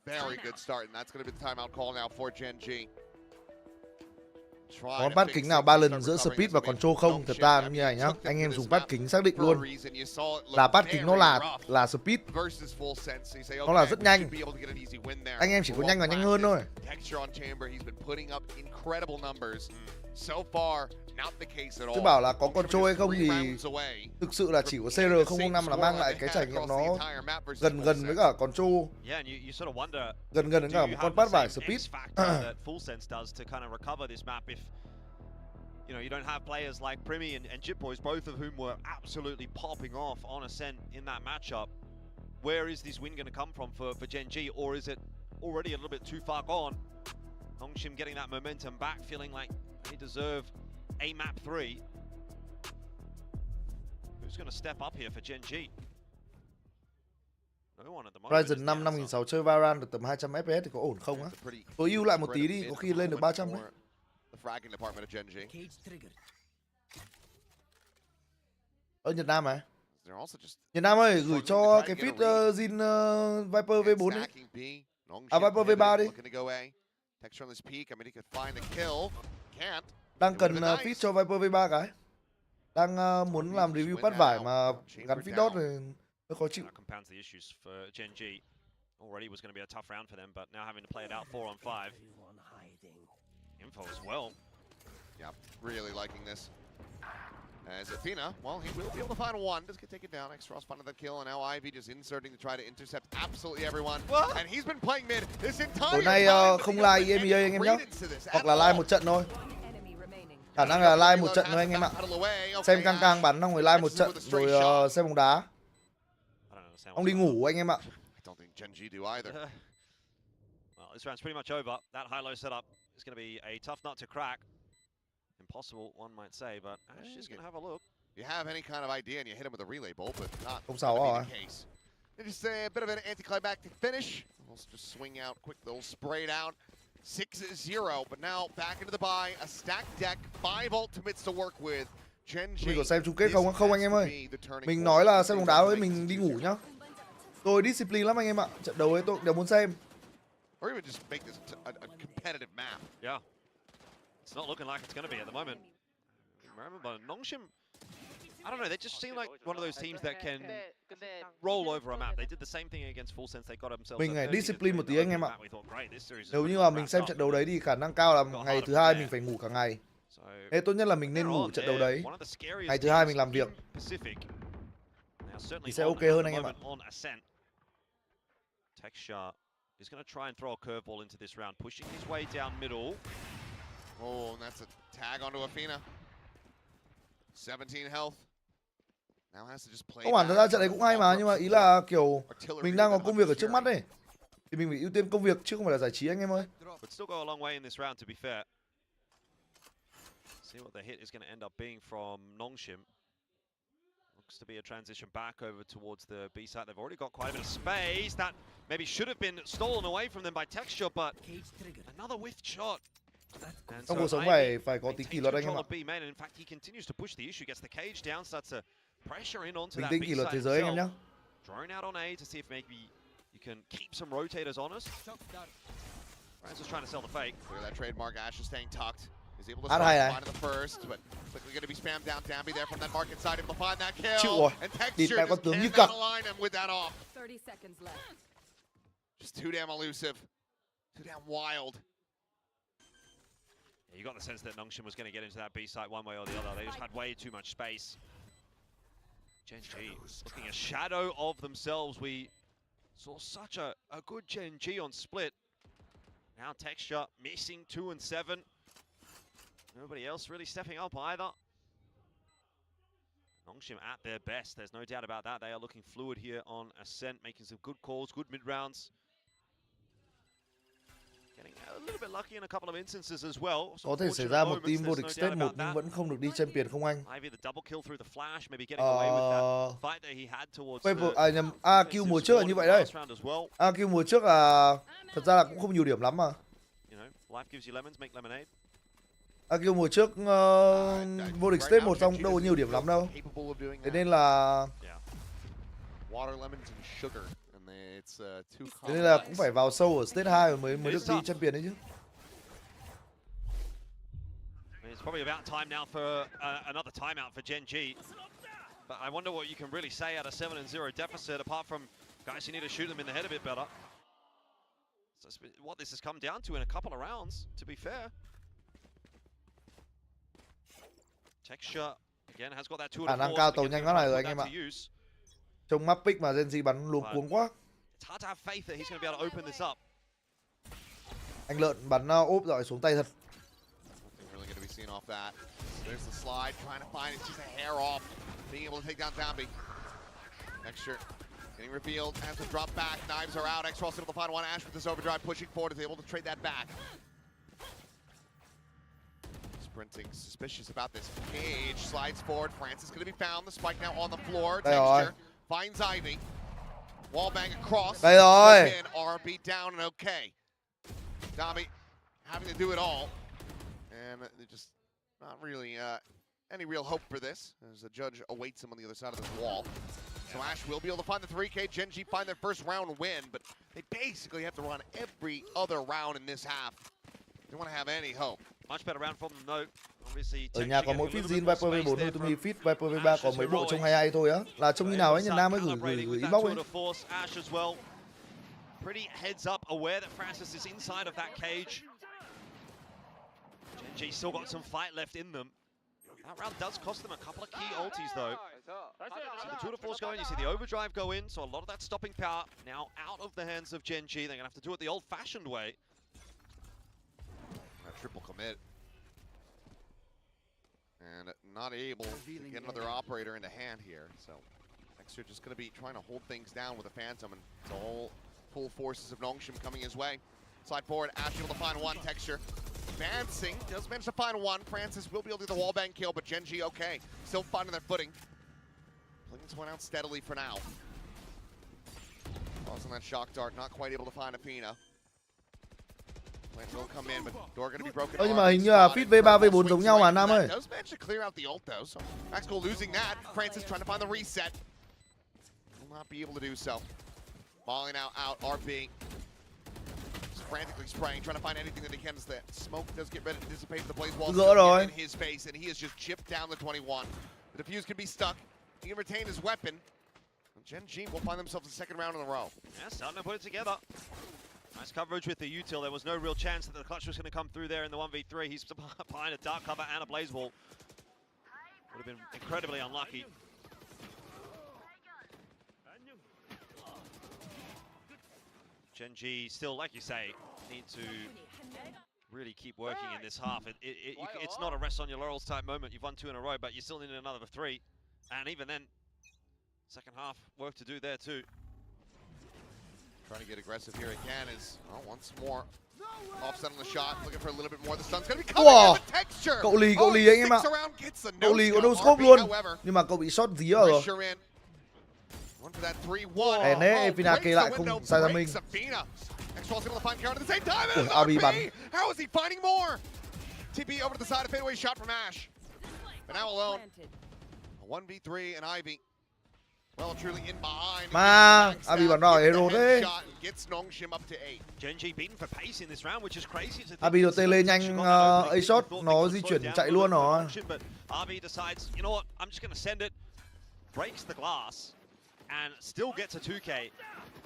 Very good start, and that's going to be the timeout call now for Gen G. Có bắt kính nào balance giữa speed và control không? Thật ra như này nhá, anh em dùng bắt kính xác định luôn là bắt kính nó là speed, nó là rất nhanh. Anh em chỉ có nhanh và nhanh hơn thôi. Chứ bảo là có control hay không thì thực sự là chỉ có CR005 là mang lại cái trải nghiệm nó gần với cả control, gần với cả một con bắt vải speed. You know, you don't have players like Primi and Jip Boys, both of whom were absolutely popping off on Ascent in that matchup. Where is this win going to come from for Gen G, or is it already a little bit too far gone? Nongshim getting that momentum back, feeling like they deserve a map 3. Who's going to step up here for Gen G? No one at the moment. Ryzen 5 5600 chơi Valorant được tầm 200 FPS thì có ổn không á? Tối ưu lại một tí đi, có khi lên được 300 đấy. Nhật Nam à? Nhật Nam ơi, gửi cho cái feed Jin Viper V4 đi. À, Viper V3 đi. Đang cần feed cho Viper V3 cái. Đang muốn làm review bắt vải mà gắn feed dot thì hơi khó chịu. Already was going to be a tough round for them, but now having to play it out 4-on-5. Info as well. Yeah, really liking this. As Athena, well, he will be able to find one. Does get taken down. Xross finding the kill, and now Ivy just inserting to try to intercept absolutely everyone. What? And he's been playing mid this entire Tối nay không live EMEA anh em nhé. Hoặc là live một trận thôi. Khả năng là live một trận thôi anh em ạ. Xem căng bắn xong rồi live một trận rồi xem bóng đá. Ông đi ngủ anh em ạ. Gen G do either. Well, this round's pretty much over. That high-low setup is going to be a tough nut to crack. Impossible, one might say, but Ash is going to have a look. You have any kind of idea and you hit him with a relay bolt, but not không sao the case. Just a bit of an anticlimactic finish. We'll just swing out quick, they'll spray it out. 6-0, but now back into the buy. A stacked deck, 5 ultimates to work with. Gen G. Mình có xem chung kết không? Không anh em ơi. Mình nói là xem bóng đá thôi, mình đi ngủ nhá. Tôi discipline lắm anh em ạ. Trận đấu ấy tôi đều muốn xem. Or even just make this a competitive map. Yeah. It's not looking like it's going to be at the moment. Remember, Nongshim, I don't know, they just seem like one of those teams that can roll over a map. They did the same thing against Full Sense. They got themselves. Mình phải discipline một tí anh em ạ. Nếu như mà mình xem trận đấu đấy thì khả năng cao là ngày thứ hai mình phải ngủ cả ngày. Thế tốt nhất là mình nên ngủ trận đấu đấy. Ngày thứ hai mình làm việc thì sẽ ok hơn anh em ạ. Texture is going to try and throw a curveball into this round, pushing his way down middle. Oh, and that's a tag onto Athena. 17 health. Now has to just play. Không hẳn, thật ra trận này cũng hay mà, nhưng mà ý là kiểu mình đang có công việc ở trước mắt đây. Thì mình phải ưu tiên công việc chứ không phải là giải trí anh em ơi. But still go a long way in this round to be fair. See what the hit is going to end up being from Nongshim. Looks to be a transition back over towards the B site. They've already got quite a bit of space. That maybe should have been stolen away from them by Texture, but another whiff shot. Trong cuộc sống phải có tí kỷ luật anh em ạ. In fact, he continues to push the issue, gets the cage down, starts to pressure in onto Bình that tĩnh B kỷ luật site thế giới anh em nhé. Drone out on A to see if maybe you can keep some rotators on us. Francis trying to sell the fake. Clear that trademark. Ash is staying tucked. He's able to find the first, but quickly going to be spammed down. Damby there from that market side, able to find that kill. And Texture just cannot align him with that off. 30 seconds left. Just too damn elusive. Too damn wild. Yeah, you got the sense that Nongshim was going to get into that B site one way or the other. They just had way too much space. Gen G looking a shadow of themselves. We saw such a good Gen G on split. Now Texture missing 2 and 7. Nobody else really stepping up either. Nongshim at their best, there's no doubt about that. They are looking fluid here on Ascent, making some good calls, good mid-rounds. Getting a little bit lucky in a couple of instances as well. Có thể xảy ra một team vô địch stage 1 nhưng vẫn không được đi champion không anh? Ivy the double kill through the flash, maybe getting away with that fight that he had towards nhầm, AQ mùa trước là như vậy đấy. AQ mùa trước là thật ra là cũng không nhiều điểm lắm mà. You know, life gives you lemons, make lemonade. AQ mùa trước vô địch stage 1 xong đâu có nhiều điểm lắm đâu. Thế nên là thế nên là cũng phải vào sâu ở stage 2 mới được đi champion đấy chứ. It's probably about time now for another timeout for Gen G. But I wonder what you can really say at a 7-0 deficit, apart from guys who need to shoot them in the head a bit better. So what this has come down to in a couple of rounds, to be fair. Texture, again, has got that 2 Khả năng cao tàu nhanh quá này rồi anh em ạ. Trông map pick mà Gen Z bắn luống cuống quá. It's hard to have faith that he's going to be able to open this up. Anh Lợn bắn ốp rồi xuống tay thật. Really going to be seen off that. There's the slide, trying to find it, just a hair off. Being able to take down Zombie. Texture getting revealed, has to drop back, knives are out. X-Ross able to find one. Ash with this overdrive, pushing forward, is able to trade that back. Sprinting, suspicious about this. Cage slides forward, Francis going to be found. The spike now on the floor. Texture finds Ivy. Wall bang across. Đây rồi. RB down and okay. Zombie having to do it all. And just not really any real hope for this, as the judge awaits him on the other side of this wall. So Ash will be able to find the 3K. Gen G find their first round win, but they basically have to run every other round in this half. They want to have any hope. Much better round from them though. Obviously, ở nhà có mỗi feed Jin Viper V4 thôi, Tumi feed Viper V3 có mấy bộ trong 22 thôi á. Là trông như nào ấy, Nhật Nam mới gửi inbox ấy. Ash as well. Pretty heads up, aware that Francis is inside of that cage. Gen G still got some fight left in them. That round does cost them a couple of key ultis though. See the tour de force going, you see the overdrive go in, so a lot of that stopping power now out of the hands of Gen G. They're going to have to do it the old-fashioned way. That triple commit. And not able to get another operator into hand here, so Texture just going to be trying to hold things down with a Phantom, and it's all full forces of Nongshim coming his way. Slide forward, Ash able to find one. Texture advancing, does manage to find one. Francis will be able to do the wallbang kill, but Gen G okay, still finding their footing. Pulling this one out steadily for now. Tossing that shock dart, not quite able to find Athena. Plant will come in, but door gonna be broken. Nhưng mà hình như là feed V3 V4 giống nhau mà Nam ơi. Does manage to clear out the ult though, so Maxwell losing that. Francis trying to find the reset. Will not be able to do so. Balling out, RB. Frantically spraying, trying to find anything that he can as the smoke does get ready to dissipate. The blaze wall in his face, and he has just chipped down the 21. The defuse can be stuck. He can retain his weapon. And Gen G will find themselves a second round in a row. Yeah, starting to put it together. Nice coverage with the util. There was no real chance that the clutch was going to come through there in the 1v3. He's behind a dark cover and a blaze wall. Would have been incredibly unlucky. Gen G still, like you say, need to really keep working in this half. It's not a rest on your laurels type moment. You've won 2 in a row, but you still need another 3. And even then, second half, work to do there too. Trying to get aggressive here again is, once more, offset on the shot, looking for a little bit more. The stun's gonna be coming in with Texture. Cậu lì anh em ạ. Cậu lì có no scope luôn. Nhưng mà cậu bị shot dí rồi. One for that 3-1. Athena kia lại không sai ra mình. X-Roll's able to find Karen at the same time. Ủa, RB bắn. How is he finding more? TP over to the side, a fadeaway shot from Ash. But now alone. A 1v3 and Ivy. Well, truly in behind. Mà Abi bắn đỏ hero thế. Gets Nongshim up to 8. Gen G beaten for pace in this round, which is crazy. Abi được tele nhanh A-shot, nó di chuyển chạy luôn rồi. But RB decides, you know what, I'm just going to send it. Breaks the glass and still gets a 2K.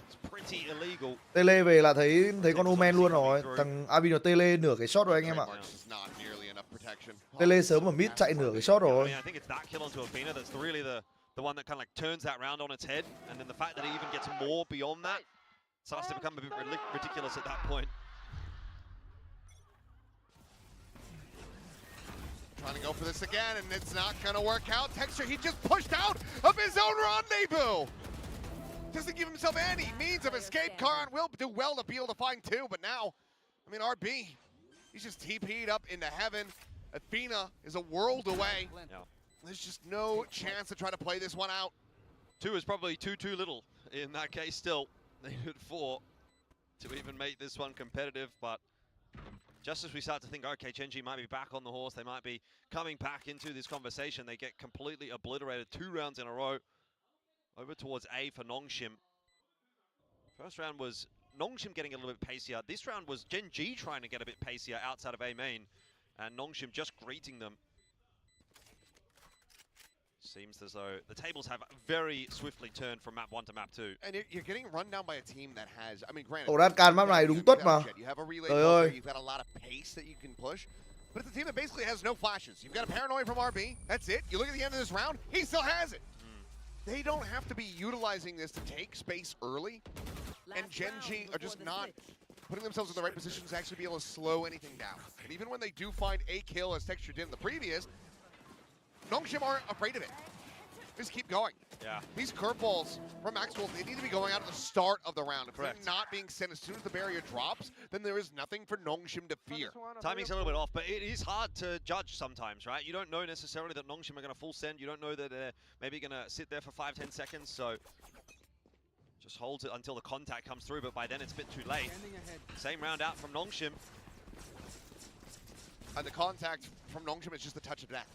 It's pretty illegal. Tele về là thấy con Omen luôn rồi. Thằng Abi được tele nửa cái shot rồi anh em ạ. Tele sớm ở mid chạy nửa cái shot rồi. I think it's that kill onto Athena that's really the one that kind of like turns that round on its head, and then the fact that he even gets more beyond that starts to become a bit ridiculous at that point. Trying to go for this again, and it's not going to work out. Texture, he just pushed out of his own rendezvous. Doesn't give himself any means of escape. Karan will do well to be able to find 2, but now, I mean, RB, he's just TP'd up into heaven. Athena is a world away. Yeah. There's just no chance to try to play this one out. 2 is probably too little in that case still. They needed 4 to even make this one competitive, but just as we start to think, okay, Gen G might be back on the horse, they might be coming back into this conversation, they get completely obliterated 2 rounds in a row. Over towards A for Nongshim. First round was Nongshim getting a little bit pacier. This round was Gen G trying to get a bit pacier outside of A main. and Nongshim just greeting them. Seems as though the tables have very swiftly turned from map 1 to map 2. And you're getting run down by a team that has, I mean, granted, Ổ đan can map này đúng tốt mà. you have a relay Trời poker, ơi. you've got a lot of pace that you can push, but it's a team that basically has no flashes. You've got a paranoid from RB, that's it. You look at the end of this round, he still has it. They don't have to be utilizing this to take space early, and Gen.G are just not putting themselves in the right positions to actually be able to slow anything down. And even when they do find a kill, as Texture did in the previous, Nongshim aren't afraid of it. Just keep going. Yeah. These curveballs from Maxwell, they need to be going out at the start of the round. If Correct. they're not being sent as soon as the barrier drops, then there is nothing for Nongshim to fear. Timing's a little bit off, but it is hard to judge sometimes, right? You don't know necessarily that Nongshim are going to full send. You don't know that they're maybe going to sit there for 5-10 seconds, so just hold it until the contact comes through, but by then it's a bit too late. Same round out from Nongshim. And the contact from Nongshim is just a touch of death.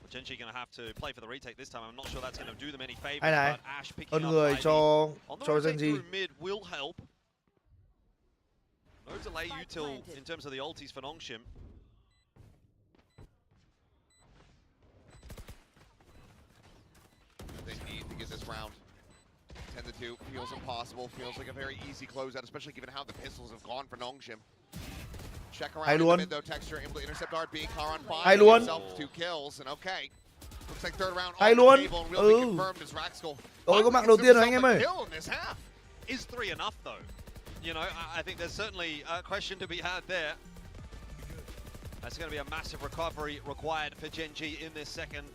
Gen.G going to have to play for the retake this time. I'm not sure that's going to do them any favors, Đây này, but Ash picking ơn up người Ivy. cho On the cho retake Gen.G. through mid will help. No delay util in terms of the ultis for Nongshim. They need to get this round 10-2. Feels impossible. Feels like a very easy closeout, especially given how the pistols have gone for Nongshim. Check around in the mid though, Texture able to intercept RB. Karan Hay luôn. himself 2 kills, and okay. Looks like third round Hay off the luôn. table and will be confirmed as Raxkel. Ôi có mạng đầu tiên rồi anh em ơi. Kill in this half. Is 3 enough though? You know, I think there's certainly a question to be had there. That's going to be a massive recovery required for Gen.G in this second.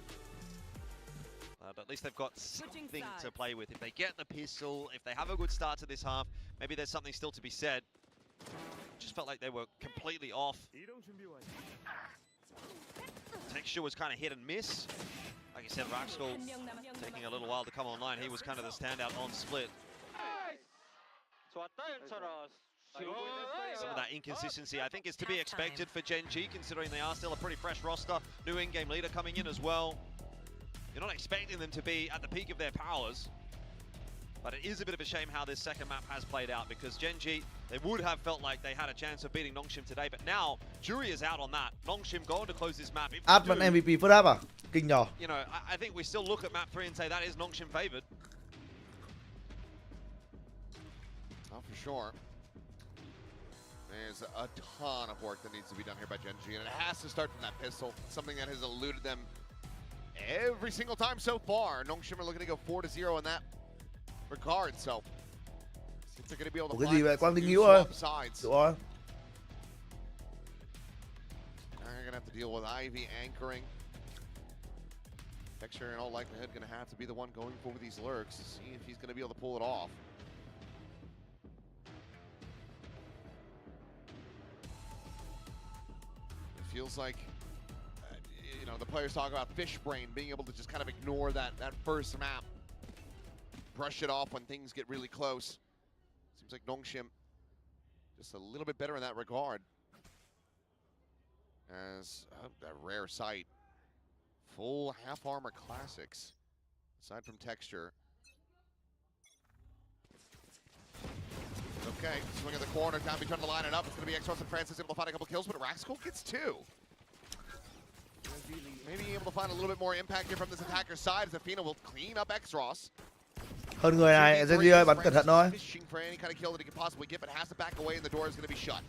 But at least they've got something to play with. If they get the pistol, if they have a good start to this half, maybe there's something still to be said. Just felt like they were completely off. Texture was kind of hit and miss. Like you said, Raxkel taking a little while to come online. He was kind of the standout on split. Some of that inconsistency, I think, is to be expected for Gen.G, considering they are still a pretty fresh roster. New in-game leader coming in as well. You're not expecting them to be at the peak of their powers. But it is a bit of a shame how this second map has played out, because Gen.G, they would have felt like they had a chance of beating Nongshim today, but now jury is out on that. Nongshim going to close this map. If Ad they vẫn do, MVP first half à? Kinh nhờ. you know, I think we still look at map 3 and say that is Nongshim favored. Oh, for sure. There's a ton of work that needs to be done here by Gen.G, and it has to start from that pistol, something that has eluded them every single time so far. Nongshim are looking to go 4-0 in that regard, so if they're going to be able to Ủa cái gì vậy? Quang Tinh new Hiếu ơi. swap sides. Được rồi. They're going to have to deal with Ivy anchoring. Texture in all likelihood going to have to be the one going for these lurks to see if he's going to be able to pull it off. It feels like, you know, the players talk about fish brain, being able to just kind of ignore that first map. Brush it off when things get really close. Seems like Nongshim just a little bit better in that regard. As a rare sight, full half armor classics, aside from Texture. Okay, swing in the corner, time to trying to line it up. It's going to be X-Ross and Francis able to find a couple kills, but Raxkel gets 2. Maybe able to find a little bit more impact here from this attacker's side as Athena will clean up X-Ross. Hơn người này, Gen.G ơi, bắn cẩn thận thôi. Fishing for any kind of kill that he could possibly get, but has to back away and the door is going to be shut.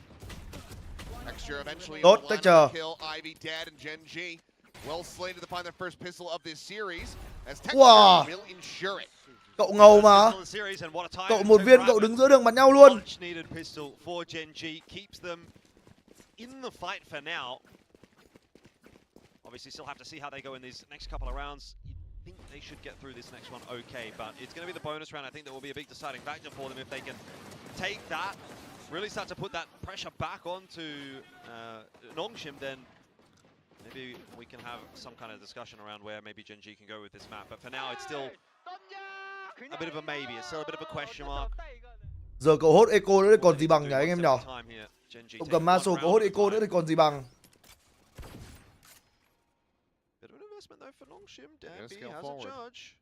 Texture eventually Tốt, able to Texture. land the kill. Ivy dead and Gen.G well slated to find their first pistol of this series as Texture Wow. will ensure it. Cậu ngầu mà. Cậu một viên cậu đứng giữa đường bắn nhau luôn. Much needed pistol for Gen.G keeps them in the fight for now. Obviously, still have to see how they go in these next couple of rounds. I think they should get through this next one okay, but it's going to be the bonus round. I think that will be a big deciding factor for them if they can take that, really start to put that pressure back onto Nongshim, then maybe we can have some kind of discussion around where maybe Gen.G can go with this map. But for now, it's still a bit of a maybe. It's still a bit of a question mark. Giờ cậu hốt eco nữa thì còn gì bằng nhỉ anh em nhỉ? Cậu cầm Maso cậu hốt eco nữa thì còn gì bằng? Though for Nongshim, Yes, Danby go has forward. a judge.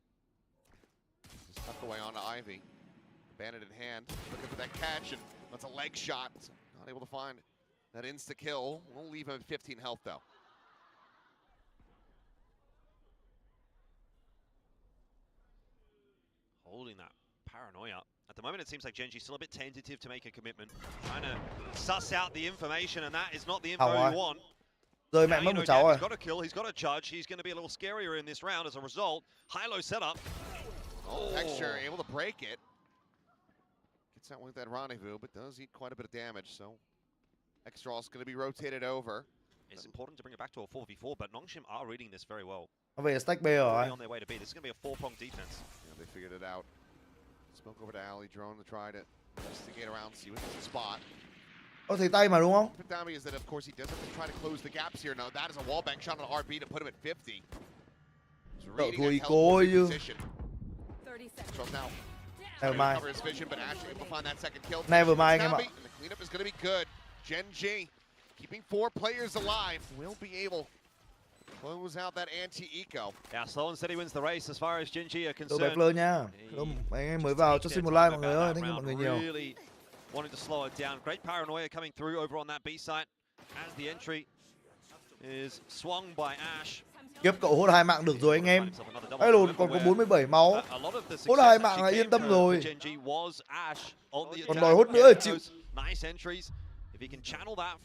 Just tucked away onto Ivy. Bandit in hand, looking for that catch, and that's a leg shot. Not able to find That insta kill will leave him at 15 health though. Holding that paranoia. At the moment, it seems like Genji's still a bit tentative to make a commitment. Trying to suss out the information, and that is not the info you want. Rơi Now, mẹ you mất know, một cháu rồi. He's got a kill, he's got a judge, he's going to be a little scarier in this round as a result. High-low setup. Oh, Texture able to break it. Gets out with that rendezvous, but does eat quite a bit of damage, so Extral's going to be rotated over. It's important to bring it back to a 4v4, but Nongshim are reading this very well. Nó về stack B Already rồi. on their way to B. This is going to be a 4-pronged defense. Yeah, they figured it out. Smoke over to alley, drone to try to investigate around, see what's the spot. Có thấy tay mà đúng không? But Dami is that of course he does have to try to close the gaps here. Now that is a wallbang shot on RB to put him at 50. Cậu thua Ico ấy chứ. Now Never mind. cover his vision, but Ash able to find that second kill. Never mind em ạ. And the cleanup is going to be good. Gen.G keeping 4 players alive will be able to close out that anti-eco. Yeah, Slow and Steady wins the race as far as Gen.G are Tôi bẹp concerned. lơ nha. Mấy anh em mới vào cho xin một like mọi người ơi. Thank you mọi người nhiều. Really wanting to slow it down. Great paranoia coming through over on that B site as the entry is swung by Ash. Kiếp cậu hốt 2 mạng được rồi anh em. Ai lồn còn có 47 máu. Hốt 2 mạng là yên tâm rồi. Còn đòi hốt nữa là chịu.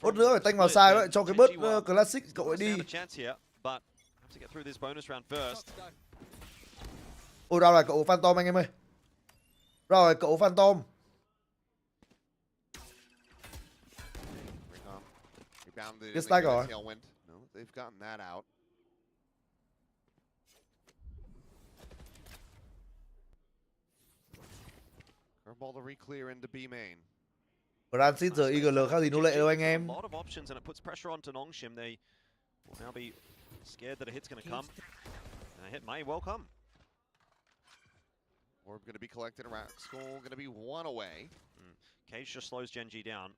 Hốt nữa phải tanh vào sai vậy cho cái bớt classic cậu ấy đi. Ôi đâu rồi cậu Phantom anh em ơi. Rồi cậu Phantom. Cái stack rồi. No, they've gotten that out. Curveball to re-clear into B main. Transit giờ IGL khác gì nô lệ đâu anh em. A lot of options and it puts pressure onto Nongshim. They will now be scared that a hit's going to come. And a hit may well come. Orb going to be collected. Skull going to be 1 away. Cage just slows Gen.G down.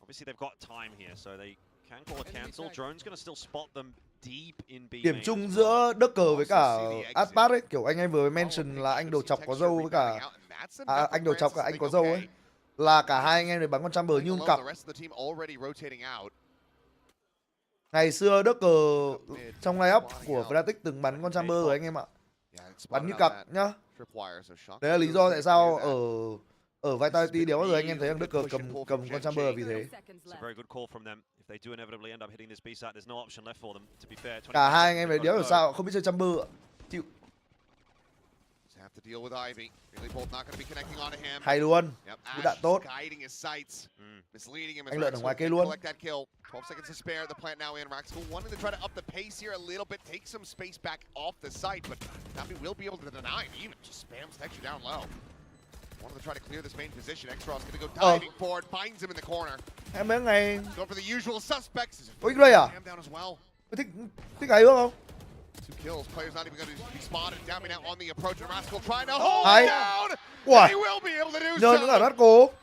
Obviously they've got time here, so they can call a cancel. Drone's going to still spot them deep in B. Điểm chung giữa Ducker với cả Aspat ấy, kiểu anh em vừa mention là anh đồ chọc có dâu với cả anh đồ chọc cả anh có dâu ấy, là cả hai anh em này bắn con Chamber như một cặp. Ngày xưa Ducker trong line-up của Fnatic từng bắn con Chamber rồi anh em ạ. Bắn như cặp nhá. Đấy là lý do tại sao ở Vitality đéo bao giờ anh em thấy thằng Ducker cầm con Chamber vì thế. They do inevitably end up hitting this B site. There's no option left for them. To be fair, cả hai anh em này đéo hiểu sao không biết chơi Chamber ạ. Chịu. Have to deal with Ivy. Really both not going to be connecting onto him. Hay luôn. Yep, Đạn tốt. Guiding his sights. Misleading him. Anh lượn ở ngoài cây luôn. Collect that kill. 12 seconds to spare. The plant now in. Raxel wanting to try to up the pace here a little bit, take some space back off the site, but Navi will be able to deny it. Even just spams Texture down low. Wanted to try to clear this main position. Extral's going to go diving forward, finds him in the corner. Em mấy ngày. Go for the usual suspects. Ôi đây à? Down as well. Thích ấy không? 2 kills. Players not even going to be spotted. Dami now on the approach, and Rascal trying to hold it down. And he will be able to do Nhờ nữa là so. Rascal.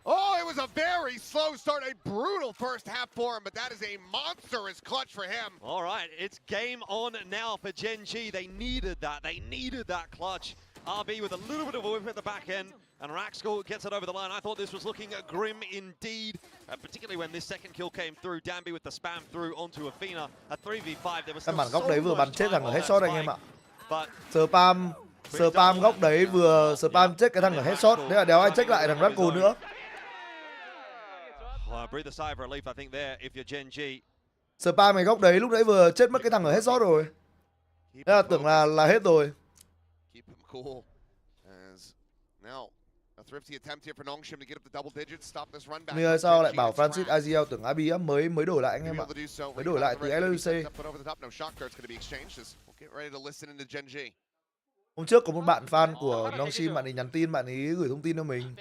Oh, it was a very slow start, a brutal first half for him, but that is a monstrous clutch for him. All right, it's game on now for Gen.G. They needed that. They needed that clutch. RB with a little bit of a whip at the back end, and Raxcal gets it over the line. I thought this was looking grim indeed, particularly when this second kill came through. Danby with the spam through onto Athena. A 3v5, there was still bắn góc đấy vừa bắn chết thằng ở headshot anh em ạ. But Spam góc đấy vừa spam chết cái thằng ở headshot. Thế là đéo ai check lại thằng Raxcal nữa. Breathe a sigh of relief, I think there, if you're Gen.G. Spam này góc đấy lúc nãy vừa chết mất cái thằng ở headshot rồi. Thế là tưởng là hết rồi. Keep him cool. As now a thrifty attempt here for Nongshim to get up the double digits, stop this run back. Bây sao lại bảo Francis Aziel tưởng AB á, mới đổi lại anh em ạ. Mới đổi lại từ LUC. Hôm trước có một bạn fan của Nongshim, bạn ấy nhắn tin, bạn ấy gửi thông tin cho mình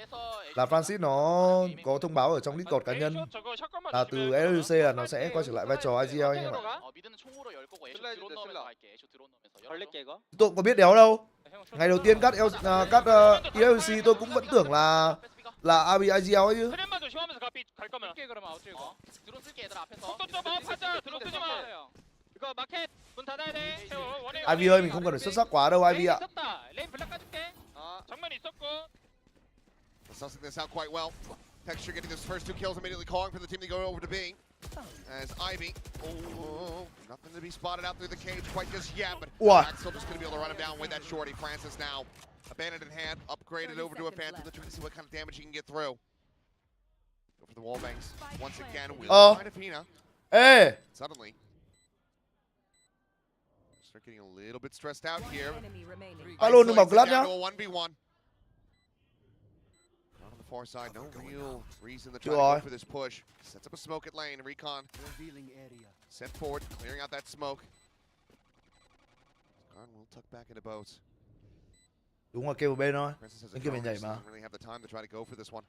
là Francis nó có thông báo ở trong Discord cá nhân là từ LUC là nó sẽ quay trở lại vai trò Aziel anh em ạ. Tôi có biết đéo đâu. Ngày đầu tiên cắt LUC tôi cũng vẫn tưởng là AB Aziel ấy chứ. Ivy ơi, mình không cần phải xuất sắc quá đâu Ivy ạ. Texture getting those first 2 kills, immediately calling for the team to go over to B. As Ivy, nothing to be spotted out through the cage quite just yet, but Axel just going to be able to run him down with that shorty. Francis now, abandoned in hand, upgraded over to a Phantom. They're trying to see what kind of damage he can get through. Go for the wall bangs once again. We'll find Afina. Ê, Suddenly, start getting a little bit stressed out here. alo đừng bảo clutch nhá. Down to a 1v1. On the far side, no real reason to try to go for this push. Sets up a smoke at lane. Recon sent forward, clearing out that smoke. Garn will tuck back into boats. Đúng rồi, kêu một bên thôi. Princess has a Bên kia mình nhảy cover, so mà. doesn't really have the time to try to go for this one.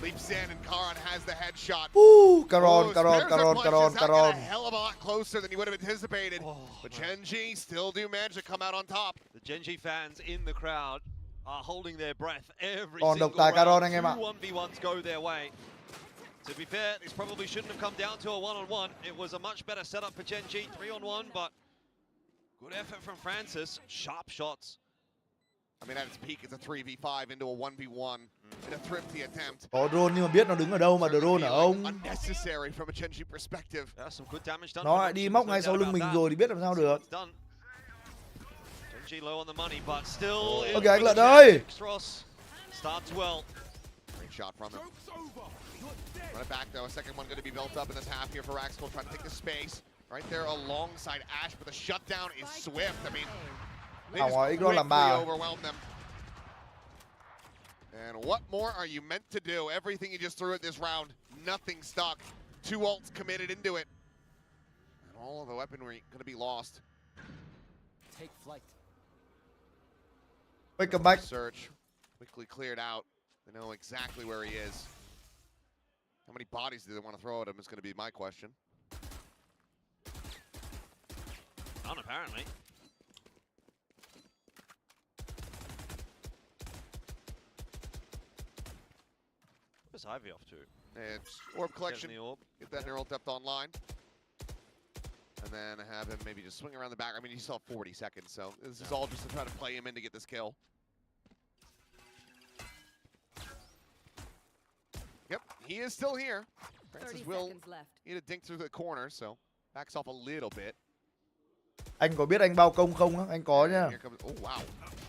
Leaps in and Karan has the headshot. Caron. A hell of a lot closer than you would have anticipated. But Genji still do manage to come out on top. The Genji fans in the crowd are holding their breath every Còn độc single tài Caron round. anh em ạ. 2-1v1s go their way. To be fair, this probably shouldn't have come down to a 1-on-1. It was a much better setup for Genji, 3-on-1, but good effort from Francis. Sharp shots. I mean, at its peak, it's a 3v5 into a 1v1 in a thrifty attempt. Có drone nhưng mà biết nó đứng ở đâu mà drone ở ông. Unnecessary from a Genji perspective. Some good damage done. Nó lại đi móc ngay sau lưng mình rồi thì biết làm sao được. Genji low on the money, but still. Ok anh Lợn ơi. Starts well. Great shot from him. Run it back though. A second one going to be built up in this half here for Raxful, trying to take the space right there alongside Ash, but the shutdown is swift. I mean, they just quickly overwhelmed them. And what more are you meant to do? Everything you just threw at this round, nothing stuck. 2 ults committed into it. And all of the weaponry going to be lost. Take flight. Wait, come back. Search quickly cleared out. They know exactly where he is. How many bodies do they want to throw at him is going to be my question. None, apparently. Where's Ivy off to? It's Orb Collection. Orb. Get that neural depth online. And then have him maybe just swing around the back. I mean, he still have 40 seconds, so this is all just to try to play him in to get this kill. Yep, he is still here. Francis will need a dink through the corner, so backs off a little bit. Anh có biết anh bao công không á? Anh có nhá. Oh, wow.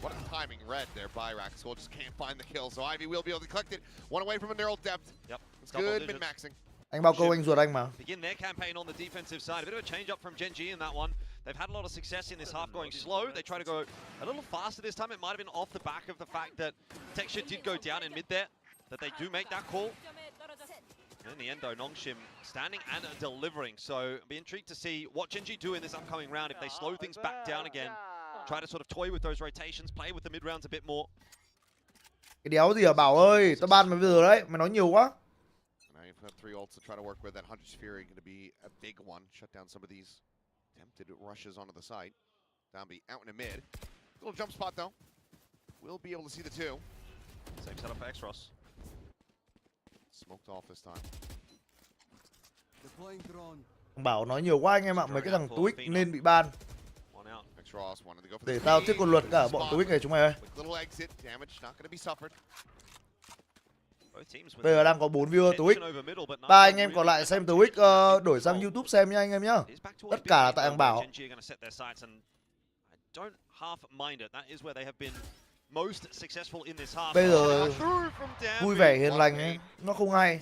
What a timing read there by Raxful. Just can't find the kill, so Ivy will be able to collect it. One away from a neural depth. Yep. It's good min-maxing. Anh bao câu anh ruột anh mà. Begin their campaign on the defensive side. A bit of a change up from Genji in that one. They've had a lot of success in this half going slow. They try to go a little faster this time. It might have been off the back of the fact that Texture did go down in mid there, that they do make that call. And in the end though, Nongshim standing and delivering. So I'll be intrigued to see what Genji do in this upcoming round if they slow things back down again. Try to sort of toy with those rotations, play with the mid rounds a bit more. Cái đéo gì à Bảo ơi, tao ban mày vừa đấy, mày nói nhiều quá. Now you've got 3 ults to try to work with. That Hunter's Fury going to be a big one. Shut down some of these attempted rushes onto the site. Down be out in the mid. Little jump spot though. We'll be able to see the 2. Same setup for X-Ross. Smoked off this time. Deploying drone. Bảo nói nhiều quá anh em ạ, mấy cái thằng Twitch nên bị ban. X-Ross wanted to go for Để tao thiết con luật cả bọn Twitch này chúng mày ơi. Little exit damage not going to be suffered. Bây giờ đang có 4 viewer Twitch. 3 anh em còn lại xem Twitch đổi sang YouTube xem nha anh em nhá. Tất cả là tại thằng Bảo. Bây giờ vui vẻ hiền lành ấy, nó không hay.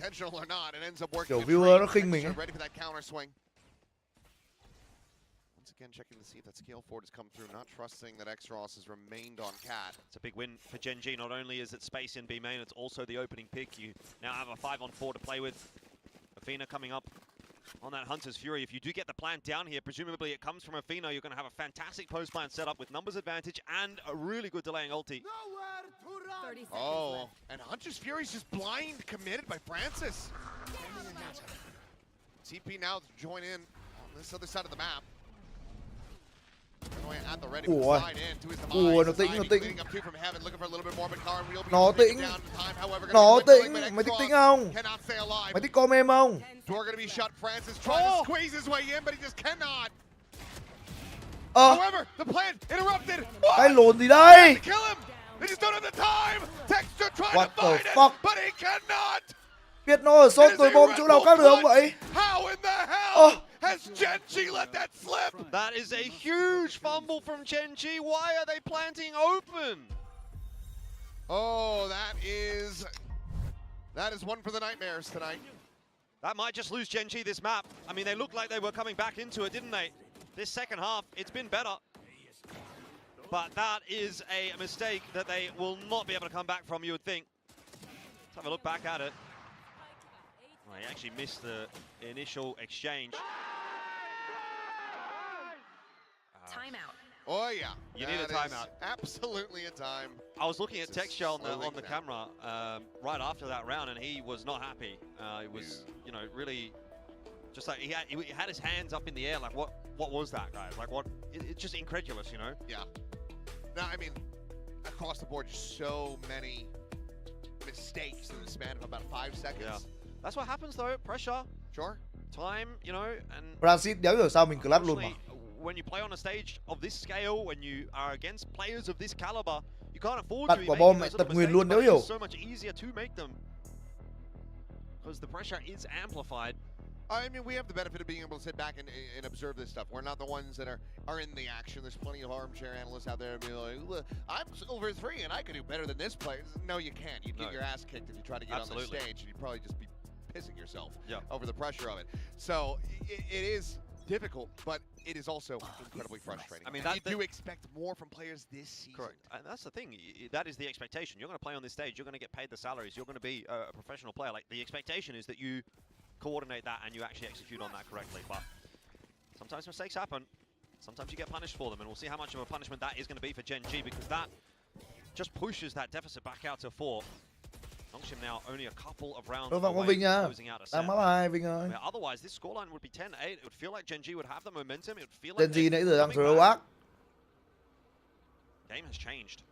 Kiểu viewer nó khinh mình ấy. Again, checking to see if that scale forward has come through, not trusting that X-Ross has remained on Cat. It's a big win for Genji. Not only is it space in B main, it's also the opening pick. You now have a 5-on-4 to play with. Athena coming up on that Hunter's Fury. If you do get the plant down here, presumably it comes from Athena. You're going to have a fantastic post-plant setup with numbers advantage and a really good delaying ulti. Oh, and Hunter's Fury is just blind committed by Francis. TP now to join in on this other side of the map. At the ready Ủa, slide in to his demise. nó tĩnh, nó tĩnh. Leading up to from heaven, looking for a little bit more, but Karan will be Nó tĩnh, down in time. However, nó tĩnh, but mày thích tĩnh không? cannot stay alive. Mày thích com em không? Door gonna be shut. Francis trying to squeeze his way in, but he just cannot. Ờ, However, the plan interrupted. cái lồn gì đây? Kill him. They just don't have the time. Texture trying What to the find fuck? it, but he cannot. Biết nó ở sốt tôi bom chỗ nào khác được không vậy? How in the hell has Gen.G let that slip? That is a huge fumble from Gen.G. Why are they planting open? Oh, that is one for the nightmares tonight. That might just lose Gen.G this map. I mean, they looked like they were coming back into it, didn't they? This second half, it's been better. But that is a mistake that they will not be able to come back from, you would think. Let's have a look back at it. Well, he actually missed the initial exchange. Timeout. Oh yeah, You need a that is timeout. Absolutely a time. I was looking at It's a Texture on slow the now. camera right after that round, and he was not happy. He was, you know, really just like he had his hands up in the air, like what was that, guys? Like what? It's just incredulous, you know? Yeah. No, I mean, across the board, just so many mistakes in the span of about 5 seconds. Yeah. That's what happens though. Pressure. Sure. Time, you know, and Brazil đéo hiểu sao mình clutch luôn mà. when you play on a stage of this scale, when you are against players of this caliber, you can't afford Đặt to be quả making bom mẹ those sort tật of nguyền mistakes, luôn but đéo hiểu. it's so much easier to make them because the pressure is amplified. I mean, we have the benefit of being able to sit back and observe this stuff. We're not the ones that are in the action. There's plenty of armchair analysts out there being like, "Look, I'm over 3 and I could do better than this player." No, you can't. You'd get your ass kicked if you try to get on the stage, and you'd probably just be pissing yourself over the pressure of it. So it is difficult, but it is also incredibly frustrating. I mean, and you do expect more from players this season. Correct, and that's the thing. That is the expectation. You're going to play on this stage. You're going to get paid the salaries. You're going to be a professional player. Like the expectation is that you coordinate that and you actually execute on that correctly. But sometimes mistakes happen. Sometimes you get punished for them, and we'll see how much of a punishment that is going to be for Gen.G, because that just pushes that deficit back out to 4. Nongshim now only a couple of rounds Thôi vào con away Vinh from nha. closing out a set. Đang mắc 2 Vinh ơi. I mean, otherwise, this scoreline would be 10-8. It would feel like Gen.G would have the momentum. It would feel like Gen.G nãy giờ đang throw ác. game has changed.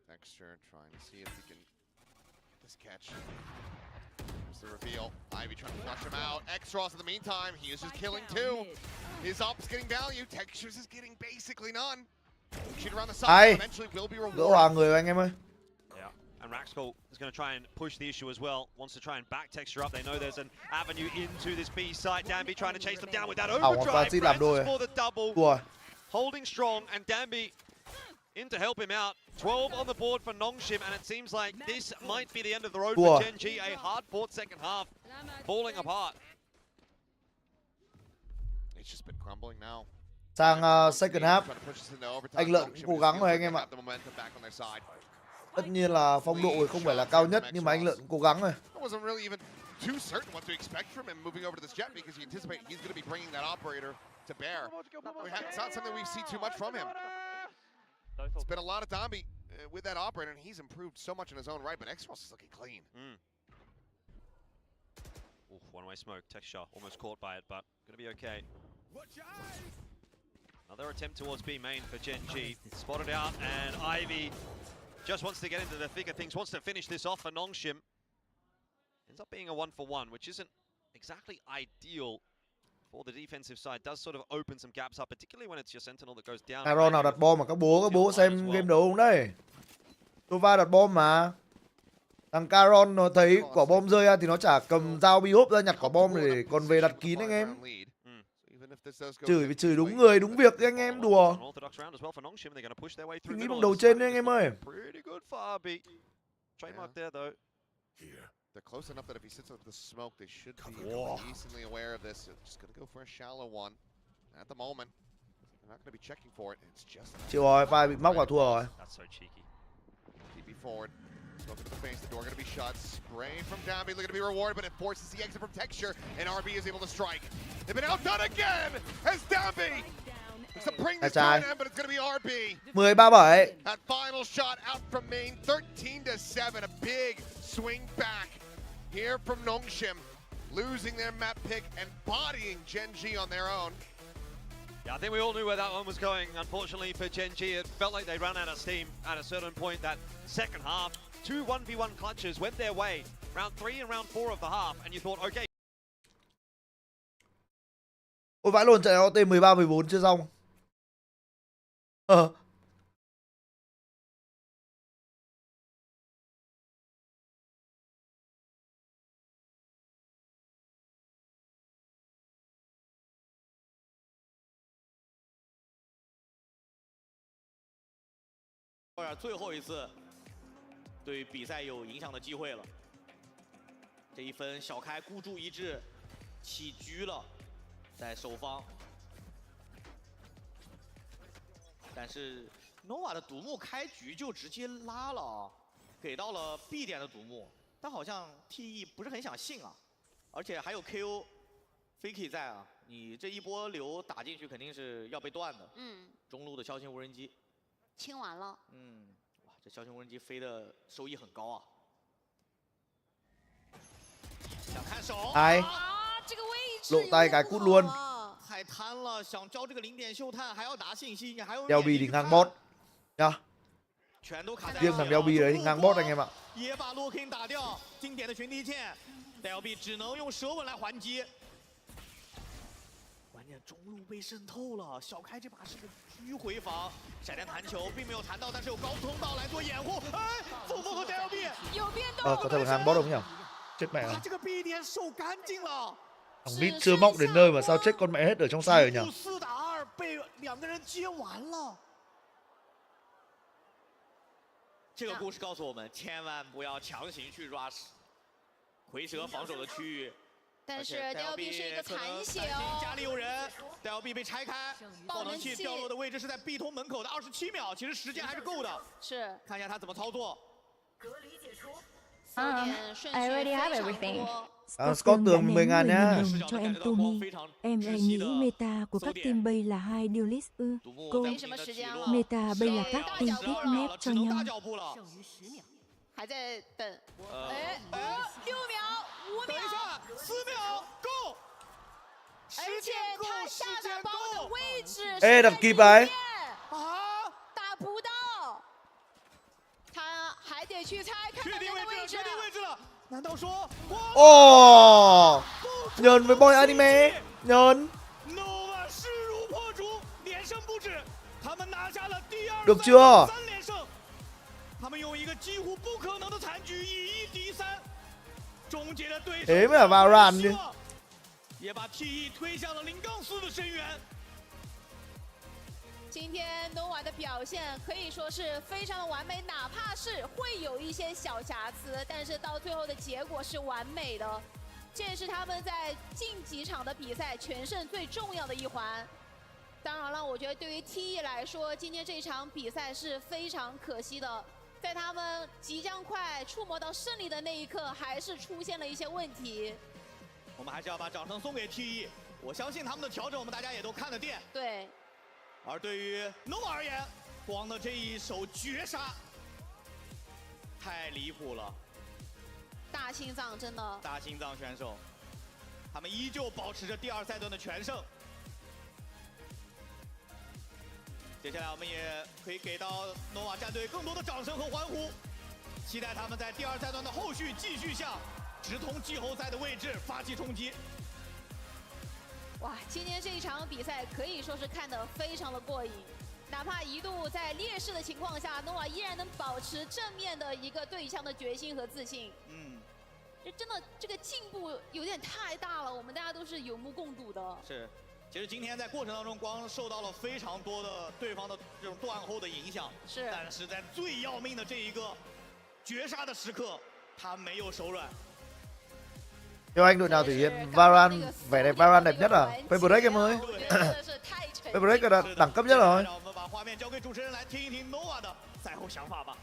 Texture trying to see if he can get this catch. Here's the reveal. Ivy trying to flush him out. X-Ross in the meantime, he is just killing 2. His up's getting value. Textures is getting basically none. Shoot around the side. Ai? Eventually will be Gỡ rewarded. hòa người anh em ơi. Yeah, and Raxcol is going to try and push the issue as well. Wants to try and back Texture up. They know there's an avenue into this B site. Danby trying to chase them down with that overdrive. Francis làm đôi for the double. Thua. Holding strong, and Danby in to help him out. 12 on the board for Nongshim, and it seems like this might be the end of the road for Gen.G. A hard-fought second half, falling apart. It's just been crumbling now. Sang second half, anh Lợn cũng cố gắng rồi anh em ạ. Tất nhiên là phong độ không phải là cao nhất, nhưng mà anh Lợn cũng cố gắng rồi. I wasn't really even too certain what to expect from him moving over to this jet, because you anticipate he's going to be bringing that operator to bear. It's not something we've seen too much from him. It's been a lot of Dambi with that operator, and he's improved so much in his own right, but X-Ross is looking clean. Oof, one-way smoke. Texture almost caught by it, but going to be okay. Another attempt towards B main for Gen.G. Spotted out, and Ivy just wants to get into the thick of things, wants to finish this off for Nongshim. Ends up being a 1-for-1, which isn't exactly ideal for the defensive side. Does sort of open some gaps up, particularly when it's your sentinel that goes down. Aaron nào đặt bom mà các bố xem game đấu không đấy? Tova đặt bom mà. Thằng Caron nó thấy quả bom rơi ra thì nó chả cầm dao bi hốp ra nhặt quả bom để còn về đặt kín anh em. Chửi đúng người đúng việc anh em, đùa. Nghĩ bằng đầu trên đấy anh em ơi. Pretty good far beat. Trademark there though. They're close enough that if he sits up the smoke, they should be decently aware of this. They're just going to go for a shallow one. At the moment, they're not going to be checking for it. It's just chịu rồi, vai bị móc vào thua rồi. That's so cheeky. TP forward. Smoke into the face. The door going to be shut. Spray from Dambi. Looking to be rewarded, but it forces the exit from Texture, and RB is able to strike. They've been outdone again as Dambi looks to bring this to an end, but it's going to be RB. 10-3-7. That final shot out from main, 13-7. A big swing back here from Nongshim, losing their map pick and bodying Gen.G on their own. Yeah, I think we all knew where that one was going. Unfortunately for Gen.G, it felt like they ran out of steam at a certain point. That second half, 2 1v1 clutches went their way. Round 3 and round 4 of the half, and you thought, okay. Ôi vãi lộn, trận này OT 13-14 chưa xong.最后一次对比赛有影响的机会了。这一分小开孤注一掷，起局了，在首方。但是 nova 的独木开局就直接拉了啊，给到了 B 点的独木，但好像 TE 不是很想信啊，而且还有 KO Fakie 在啊，你这一波流打进去肯定是要被断的。中路的消星无人机。 清完了。哇，这消星无人机飞的收益很高啊！想看手。这个位置。lộ tay cái cút luôn. 太贪了，想招这个0点秀探，还要拿信息，你还有。BLV thì ngang bot nhá. 全都卡在。 riêng thằng BLV đấy thì ngang bot anh em ạ. 也把LUwiedNG打掉，经典的群体剑 ，BLV 只能用舌吻来还击。 关键中路被渗透了，小开这把是个迂回防，闪电弹球并没有弹到，但是有高速通道来做掩护。哎，凤凤和 BLV 有变动。có thể ngang bot không nhỉ? Chết mẹ rồi. 这个 B 点守干净了。 Thằng mid chưa móc đến nơi mà sao chết con mẹ hết ở trong sai rồi nhỉ? 4打2被2个人接完了。这个故事告诉我们，千万不要强行去 rush 回蛇防守的区域。 但是 DLB 是一个残血哦，家里有人 ，DLB 被拆开，爆能器掉落的位置是在 B 通门口的27秒，其实时间还是够的。是，看一下他怎么操作。有点顺序非常多。Scott tường 10.000 nhá. Cho em Tumi. Em nghĩ meta của các team bay là 2 duelist ư? Cô. Meta bay là các team tiếp map cho nhau. 还在等。6秒，5秒。等一下，4秒，Go！ 而且他下打包的位置是 Ê đập kịp ấy. 打不到，他还得去猜看确定位置了。难道说？ Ồ, nhờn với boy anime, nhờn. nova 势如破竹，连胜不止，他们拿下了第2 được chưa? 3连胜。 他们用一个几乎不可能的残局以1敌3，终结了对手。 Thế mới là Valorant chứ. 也把 TE 推向了0-4的深渊。今天 nova 的表现可以说是非常的完美，哪怕是会有一些小瑕疵，但是到最后的结果是完美的。这也是他们在近几场的比赛全胜最重要的一环。 当然了，我觉得对于 TE 来说，今天这场比赛是非常可惜的。 在他们即将快触摸到胜利的那一刻，还是出现了一些问题。我们还是要把掌声送给 TE， 我相信他们的调整，我们大家也都看得见。对。而对于 nova 而言，光的这一手绝杀，太离谱了。大心脏，真的。大心脏选手，他们依旧保持着第2赛段的全胜。 接下来我们也可以给到 nova 战队更多的掌声和欢呼，期待他们在第2赛段的后续继续向直通季后赛的位置发起冲击。哇，今天这一场比赛可以说是看得非常的过瘾，哪怕一度在劣势的情况下 ，nova 依然能保持正面的一个对枪的决心和自信。这真的这个进步有点太大了，我们大家都是有目共睹的。是。 其实今天在过程当中，光受到了非常多的对方的这种断后的影响，但是在最要命的这一个绝杀的时刻，他没有手软。Theo anh đội nào thể hiện Valorant vẻ đẹp Valorant đẹp nhất à? Favorite em ơi. Favorite là đẳng cấp nhất rồi. 让我们把画面交给主持人来听一听 nova 的赛后想法吧。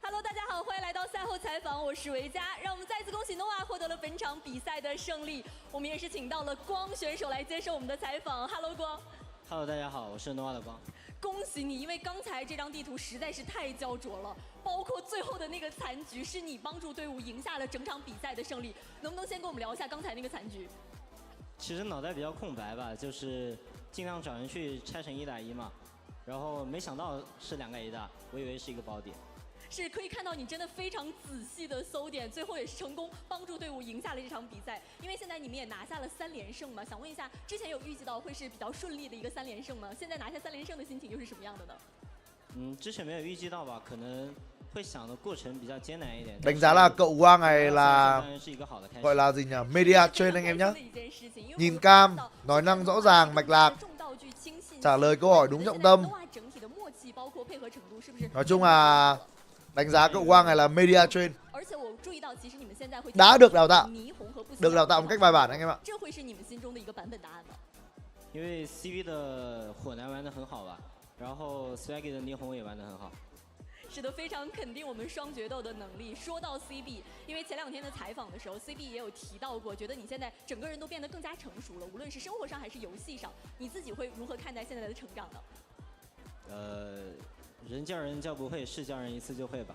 Hello， 大家好，欢迎来到赛后采访，我是维嘉。让我们再次恭喜 nova 获得了本场比赛的胜利。我们也是请到了光选手来接受我们的采访。Hello， 光。Hello， 大家好，我是 nova 的光。恭喜你，因为刚才这张地图实在是太焦灼了，包括最后的那个残局，是你帮助队伍赢下了整场比赛的胜利。能不能先跟我们聊一下刚才那个残局？其实脑袋比较空白吧，就是尽量找人去拆成1打1嘛，然后没想到是2个 A 大，我以为是一个宝典。是可以看到你真的非常仔细的搜点，最后也是成功帮助队伍赢下了这场比赛。因为现在你们也拿下了3连胜嘛，想问一下，之前有预计到会是比较顺利的一个3连胜吗？现在拿下3连胜的心情又是什么样的呢？之前没有预计到吧，可能会想的过程比较艰难一点。 Đánh giá là cậu Quang này là gọi là gì nhỉ? Media train anh em nhé. Nhìn cam, nói năng rõ ràng, mạch lạc, trả lời câu hỏi đúng trọng tâm. Nói chung là đánh giá cậu Quang này là media train. Đã được đào tạo một cách bài bản anh em ạ. 因为 CV 的火男玩得很好吧，然后 Swaggy 的霓虹也玩得很好。 是的，非常肯定我们双决斗的能力。说到 CB， 因为前2天的采访的时候 ，CB 也有提到过，觉得你现在整个人都变得更加成熟了，无论是生活上还是游戏上，你自己会如何看待现在的成长呢？人叫人叫不会，事叫人一次就会吧。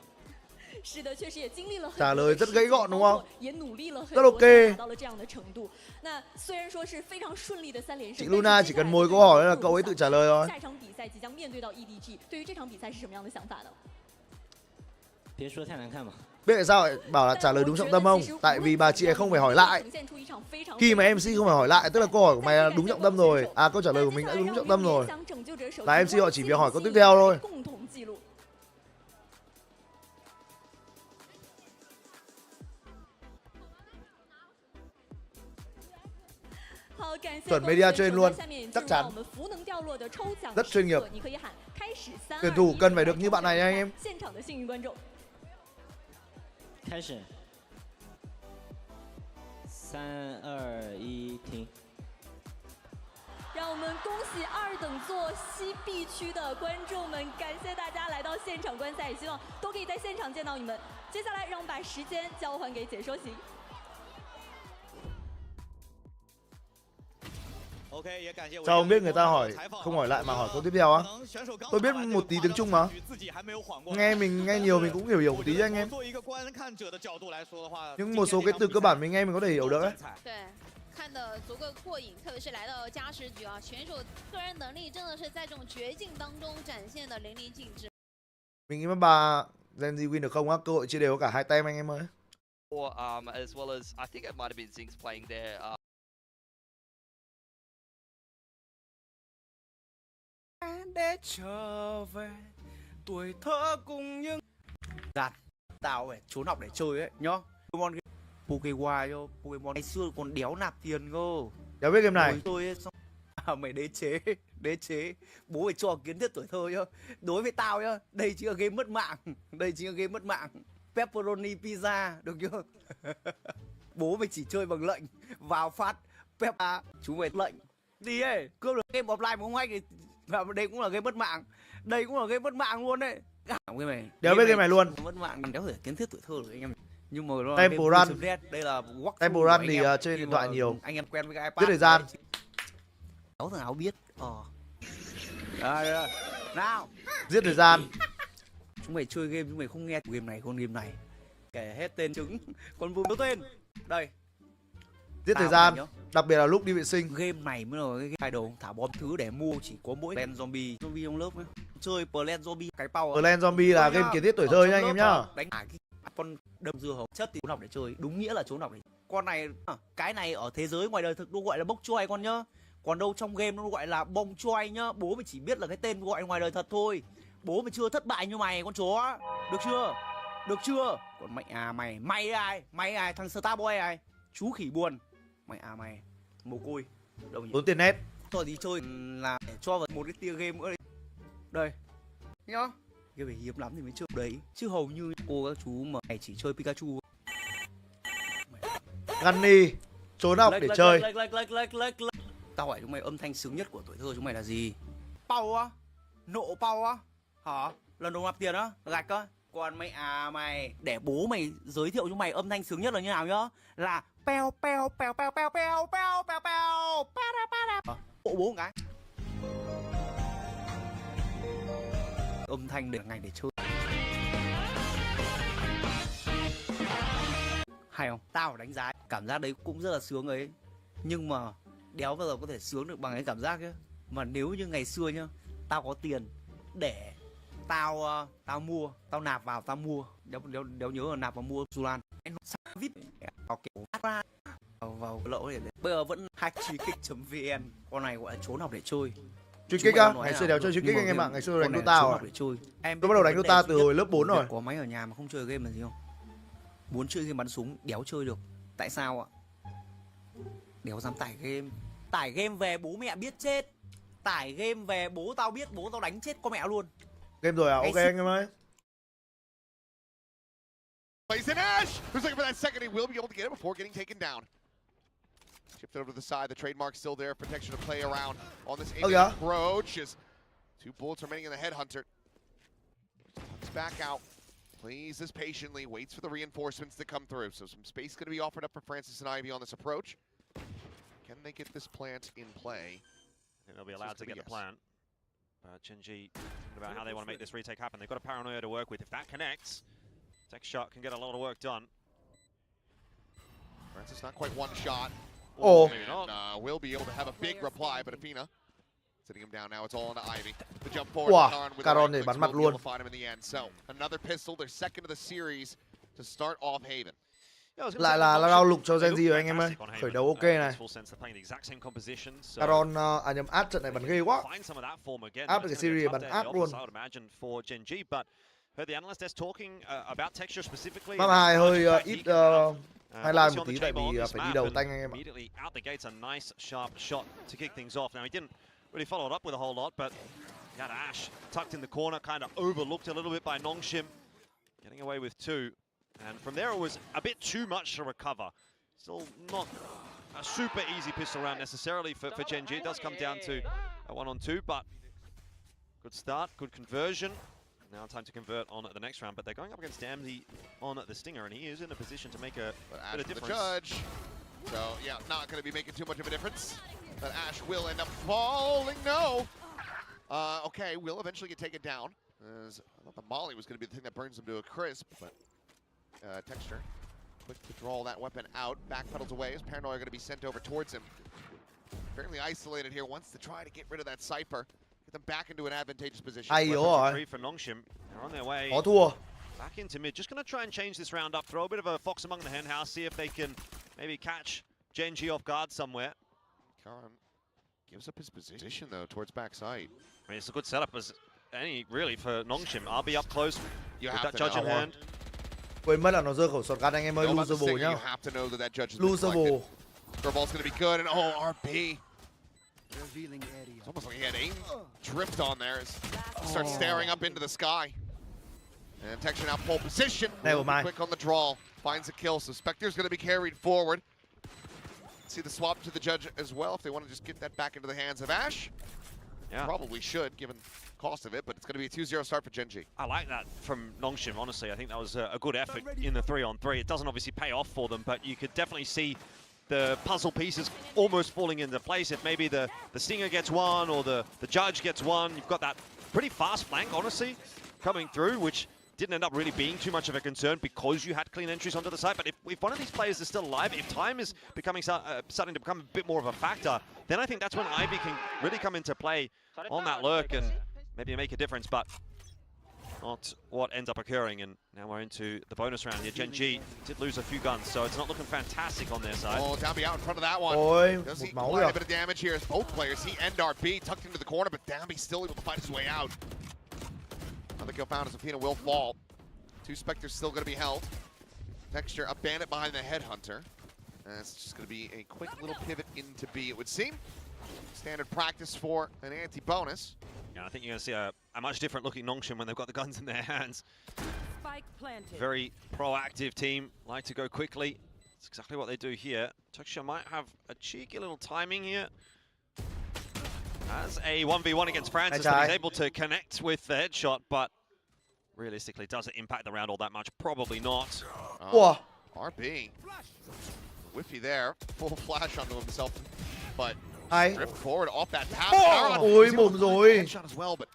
是的，确实也经历了很多 trả lời rất gãy gọn đúng không? 也努力了很 rất 多， ok. 才达到了这样的程度。那虽然说是非常顺利的3连胜， Chị Luna chỉ cần mồi câu hỏi là cậu ấy tự trả lời thôi. 下场比赛即将面对到 EDG， 对于这场比赛是什么样的想法呢？ 别说太难看嘛。 Biết tại sao lại bảo là trả lời đúng trọng tâm không? Tại vì bà chị ấy không phải hỏi lại. Khi mà MC không phải hỏi lại, tức là câu hỏi của mày là đúng trọng tâm rồi. À, câu trả lời của mình đã đúng trọng tâm rồi. Là MC họ chỉ việc hỏi câu tiếp theo thôi. Chuẩn media train luôn, chắc chắn. Rất chuyên nghiệp. Tuyển thủ cần phải được như bạn này nha anh em. 开始，3、2、1，停。让我们恭喜2等座西 B 区的观众们，感谢大家来到现场观赛，也希望都可以在现场见到你们。接下来，让我们把时间交还给解说席。 Sao không biết người ta hỏi không hỏi lại mà hỏi câu tiếp theo á? Tôi biết một tí tiếng Trung mà. Nghe nhiều mình cũng hiểu một tí cho anh em. Nhưng một số cái từ cơ bản mình nghe mình có thể hiểu được đấy. 看得足够过瘾，特别是来到加时局啊，选手个人能力真的是在这种绝境当中展现的淋漓尽致。 Mình nghĩ bà Gen Z win được không á? Cơ hội chia đều cả 2 tem anh em ơi. Or as well as I think it might have been Zinx playing there. Để trở về tuổi thơ cùng những giặt tao phải trốn học để chơi ấy nhá. Pokemon Pokemon ngày xưa còn đéo nạp tiền cơ. Đéo biết game này. Tôi ấy, xong... mày đế chế bố phải cho kiến thức tuổi thơ nhá. Đối với tao nhá, đây chỉ là game mất mạng, đây chỉ là game mất mạng. Pepperoni pizza được chưa? Bố mày chỉ chơi bằng lệnh vào phát peppa, chú mày lệnh đi ấy, cướp được game offline mà không hay thì và đây cũng là game mất mạng, đây cũng là game mất mạng luôn đấy. Game này đéo biết game này luôn. Mất mạng đéo thể kiến thức tuổi thơ được anh em. Nhưng mà nó Temple Run. Đây là Temple Run thì trên điện thoại nhiều. Anh em quen với cái iPad. Giết thời gian. Đéo thằng áo biết. Đây. Nào. Giết thời gian. Chúng mày chơi game chúng mày không nghe game này. Kể hết tên trứng. Còn vùng tên. Đây. Giết thời gian. Đặc biệt là lúc đi vệ sinh. Game này mới là cái đầu thả bom thứ để mua chỉ có mỗi Plant Zombie trong lớp ấy. Chơi Plant Zombie cái power. Plant Zombie là game kiến thiết tuổi thơ nha anh em nhá. Đánh cái con đâm dưa hấu chất thì trốn học để chơi, đúng nghĩa là trốn học để. Con này cái này ở thế giới ngoài đời thực nó gọi là bốc choai con nhá. Còn đâu trong game nó gọi là bông choai nhá. Bố mày chỉ biết là cái tên gọi ngoài đời thật thôi. Bố mày chưa thất bại như mày con chó. Được chưa? Được chưa? Còn mày ai? Thằng Starboy ai? Chú khỉ buồn. Mày mồ côi. Tốn tiền net. Rồi đi chơi là để cho vào một cái tia game nữa đây. Đây. Nhá. Cái phải hiếm lắm thì mới chơi đấy. Chứ hầu như cô các chú mà này chỉ chơi Pikachu. Gunny trốn học để chơi. Tao hỏi chúng mày âm thanh sướng nhất của tuổi thơ chúng mày là gì? Pau á? Nộ pau á? Hả? Lần đầu nạp tiền á? Gạch á? Còn mày để bố mày giới thiệu chúng mày âm thanh sướng nhất là như nào nhá? Là peo peo peo peo peo peo peo peo peo peo. Bộ bố một cái. Âm thanh để ngành để chơi. Hay không? Tao đánh giá cảm giác đấy cũng rất là sướng ấy. Nhưng mà đéo bao giờ có thể sướng được bằng cái cảm giác ấy. Mà nếu như ngày xưa nhá, tao có tiền để Tao mua, tao nạp vào, tao mua. Đéo nhớ là nạp vào mua Zulan. Nó sao vít vào kiểu phát ra vào lỗ để bây giờ vẫn hack truy kích.vn. Con này gọi là trốn học để chơi. Truy kích á? Ngày xưa đéo chơi truy kích anh em ạ, ngày xưa đánh Dota rồi. Tôi bắt đầu đánh Dota từ hồi lớp 4 rồi. Có máy ở nhà mà không chơi game là gì không? Muốn chơi game bắn súng đéo chơi được. Tại sao ạ? Đéo dám tải game. Tải game về bố mẹ biết chết. Tải game về bố tao biết, bố tao đánh chết con mẹ luôn. Game rồi à? Ok anh em ơi. Plays in Ash, who's looking for that second. He will be able to get it before getting taken down. Shifted over to the side. The trademark's still there. Protection to play around on this approach. As 2 bullets remaining in the headhunter. Comes back out. Plays this patiently. Waits for the reinforcements to come through. So some space going to be offered up for Francis and Ivy on this approach. Can they get this plant in play? I think they'll be allowed to get the plant. GenG about how they want to make this retake happen. They've got a paranoia to work with. If that connects, Tech Shot can get a lot of work done. Francis not quite one shot. Oh. And, will be able to have a big reply, but Athena sitting him down now. It's all into Ivy. The jump forward. Wow, Caron để bắn mặt luôn. Find him in the end. So another pistol. Their second of the series to start off Haven. Lại là lao lục cho GenG rồi anh em ơi. Khởi đầu ok này. Caron nhầm áp trận này bắn ghê quá. Áp được cái series bắn áp luôn. Map 2 hơi ít highlight một tí tại vì phải đi đầu tanh anh em ạ. Really followed up with a whole lot, but got Ash tucked in the corner, kind of overlooked a little bit by Nongshim, getting away with 2. And from there, it was a bit too much to recover. Still not a super easy pistol round necessarily for GenG. It does come down to a 1-on-2, but good start, good conversion. Now time to convert on the next round, but they're going up against Damsey on the Stinger, and he is in a position to make a bit of difference. The judge. So, yeah, not going to be making too much of a difference. But Ash will end up falling. No. Okay, will eventually get taken down. As I thought the molly was going to be the thing that burns him to a crisp, but Texture quick to draw that weapon out. Backpedals away as Paranoia going to be sent over towards him. Fairly isolated here. Wants to try to get rid of that Cypher. Get them back into an advantageous position. For Nongshim. They're on their way. Back into mid. Just going to try and change this round up. Throw a bit of a fox among the henhouse. See if they can maybe catch GenG off guard somewhere. Karan gives up his position though towards backside. I mean, it's a good setup as any really for Nongshim. RB up close with that judge in hand. Quên mất là nó rơi khẩu shotgun anh em ơi, losable nhá. You have to know that judge is losable. Throw-ball's gonna be good, and RB. It's almost like he had aim drift on there. Starts staring up into the sky. And Texture now pole position. Never mind. Quick on the draw, finds a kill. So Spectre's gonna be carried forward. See the swap to the judge as well if they want to just get that back into the hands of Ash. Yeah. Probably should, given the cost of it, but it's going to be a 2-0 start for GenG. I like that from Nongshim, honestly. I think that was a good effort in the 3-on-3. It doesn't obviously pay off for them, but you could definitely see the puzzle pieces almost falling into place. If maybe the Stinger gets one or the judge gets one, you've got that pretty fast flank, honestly, coming through, which didn't end up really being too much of a concern because you had clean entries onto the side. But if one of these players is still alive, if time is becoming starting to become a bit more of a factor, then I think that's when Ivy can really come into play on that lurk and maybe make a difference, but not what ends up occurring. And now we're into the bonus round here. GenG did lose a few guns, so it's not looking fantastic on their side. Oh, Dambi out in front of that one. Does he quite a bit of damage here as both players, he and RB tucked into the corner, but Dambi still able to fight his way out. Another kill found as Athena will fall. 2 Spectres still going to be held. Texture, a bandit behind the Headhunter. And it's just going to be a quick little pivot into B, it would seem. Standard practice for an anti-bonus. Yeah, I think you're going to see a much different looking Nongshim when they've got the guns in their hands. Spike planted. Very proactive team, like to go quickly. That's exactly what they do here. Texture might have a cheeky little timing here. As a 1v1 against Francis, he's able to connect with the headshot, but realistically, does it impact the round all that much? Probably not. RB. Whiffy there. Full flash onto himself, but drift forward off that path. Ôi, mồm rồi. Headshot as well, but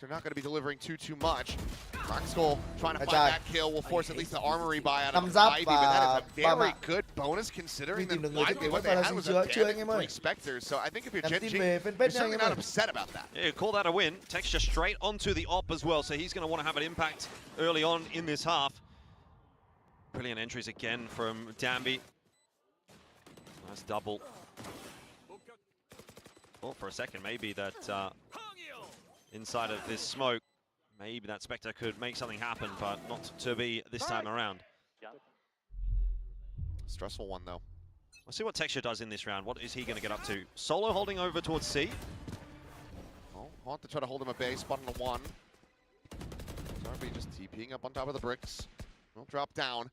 they're not going to be delivering too much. Rockskull trying to find that kill will force at least the armory buy out of Ivy, but that is a very good bonus considering that what they had was a three Spectres. So I think if you're Gen G, you're certainly not upset about that. Yeah, call that a win. Texture straight onto the op as well, so he's going to want to have an impact early on in this half. Brilliant entries again from Danby. Nice double. Well, for a second, maybe that inside of this smoke, maybe that Spectre could make something happen, but not to be this time around. Stressful one, though. We'll see what Texture does in this round. What is he going to get up to? Solo holding over towards C. Well, Haunt to try to hold him at bay, spot on the one. Darby just TPing up on top of the bricks. Will drop down.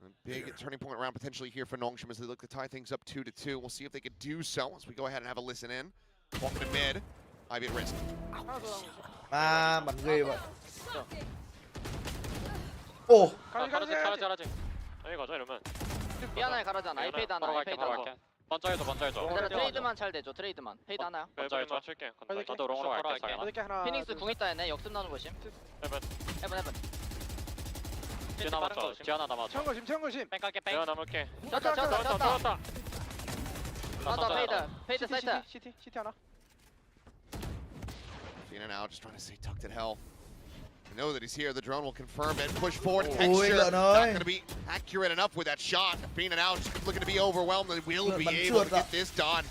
A big turning point round potentially here for Nongshim as they look to tie things up 2-2. We'll see if they can do so as we go ahead and have a listen in. Walking to mid. Ivy at risk. Bắn ghê vậy. Ồ. 잘하지. 여기 가자 이러면. B 하나에 가라잖아. A 페이드 하나, A 페이드 하나. 먼저 해줘. 얘들아 트레이드만 잘 대줘. 트레이드만. 페이드 하나요? 먼저 해줘. 칠게. 나도 롱으로 갈게. 피닉스 궁 있다 얘네. 역습 나오는 거심. 해븐. 지 남았죠. 지 하나 남았죠. 청거심. 뺑깔게 뺑. 내가 남을게. 졌다. 페이드 사이트. CT 하나. Fina now just trying to stay tucked at hell. We know that he's here. The drone will confirm it. Push forward. Texture not going to be accurate enough with that shot. Fina now just looking to be overwhelmed. They will be able to get this done.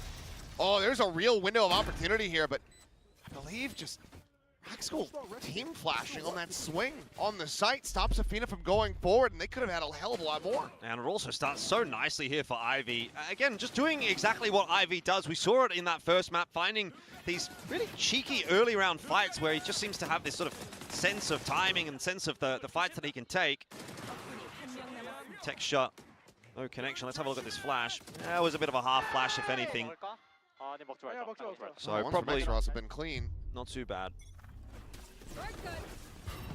Oh, there's a real window of opportunity here, but I believe just Rockskull team flashing on that swing on the site stops Afina from going forward, and they could have had a hell of a lot more. And it also starts so nicely here for Ivy. Again, just doing exactly what Ivy does. We saw it in that first map, finding these really cheeky early round fights where he just seems to have this sort of sense of timing and sense of the fights that he can take. Texture, no connection. Let's have a look at this flash. That was a bit of a half flash, if anything. So probably have been clean. Not too bad.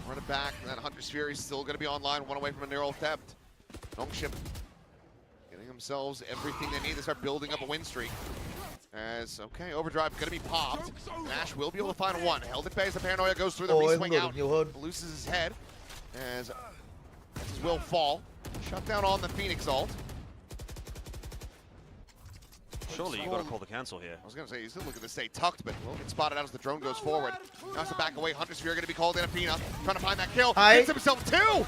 Run it back, and that Hunter's Fury is still going to be online, one away from a neural theft. Nongshim getting themselves everything they need to start building up a win streak. As, okay, Overdrive going to be popped. Nash will be able to find one. Held at bay as the Paranoia goes through the re-swing out. Loses his head as this will fall. Shut down on the Phoenix ult. Surely you got to call the cancel here. I was going to say, he's still looking to stay tucked, but will get spotted out as the drone goes forward. Now it's the back away. Hunter's Fury going to be called in. Afina trying to find that kill. Gets himself two!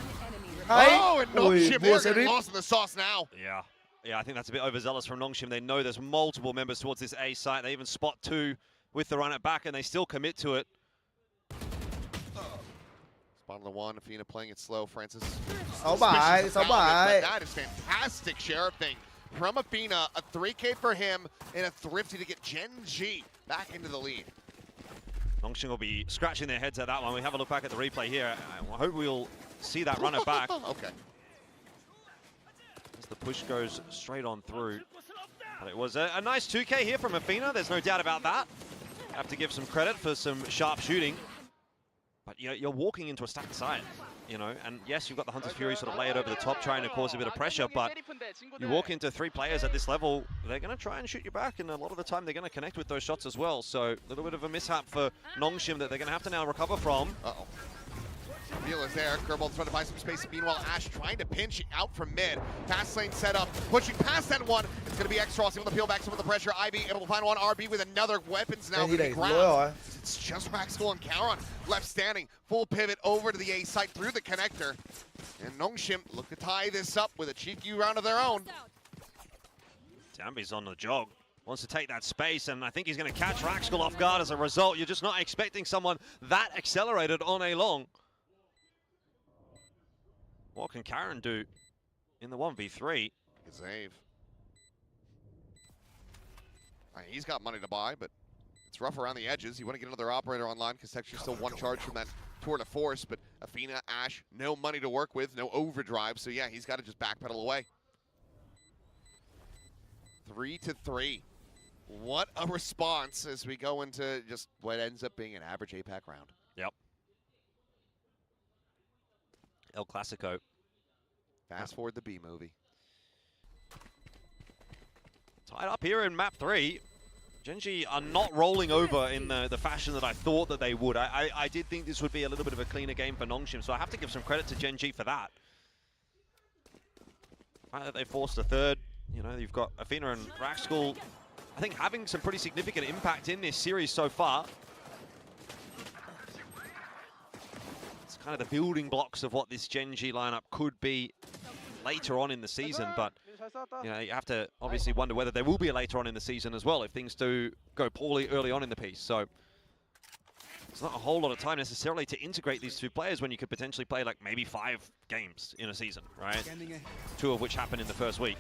Oh, and Nongshim there getting lost in the sauce now. Yeah, I think that's a bit overzealous from Nongshim. They know there's multiple members towards this A site. They even spot two with the run it back, and they still commit to it. Spot on the one. Afina playing it slow. Francis. That is fantastic sheriffing from Afina. A 3K for him and a thrifty to get Gen G back into the lead. Nongshim will be scratching their heads at that one. We have a look back at the replay here. I hope we'll see that runner back. Okay. As the push goes straight on through. But it was a nice 2K here from Afina. There's no doubt about that. Have to give some credit for some sharp shooting. But you're walking into a stacked side, you know, and yes, you've got the Hunter's Fury sort of layered over the top, trying to cause a bit of pressure, but you walk into three players at this level, they're going to try and shoot you back, and a lot of the time they're going to connect with those shots as well. So a little bit of a mishap for Nongshim that they're going to have to now recover from. Uh-oh. Wheeler's there. Kerbal trying to find some space. Meanwhile, Ash trying to pinch out from mid. Fast lane set up. Pushing past that one. It's going to be X-Ross able to peel back some of the pressure. IB able to find one. RB with another weapons now. It's just Rockskull and Kauron left standing. Full pivot over to the A site through the connector. And Nongshim look to tie this up with a cheeky round of their own. Danby's on the jog. Wants to take that space, and I think he's going to catch Rockskull off guard as a result. You're just not expecting someone that accelerated on a long. What can Karen do in the 1v3? Zave. He's got money to buy, but it's rough around the edges. You want to get another operator online because Texture's still one charge from that tour de force, but Afina, Ash, no money to work with, no overdrive, so yeah, he's got to just backpedal away. 3-3. What a response as we go into just what ends up being an average APAC round. Yep. El Clasico. Fast forward the B movie. Tied up here in map 3. Gen.G are not rolling over in the fashion that I thought that they would. I did think this would be a little bit of a cleaner game for Nongshim, so I have to give some credit to Gen.G for that. The fact that they forced a third, you know, you've got Athena and Raxkull, I think, having some pretty significant impact in this series so far. It's kind of the building blocks of what this Gen.G lineup could be later on in the season, but you know, you have to obviously wonder whether there will be a later on in the season as well if things do go poorly early on in the piece. So it's not a whole lot of time necessarily to integrate these two players when you could potentially play like maybe 5 games in a season, right? 2 of which happened in the first week.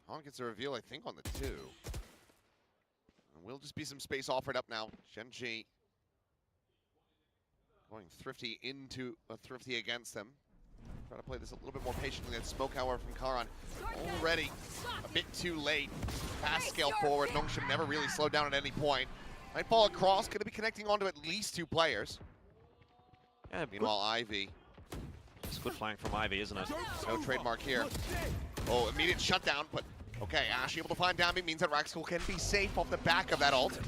Hong gets a reveal, I think, on the 2. And will just be some space offered up now. Gen.G going Thrifty into a Thrifty against them. Try to play this a little bit more patiently. That smoke, however, from Karan already a bit too late. Fast scale forward. Nongshim never really slowed down at any point. Might fall across. Going to be connecting onto at least 2 players. Yeah, meanwhile, Ivy. It's a good flank from Ivy, isn't it? No trademark here. Oh, immediate shutdown, but okay, Ash able to find Dambi means that Raxkull can be safe off the back of that ult.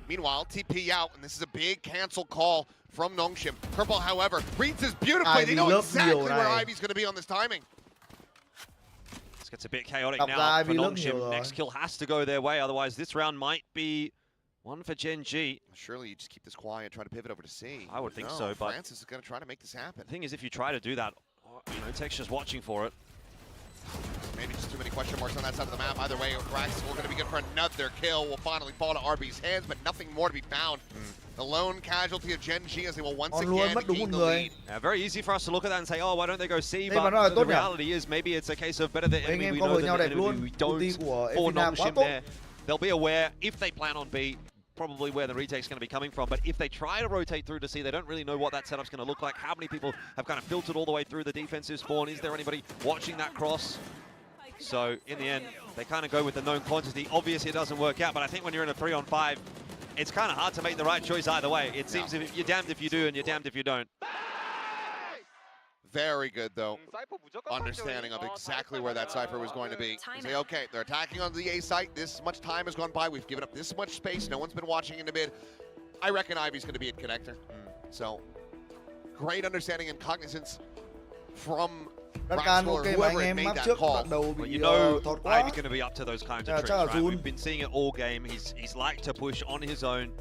Meanwhile, TP out, and this is a big cancel call from Nongshim. Purple, however, reads this beautifully. They know exactly where Ivy's going to be on this timing. This gets a bit chaotic now for Nongshim. Next kill has to go their way, otherwise this round might be one for Gen.G. Surely you just keep this quiet, try to pivot over to C. I would think so, but Francis is going to try to make this happen. The thing is, if you try to do that, you know, Texture's watching for it. Maybe just too many question marks on that side of the map. Either way, Raxkull going to be good for another kill. Will finally fall to RB's hands, but nothing more to be found. The lone casualty of Gen.G as they will once again gain the lead. Yeah, very easy for us to look at that and say, oh, why don't they go C? But the reality is maybe it's a case of better the enemy we know than the enemy we don't. For Nongshim there, they'll be aware if they plan on B, probably where the retake's going to be coming from. But if they try to rotate through to C, they don't really know what that setup's going to look like. How many people have kind of filtered all the way through the defensive spawn? Is there anybody watching that cross? So in the end, they kind of go with the known quantity. Obviously, it doesn't work out, but I think when you're in a 3-on-5, it's kind of hard to make the right choice either way. It seems you're damned if you do and you're damned if you don't. Very good, though. Understanding of exactly where that Cypher was going to be. Say, okay, they're attacking on the A site. This much time has gone by. We've given up this much space. No one's been watching in the mid. I reckon Ivy's going to be at connector. So, great understanding and cognizance from Raxkull or whoever made that call. Well, you know Ivy's going to be up to those kinds of tricks, right? We've been seeing it all game. He's like to push on his own,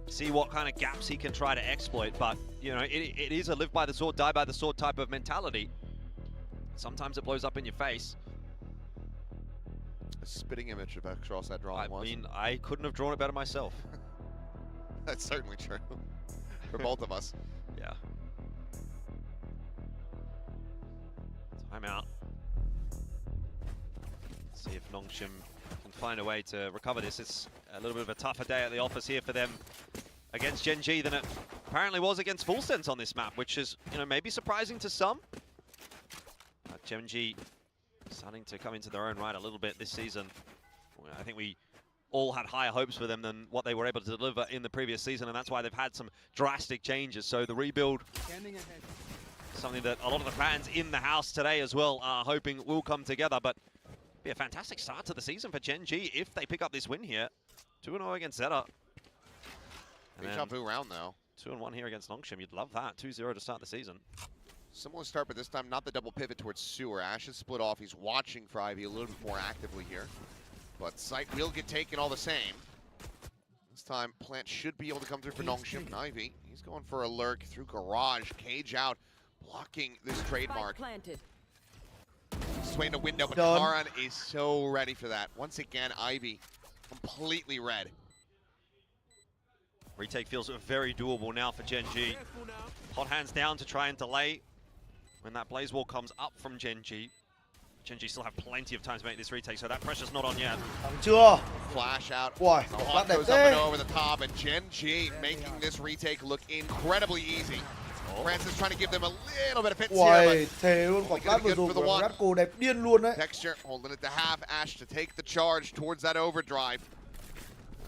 see what kind of gaps he can try to exploit. But, you know, it is a live by the sword, die by the sword type of mentality. Sometimes it blows up in your face. A spitting image of across that drawing was. I mean, I couldn't have drawn it better myself. That's certainly true. For both of us. Yeah. Timeout. See if Nongshim can find a way to recover this. It's a little bit of a tougher day at the office here for them against Gen.G than it apparently was against Full Sense on this map, which is, you know, maybe surprising to some. Gen.G starting to come into their own right a little bit this season. I think we all had higher hopes for them than what they were able to deliver in the previous season, and that's why they've had some drastic changes. So the rebuild, something that a lot of the fans in the house today as well are hoping will come together, but be a fantastic start to the season for Gen.G if they pick up this win here. 2-0 against Zeta. Big Boo round though. 2-1 here against Nongshim. You'd love that. 2-0 to start the season. Similar start, but this time not the double pivot towards Sewer. Ash is split off. He's watching for Ivy a little bit more actively here. But site will get taken all the same. This time, Plant should be able to come through for Nongshim. And Ivy, he's going for a lurk through Garage. Cage out, blocking this trademark. Swaying a window, but Karan is so ready for that. Once again, Ivy completely red. Retake feels very doable now for Gen.G. Hot hands down to try and delay when that Blaze Wall comes up from Gen.G. Gen.G still have plenty of time to make this retake, so that pressure's not on yet. Flash out. Why? Hawk goes up and over the top, and Gen.G making this retake look incredibly easy. Francis trying to give them a little bit of fits here, but good for the one. Texture holding it to half. Ash to take the charge towards that overdrive.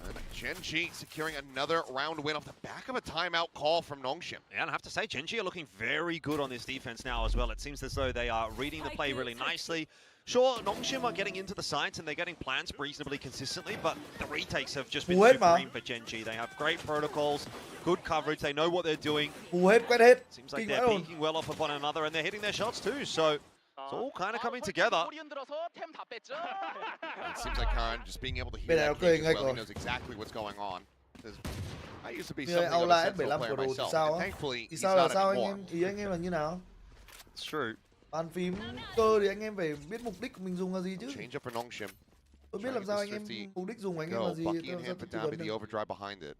And Gen.G securing another round win off the back of a timeout call from Nongshim. Yeah, and I have to say, Gen.G are looking very good on this defense now as well. It seems as though they are reading the play really nicely. Sure, Nongshim are getting into the sites and they're getting plants reasonably consistently, but the retakes have just been supreme for Gen G. They have great protocols, good coverage, they know what they're doing. Seems like they're peeking well off of one another and they're hitting their shots too, so it's all kind of coming together. It seems like Karen just being able to hear that cage as well. He knows exactly what's going on. I used to be something of a sensible player myself, and thankfully he's not anymore. Ý anh em là như nào? It's true. Bàn phím cơ thì anh em phải biết mục đích của mình dùng là gì chứ. Change up for Nongshim. Tôi biết làm sao anh em mục đích dùng anh em là gì. Bucky and him, but down with the overdrive behind it.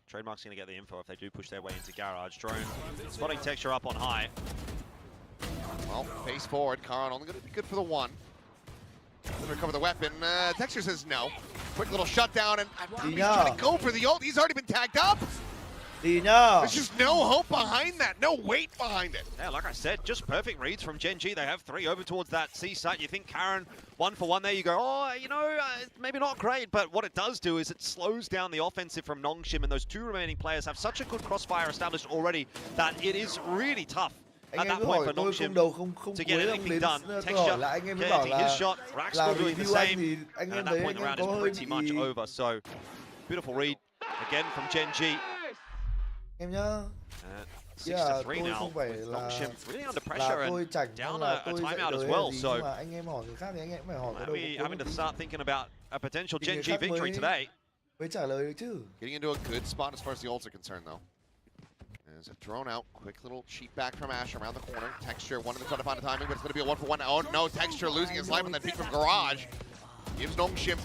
Trademark's going to get the info if they do push their way into garage. Drone spotting Texture up on high. Well, face forward, Karan only going to be good for the one. Doesn't recover the weapon. Texture says no. Quick little shutdown, and he's trying to go for the ult. He's already been tagged up. There's just no hope behind that, no weight behind it. Yeah, like I said, just perfect reads from Gen G. They have 3 over towards that C site. You think Karen 1 for 1 there, you go, oh, you know, maybe not great, but what it does do is it slows down the offensive from Nongshim, and those 2 remaining players have such a good crossfire established already that it is really tough at that point for Nongshim to get anything done. Texture getting his shot, Rax still doing the same, and at that point the round is pretty much over. So, beautiful read again from Gen G. Em nhá. 6-3 now. Nongshim really under pressure and down a timeout as well. So, having to start thinking about a potential Gen G victory today. Getting into a good spot as far as the ults are concerned, though. There's a drone out, quick little cheat back from Ash around the corner. Texture wanted to try to find a timing, but it's going to be a 1 for 1. Oh no, Texture losing his life on that peek from Garage. Gives Nongshim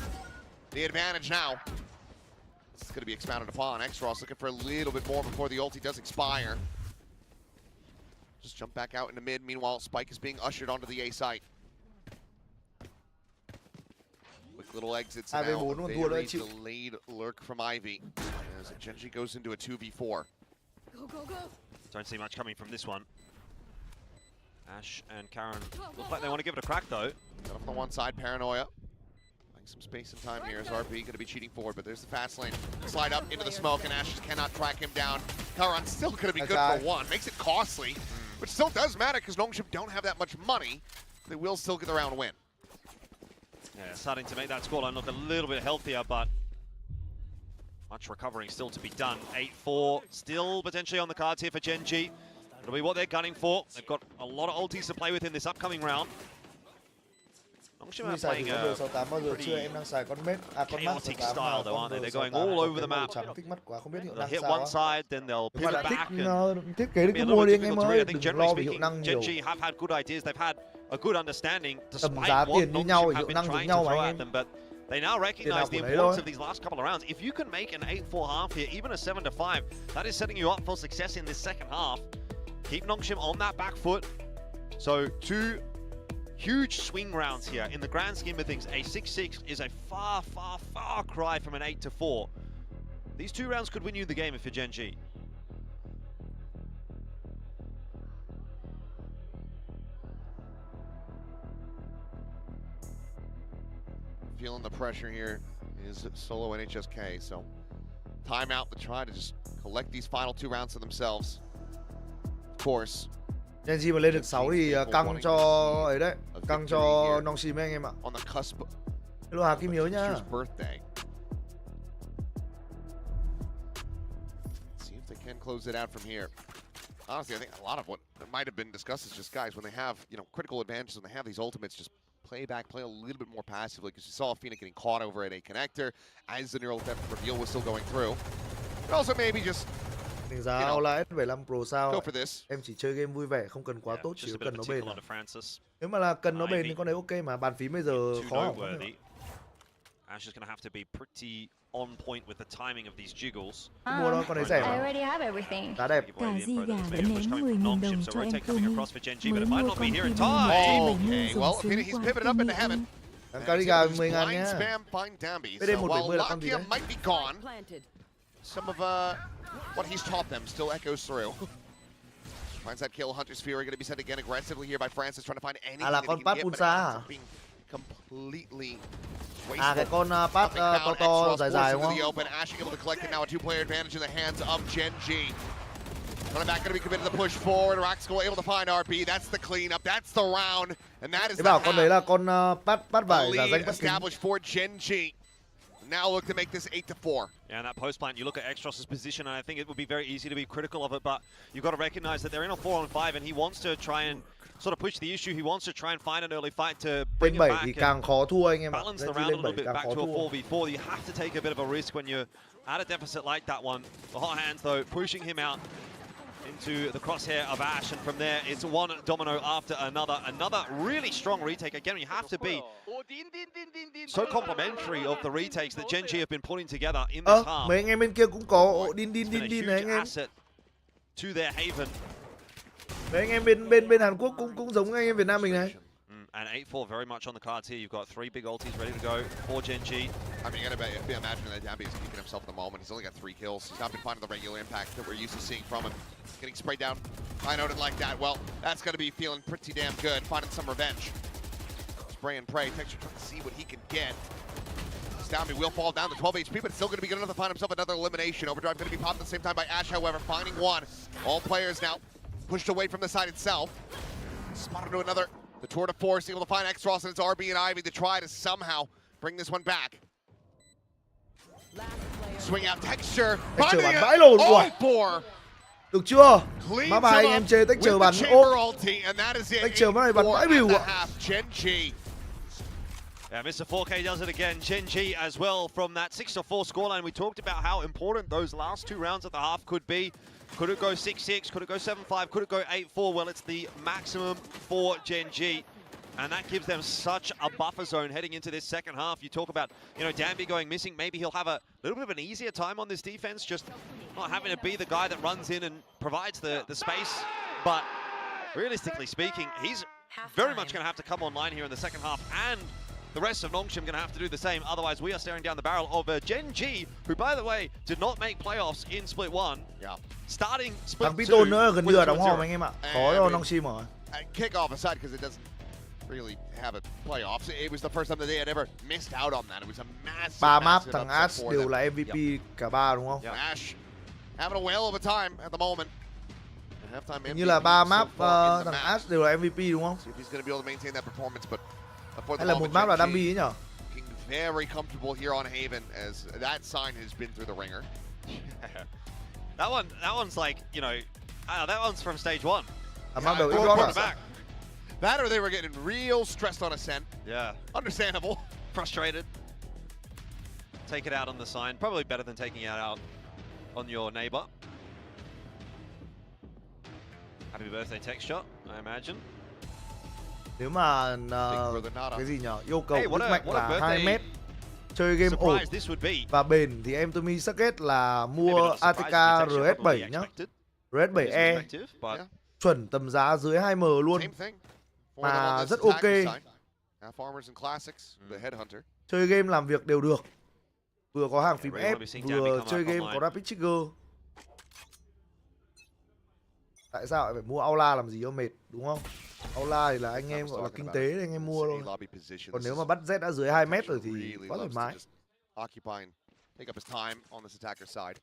the advantage now. It's going to be expounded upon. X-Ross looking for a little bit more before the ulti does expire. Just jump back out into mid. Meanwhile, Spike is being ushered onto the A site. Quick little exits now. Very delayed lurk from Ivy. As Gen G goes into a 2v4. Don't see much coming from this one. Ash and Karen look like they want to give it a crack though. Got up on the one side, Paranoia. Buying some space and time here as RP going to be cheating forward, but there's the fast lane. Slide up into the smoke and Ash just cannot track him down. Karan's still going to be good for 1. Makes it costly, which still does matter because Nongshim don't have that much money. They will still get the round win. Yeah, starting to make that scoreline look a little bit healthier, but much recovering still to be done. 8-4, still potentially on the cards here for Gen G. It'll be what they're gunning for. They've got a lot of ultis to play with in this upcoming round. Nongshim are playing a pretty chaotic style though, aren't they? They're going all over the map. They'll hit one side, then they'll pivot back. And be a little bit difficult to read. I think generally speaking, Gen G have had good ideas. They've had a good understanding despite what Nongshim have been trying to throw at them. But they now recognize the importance of these last couple of rounds. If you can make an 8-4 half here, even a 7-5, that is setting you up for success in this second half. Keep Nongshim on that back foot. So 2 huge swing rounds here. In the grand scheme of things, a 6-6 is a far, far, far cry from an 8-4. These 2 rounds could win you the game if you're Gen G. Feeling the pressure here is solo NHSK, so timeout to try to just collect these final 2 rounds to themselves. Of course. Gen G mà lên được 6 thì căng cho ấy đấy, căng cho Nongshim anh em ạ. On the cusp. Hello Hà Kim Hiếu nhá. Birthday. See if they can close it out from here. Honestly, I think a lot of what might have been discussed is just guys when they have, you know, critical advantages, when they have these ultimates, just play back, play a little bit more passively, because you saw Phoenix getting caught over at a connector as the neural theft reveal was still going through. But also maybe just Đánh giá Outlier S75 Pro sao? Go for this. Em chỉ chơi game vui vẻ, không cần quá tốt, chỉ cần nó bền. Nếu mà là cần nó Ivy. bền thì con đấy ok mà bàn phím bây giờ khó. Ash is going to have to be pretty on point with the timing of these jiggles. Mua đó con đấy rẻ I mà. already have everything. Giá đẹp. Cả Di gà đã ném 10.000 đồng cho em Tumi. Mới mua con VIE-ENG Okay, well, he's pivoted up into heaven. Cả Di gà 10.000 nhá. Spam find Dambi. PD So 1.10 while là con gì đấy? Lakia might be gone, some of what he's taught them still echoes through. Finds that kill. Hunter Sphere going to be sent again aggressively here by Francis, trying to find anything that he can get, but it ends up being completely wasteful. Cái con pass to dài dài đúng không? The open. Ash able to collect it now, a 2-player advantage in the hands of Gen G. Running back going to be committed to the push forward. RRQ able to find RB. That's the cleanup. That's the round. And that is Thế the bảo con đấy là con bắt vải giả lead danh bắt kính. established for GenG. Now look to make this 8-4. Yeah, and that post plant, you look at Extros's position, and I think it would be very easy to be critical of it, but you've got to recognize that they're in a 4-on-5, and he wants to try and sort of push the issue. He wants to try and find an early fight to bring Lên it 7 back thì and càng khó thua anh em ạ. balance the Lên round a 7 little bit càng back khó to a thua. 4v4. You have to take a bit of a risk when you're at a deficit like that one. The hot hands, though, pushing him out into the crosshair of Ash, and from there it's one domino after another. Another really strong retake. Again, you have to be so complimentary of the retakes that GenG have been putting together in this half. Mấy anh em bên kia cũng có din It's been a này huge anh em. asset to their haven. Mấy anh em bên Hàn Quốc cũng giống anh em Việt Nam mình này. And 8-4 very much on the cards here. You've got 3 big ultis ready to go for GenG. I mean, you gotta be imagining that Dambi is keeping himself at the moment. He's only got 3 kills. He's not been finding the regular impact that we're used to seeing from him. Getting sprayed down, I noted like that. Well, that's gonna be feeling pretty damn good. Finding some revenge. Spray and pray. Texture trying to see what he can get. Dambi will fall down to 12 HP, but still gonna be good enough to find himself another elimination. Overdrive gonna be popped at the same time by Ash, however, finding one. All players now pushed away from the side itself. Spotted to another. The tour de force able to find Extros and it's RB and Ivy to try to somehow bring this one back. Swing out texture. Texture bắn vãi lồn. Ủa. Được chưa? Má bài anh em chơi texture bắn. Texture má này bắn vãi bìu ạ. Yeah, Mr. 4K does it again. GenG as well from that 6-4 scoreline. We talked about how important those last 2 rounds of the half could be. Could it go 6-6? Could it go 7-5? Could it go 8-4? Well, it's the maximum for GenG. And that gives them such a buffer zone heading into this second half. You talk about, you know, Dambi going missing. Maybe he'll have a little bit of an easier time on this defense, just not having to be the guy that runs in and provides the space. But realistically speaking, he's very much going to have to come online here in the second half. And the rest of Nongshim going to have to do the same. Otherwise, we are staring down the barrel of GenG, who, by the way, did not make playoffs in Split 1. Yeah. Starting Split 2. Thằng Python nữa gần như là đóng hòm anh em ạ. Khó cho Nongshim rồi. Kick off aside because it doesn't really have a playoffs. It was the first time that they had ever missed out on that. It was a massive, 3 map massive thằng upset Ash for đều them. là MVP cả 3 đúng không? Ash having a whale of a time at the moment. Halftime Như là 3 map so thằng Ash đều là MVP đúng không? See if he's going to be able to maintain that performance, but for the Hay là một moment, map là GenG Dambi ấy nhở? looking very comfortable here on Haven as that sign has been through the ringer. That one's like, you know, that one's from stage 1. That or they were getting real stressed on Ascent. Yeah. Understandable. Frustrated. Take it out on the sign. Probably better than taking it out on your neighbor. Happy birthday texture, I imagine. Nếu mà cái gì nhở? Yêu cầu sức mạnh là 2 mét, chơi game ổn và bền thì em Tumi suggest là mua ATK RS7 nhá. RS7E chuẩn tầm giá dưới 2M luôn. Mà rất ok. Chơi game làm việc đều được. Vừa có hàng phím F, vừa chơi game có rapid trigger. Tại sao lại phải mua Aula làm gì cho mệt, đúng không? Aula thì là anh em gọi là kinh tế để anh em mua thôi. Còn nếu mà bắt Z đã dưới 2 mét rồi thì quá thoải mái. Take up his time on this attacker side.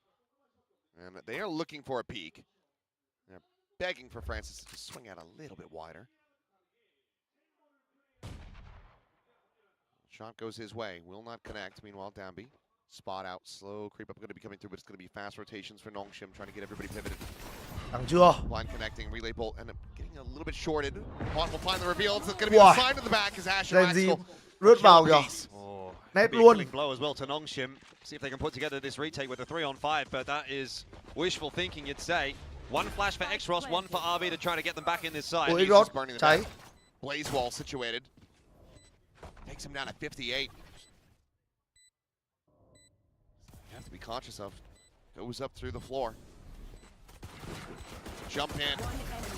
And they are looking for a peek. They're begging for Francis to swing out a little bit wider. Shot goes his way, will not connect. Meanwhile, Dambi, spot out, slow creep up, going to be coming through, but it's going to be fast rotations for Nongshim, trying to get everybody pivoted. Thằng chưa? Blind connecting, relay bolt, and getting a little bit shorted. Pot will find the reveal. It's going to be the sign to the back as Ash and RRQ rớt vào kìa. Nét luôn. Big blow as well to Nongshim. See if they can put together this retake with a 3-on-5, but that is wishful thinking, you'd say. One flash for Exros, one for RB to try to get them back in this side. Exros cháy. Blaze wall situated. Takes him down at 58. You have to be conscious of. Goes up through the floor. Jump in,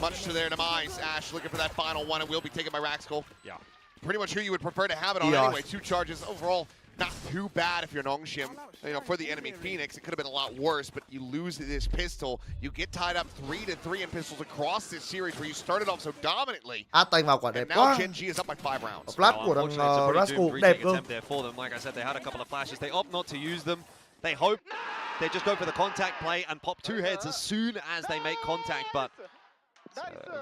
much to their demise. Ash looking for that final one. It will be taken by RRQ. Yeah. Pretty much who you would prefer to have it on anyway. 2 charges overall. Not too bad if you're Nongshim. You know, for the enemy Phoenix, it could have been a lot worse, but you lose this pistol. You get tied up 3-3 in pistols across this series where you started off so dominantly. Tay vào quả đẹp and now quá. GenG is up by 5 rounds. Flash của thằng RRQ đẹp cơ. There for them. Like I said, they had a couple of flashes. They opt not to use them. They hope they just go for the contact play and pop 2 heads as soon as they make contact, but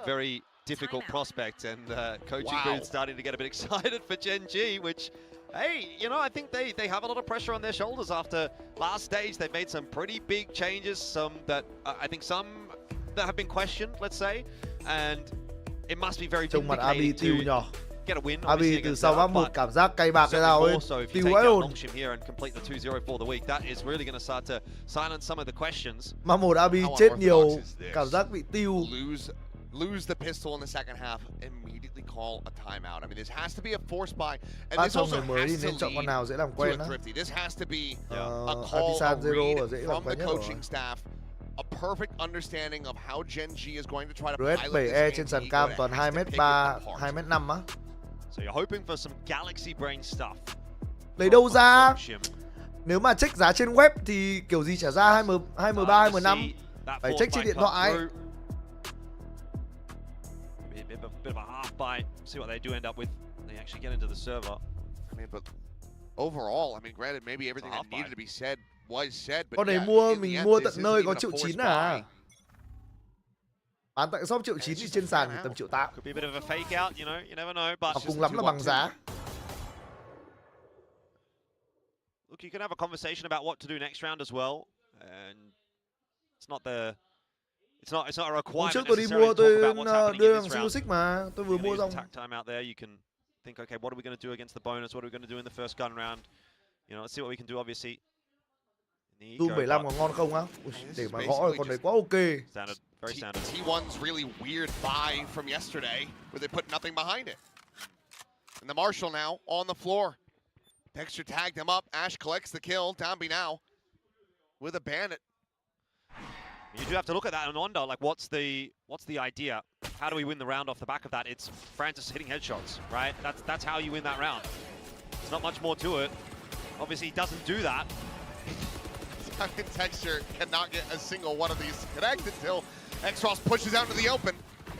very difficult prospect, and coaching booth starting to get a bit excited for Gen.G, which, hey, you know, I think they have a lot of pressure on their shoulders after last stage. They've made some pretty big changes, some that I think some that have been questioned, let's say, and it must be very vindicating to get a win. Abi từ sau map 1 cảm giác cay bạc thế nào ấy, tiêu ấy ồn. Here and complete the 2-0 for the week. That is really going to start to silence some of the questions. Map 1 Abi chết nhiều, cảm giác bị tiêu. Lose the pistol in the second half, immediately call a timeout. I mean, this has to be a forced buy, and this also has to lead to a thrifty. This has to be a call, a read from the coaching staff, a perfect understanding of how Gen.G is going to try to pilot RS7E this trên sàn cam toàn 2m3, 2m5 á. So you're hoping for some galaxy brain stuff. Lấy đâu ra? Nếu mà check giá trên web thì kiểu gì trả ra 2M3, 2M5. Phải check trên điện thoại. Bit of a half bite. See what they do end up with. They actually get into the server. I mean, but overall, I mean, granted, maybe everything that needed to be said was said, but con này mình mua tận nơi có 1.900.000 à? Bán tại shop 1.900.000 thì trên sàn thì tầm 1.800.000. Could be a bit of a fake out, you know. You never know, but cùng lắm là bằng giá. Look, you can have a conversation about what to do next round as well, and it's not a requirement. Trước tôi đi mua, tôi đưa bằng Silusic mà, tôi vừa mua xong. Time out there, you can think, okay, what are we going to do against the bonus? What are we going to do in the first gun round? You know, let's see what we can do. Obviously, Doom 75 có ngon không á? Để mà gõ con đấy quá ok. Standard, very standard. T1's really weird buy from yesterday, where they put nothing behind it. And the Marshal now on the floor. Dexter tagged him up. Ash collects the kill. Dambi now with a bandit. You do have to look at that and wonder, like, what's the idea? How do we win the round off the back of that? It's Francis hitting headshots, right? That's how you win that round. There's not much more to it. Obviously, he doesn't do that. Texture cannot get a single one of these connected until X-Ross pushes out into the open.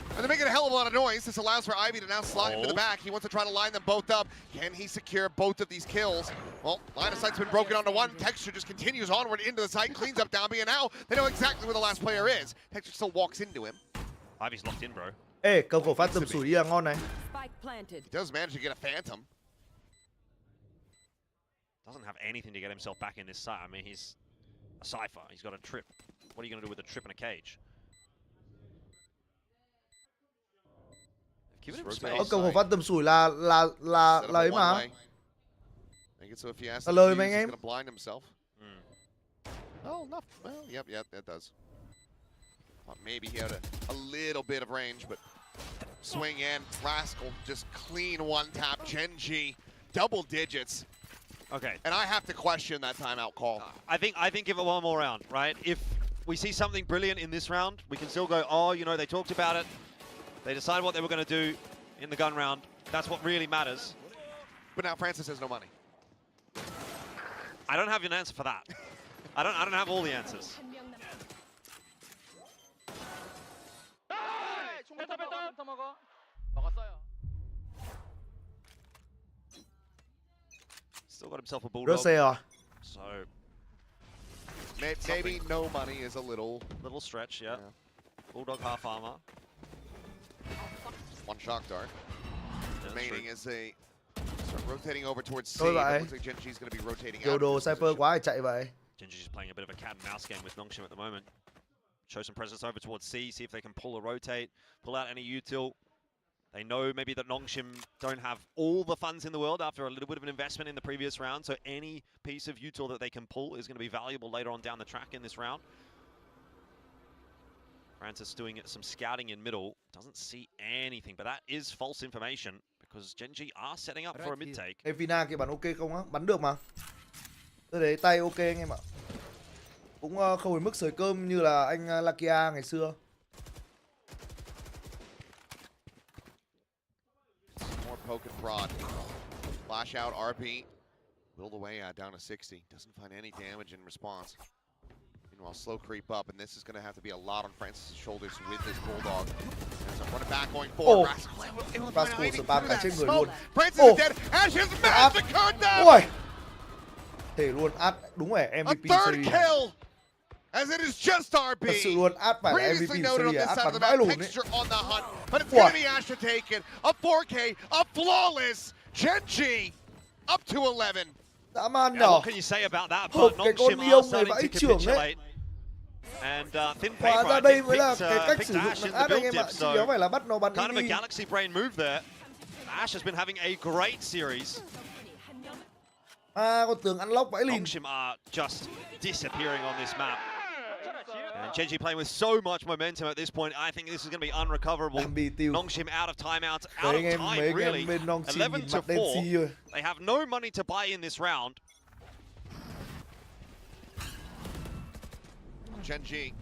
And they're making a hell of a lot of noise. This allows for Ivy to now slide into the back. He wants to try to line them both up. Can he secure both of these kills? Well, line of sight's been broken onto one. Texture just continues onward into the site, cleans up Dambi, and now they know exactly where the last player is. Texture still walks into him. Ivy's locked in, bro. Ê, cầu khẩu phát tầm sủi là ngon này. He does manage to get a Phantom. Doesn't have anything to get himself back in this site. I mean, he's a Cypher. He's got a trip. What are you going to do with a trip in a cage? Cầu khẩu phát tầm sủi là ấy mà. Là lời mà anh em. Oh, no. Well, yep, that does. Well, maybe he had a little bit of range, but swing in. Rascal just clean one tap. Gen.G, double digits. Okay. And I have to question that timeout call. I think give it one more round, right? If we see something brilliant in this round, we can still go, oh, you know, they talked about it. They decided what they were going to do in the gun round. That's what really matters. But now Francis has no money. I don't have an answer for that. I don't have all the answers. Still got himself a bulldog. So maybe no money is a little stretch, yeah. Bulldog half armor. One shock dart. Remaining as they start rotating over towards C. It looks like Gen.G's going to be rotating out. Đồ Cypher quá chạy vậy. Gen.G's just playing a bit of a cat and mouse game with Nongshim at the moment. Show some presence over towards C, see if they can pull a rotate, pull out any util. They know maybe that Nongshim don't have all the funds in the world after a little bit of an investment in the previous round, so any piece of util that they can pull is going to be valuable later on down the track in this round. Francis doing some scouting in middle, doesn't see anything, but that is false information because Gen.G are setting up for a mid-take. Evina kìa bắn ok không á? Bắn được mà. Tôi thấy tay ok anh em ạ. Cũng không đến mức sới cơm như là anh Lakia ngày xưa. More poke and prod. Flash out RP. Build away down to 60. Doesn't find any damage in response. Meanwhile, slow creep up, and this is going to have to be a lot on Francis' shoulders with this Bulldog. Running back, going forward. Rascal spam cả trên người luôn. Francis is dead. Ash is massacred them. Ui. Thể luôn. Đúng rồi, MVP series. A third kill As it is just RB. Thật sự luôn, Ad phải là Previously MVP noted on series, this Ad side of bắn the vãi map, lùn đấy. Texture on the hunt, but it's Wow. gonna be Ash to take it. A 4K, a flawless GenG up to 11. Dã man Yeah, nhỏ. what can you say about that? Hộp But cái con Nongshim Ion are này starting vãi to trưởng đấy. capitulate. And Thin Hóa Paper, ra I đây think, mới là cái cách picked sử dụng Ash in thằng the Ad anh build em ạ, dip, chứ đéo so phải là bắt nó bắn kind of a ini. galaxy brain move there. Ash has been having a great series. Con tướng ăn lóc vãi lìn. Nongshim are just disappearing on this map. And GenG playing with so much momentum at this point. I think this is going to be unrecoverable. Nongshim out of timeouts, out of time really. 11 to 4. They have no money to buy in this round. GenG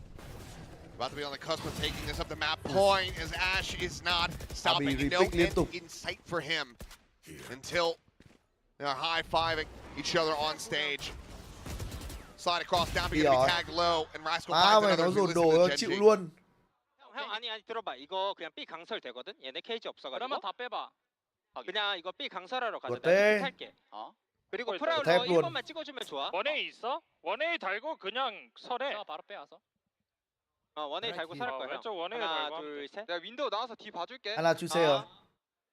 about to be on the cusp of taking this up the map point as Ash is not stopping. No end in sight for him until they're high-fiving each other on stage. Slide across down, but gonna be tagged low, and Rascal finds another who listens to chịu GenG. luôn. 형 아니 들어봐 이거 그냥 B 강설 되거든 얘네 케이지 없어가지고 그러면 다 빼봐 그냥 이거 B 강설하러 가자 내가 탈게 그리고 프라울로 1번만 찍어주면 좋아 원웨이 있어? 원웨이 달고 그냥 설해. 바로 빼와서 원웨이 달고 설 거야 왼쪽 원웨이 하나 달고 둘셋 내가 윈도우 나와서 뒤 봐줄게. 하나 주세요.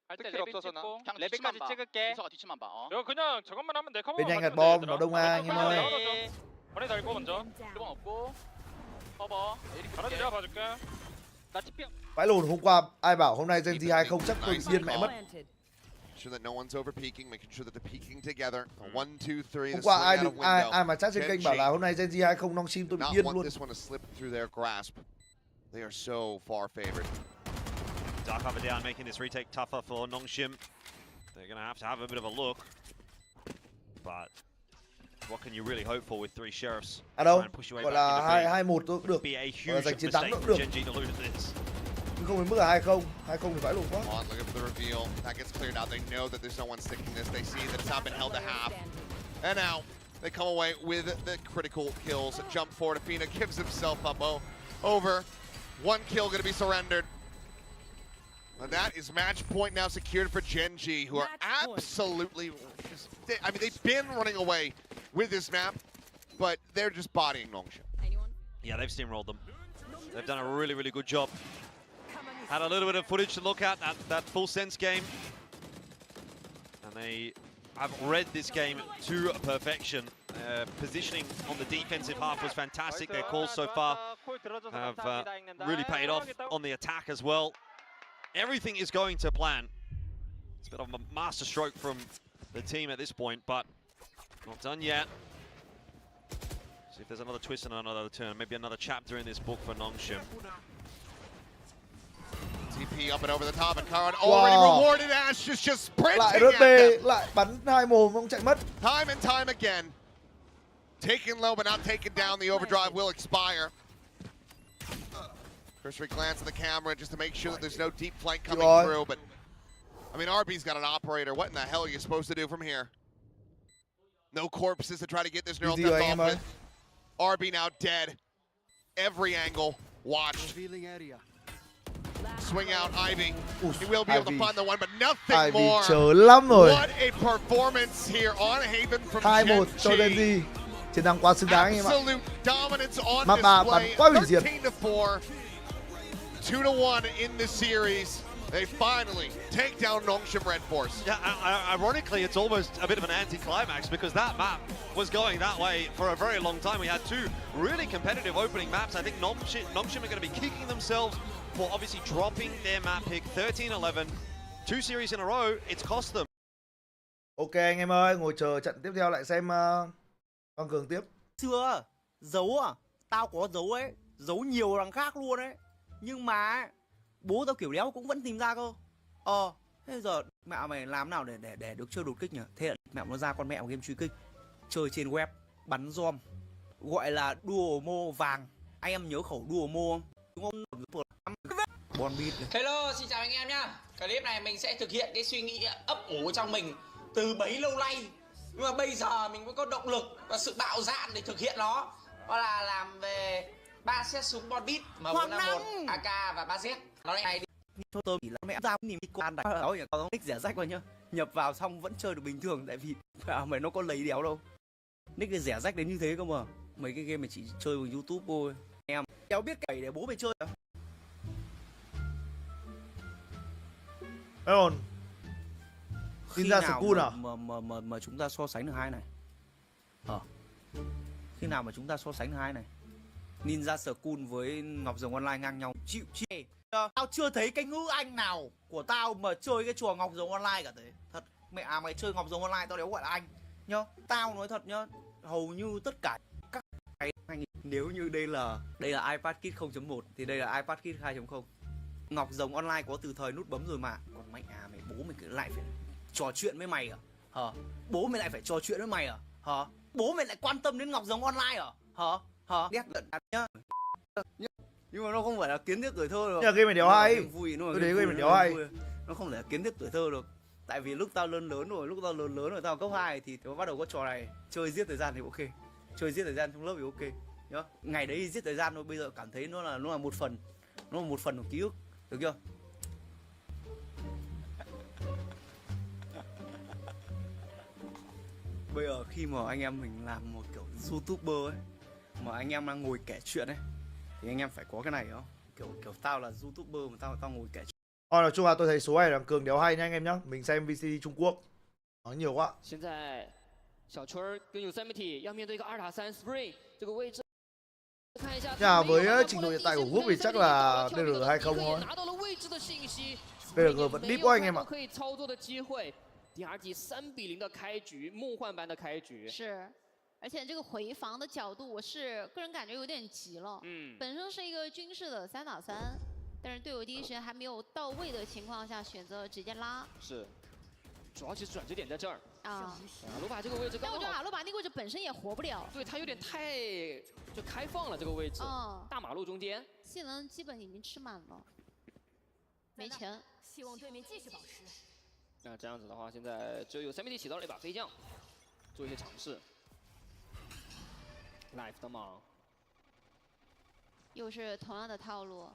할때 스킬 레빗 없어서 나. 찍고 레빗까지 찍을게 이서가 뒤치만 봐. 이거 그냥 저것만 하면 돼. 커버. Bên nhanh gạt bom, nó đông A anh em ơi. 원웨이 달고 먼저. 1번 없고. 커버. 알아서 내가 봐줄게. 나 TP Vãi lùn, hôm qua ai bảo hôm nay Gen 2 không chắc tôi bị điên mẹ mất. Make sure that no one's over peeking, making sure that they're peeking together. 1, 2, 3. Hôm qua ai mà chat trên kênh bảo là hôm nay Gen 2 không Nongshim tôi bị Not điên want luôn. this one to slip through their grasp. They are so far favored. Dark cover down, making this retake tougher for Nongshim. They're going to have a bit of a look. But what can you really hope for with 3 sheriffs? À đâu? Try and push your way Gọi back là into B. 2-1 tôi cũng được. Be a Gọi là huge giành chiến thắng mistake cũng for được. GenG to lose this. Nhưng không đến mức là 2-0. 2-0 thì vãi lùn quá. Come on, looking for the reveal. That gets cleared out. They know that there's no one sticking this. They see that it's not been held to half. And now they come away with the critical kills. A jump forward. Afina gives himself up over. 1 kill going to be surrendered. And that is match point now secured for GenG, who are absolutely... I mean, they've been running away with this map, but they're just bodying Nongshim. Yeah, they've steamrolled them. They've done a really, really good job. Had a little bit of footage to look at, that full sense game. And they have read this game to perfection. Positioning on the defensive half was fantastic. Their calls so far have really paid off on the attack as well. Everything is going to plan. It's a bit of a master stroke from the team at this point, but not done yet. See if there's another twist and another turn, maybe another chapter in this book for Nongshim. TP up and over the top, and Karan already rewarded. Ash is just sprinting Lại at RP, them. lại bắn 2 mồm không chạy mất. Time and time again. Taken low, but not taken down. The overdrive will expire. Cursory glance at the camera just to make sure that there's no deep flank coming through, but I mean, RB's got an operator. What in the hell are you supposed to do from here? No corpses to try to get this neural death off with. RB now dead. Every angle watched. Swing out Ivy. He will be able to find the one, but nothing more. Chờ lắm rồi. What a performance here on Haven from 2-1 cho GenG. GenG. Chiến thắng quá xứng đáng anh em ạ. Absolute dominance on Map 3 bắn display. quá hủy diệt. 13-4. 2-1 in the series. They finally take down Nongshim Red Force. Yeah, ironically, it's almost a bit of an anti-climax because that map was going that way for a very long time. We had 2 really competitive opening maps. I think Nongshim are going to be kicking themselves for obviously dropping their map pick 13-11. 2 series in a row, it's cost them. Ok anh em ơi, ngồi chờ trận tiếp theo lại xem Quang Cường tiếp. Chưa, giấu à? Tao có giấu ấy, giấu nhiều đằng khác luôn đấy. Nhưng mà bố tao kiểu đéo cũng vẫn tìm ra cơ. Thế giờ mẹ mày làm nào để được chơi đột kích nhỉ? Thế là mẹ nó ra con mẹ game truy kích. Chơi trên web, bắn dom. Gọi là đua mô vàng. Anh em nhớ khẩu đua mô không? Đúng không? Bon beat. Hello, xin chào anh em nhá. Clip này mình sẽ thực hiện cái suy nghĩ ấp ủ trong mình từ bấy lâu nay. Nhưng mà bây giờ mình mới có động lực và sự bạo dạn để thực hiện nó. Đó là làm về 3 set súng bon beat M451, AK và 3Z. Nó này đi. Cho tớ chỉ là mẹ ra niềm đi quan đặt đó nhỉ, có nick rẻ rách vào nhá. Nhập vào xong vẫn chơi được bình thường tại vì mày nó có lấy đéo đâu. Nick rẻ rách đến như thế cơ mà. mấy cái game mà chỉ chơi bằng YouTube thôi. Em kéo biết cày để bố mày chơi à? Aaron. Khi Ninja nào School à? mà chúng ta so sánh được hai này? Khi nào mà chúng ta so sánh được hai này? Ninja School với Ngọc Rồng Online ngang nhau. Chịu chi. Tao chưa thấy cái ngữ anh nào của tao mà chơi cái trò Ngọc Rồng Online cả thế. Thật, mẹ mày chơi Ngọc Rồng Online tao đéo gọi là anh. Nhá, tao nói thật nhá, hầu như tất cả các cái nếu như đây là iPad Kit 0.1 thì đây là iPad Kit 2.0. Ngọc Rồng Online có từ thời nút bấm rồi mà. Còn mày mày bố mày cứ lại phải trò chuyện với mày à? Hả? Bố mày lại phải trò chuyện với mày à? Hả? Bố mày lại quan tâm đến Ngọc Rồng Online à? Hả? Đét lận nhá. Nhưng mà nó không phải là kiến thức tuổi thơ đâu. Nhưng mà game này đéo hay. Tôi thấy game này đéo hay. Nó không phải là kiến thức tuổi thơ được. Tại vì lúc tao lớn rồi, tao cấp 2 thì tao bắt đầu có trò này, chơi giết thời gian thì ok. Chơi giết thời gian trong lớp thì ok. Nhá. Ngày đấy giết thời gian thôi, bây giờ cảm thấy nó là một phần. Nó là một phần của ký ức, được chưa? Bây giờ khi mà anh em mình làm một kiểu YouTuber ấy, mà anh em đang ngồi kể chuyện ấy, thì anh em phải có cái này không? Kiểu tao là YouTuber mà tao ngồi kể chuyện. Nói chung là tôi thấy số này là cường đéo hay nha anh em nhá. Mình xem VCT Trung Quốc nói nhiều quá. Hiện tại 小春跟YouSamity 要面对一个2打3 Spring 这个位置。 với trình độ hiện tại của Group thì chắc là DRG 20 thôi. DRG vẫn deep quá anh em ạ. 第二局3比0的开局，梦幻般的开局。是，而且这个回防的角度，我是个人感觉有点急了。本身是一个军事的3打3，但是队友第一时间还没有到位的情况下，选择直接拉。是，主要其实转折点在这儿。啊，罗巴这个位置刚好。但我觉得阿罗巴那个位置本身也活不了。对他有点太就开放了这个位置。大马路中间。性能基本已经吃满了，没钱。希望对面继续保持。 那这样子的话，现在就有3BT起到了一把飞将，做一些尝试。Life 的嘛，又是同样的套路。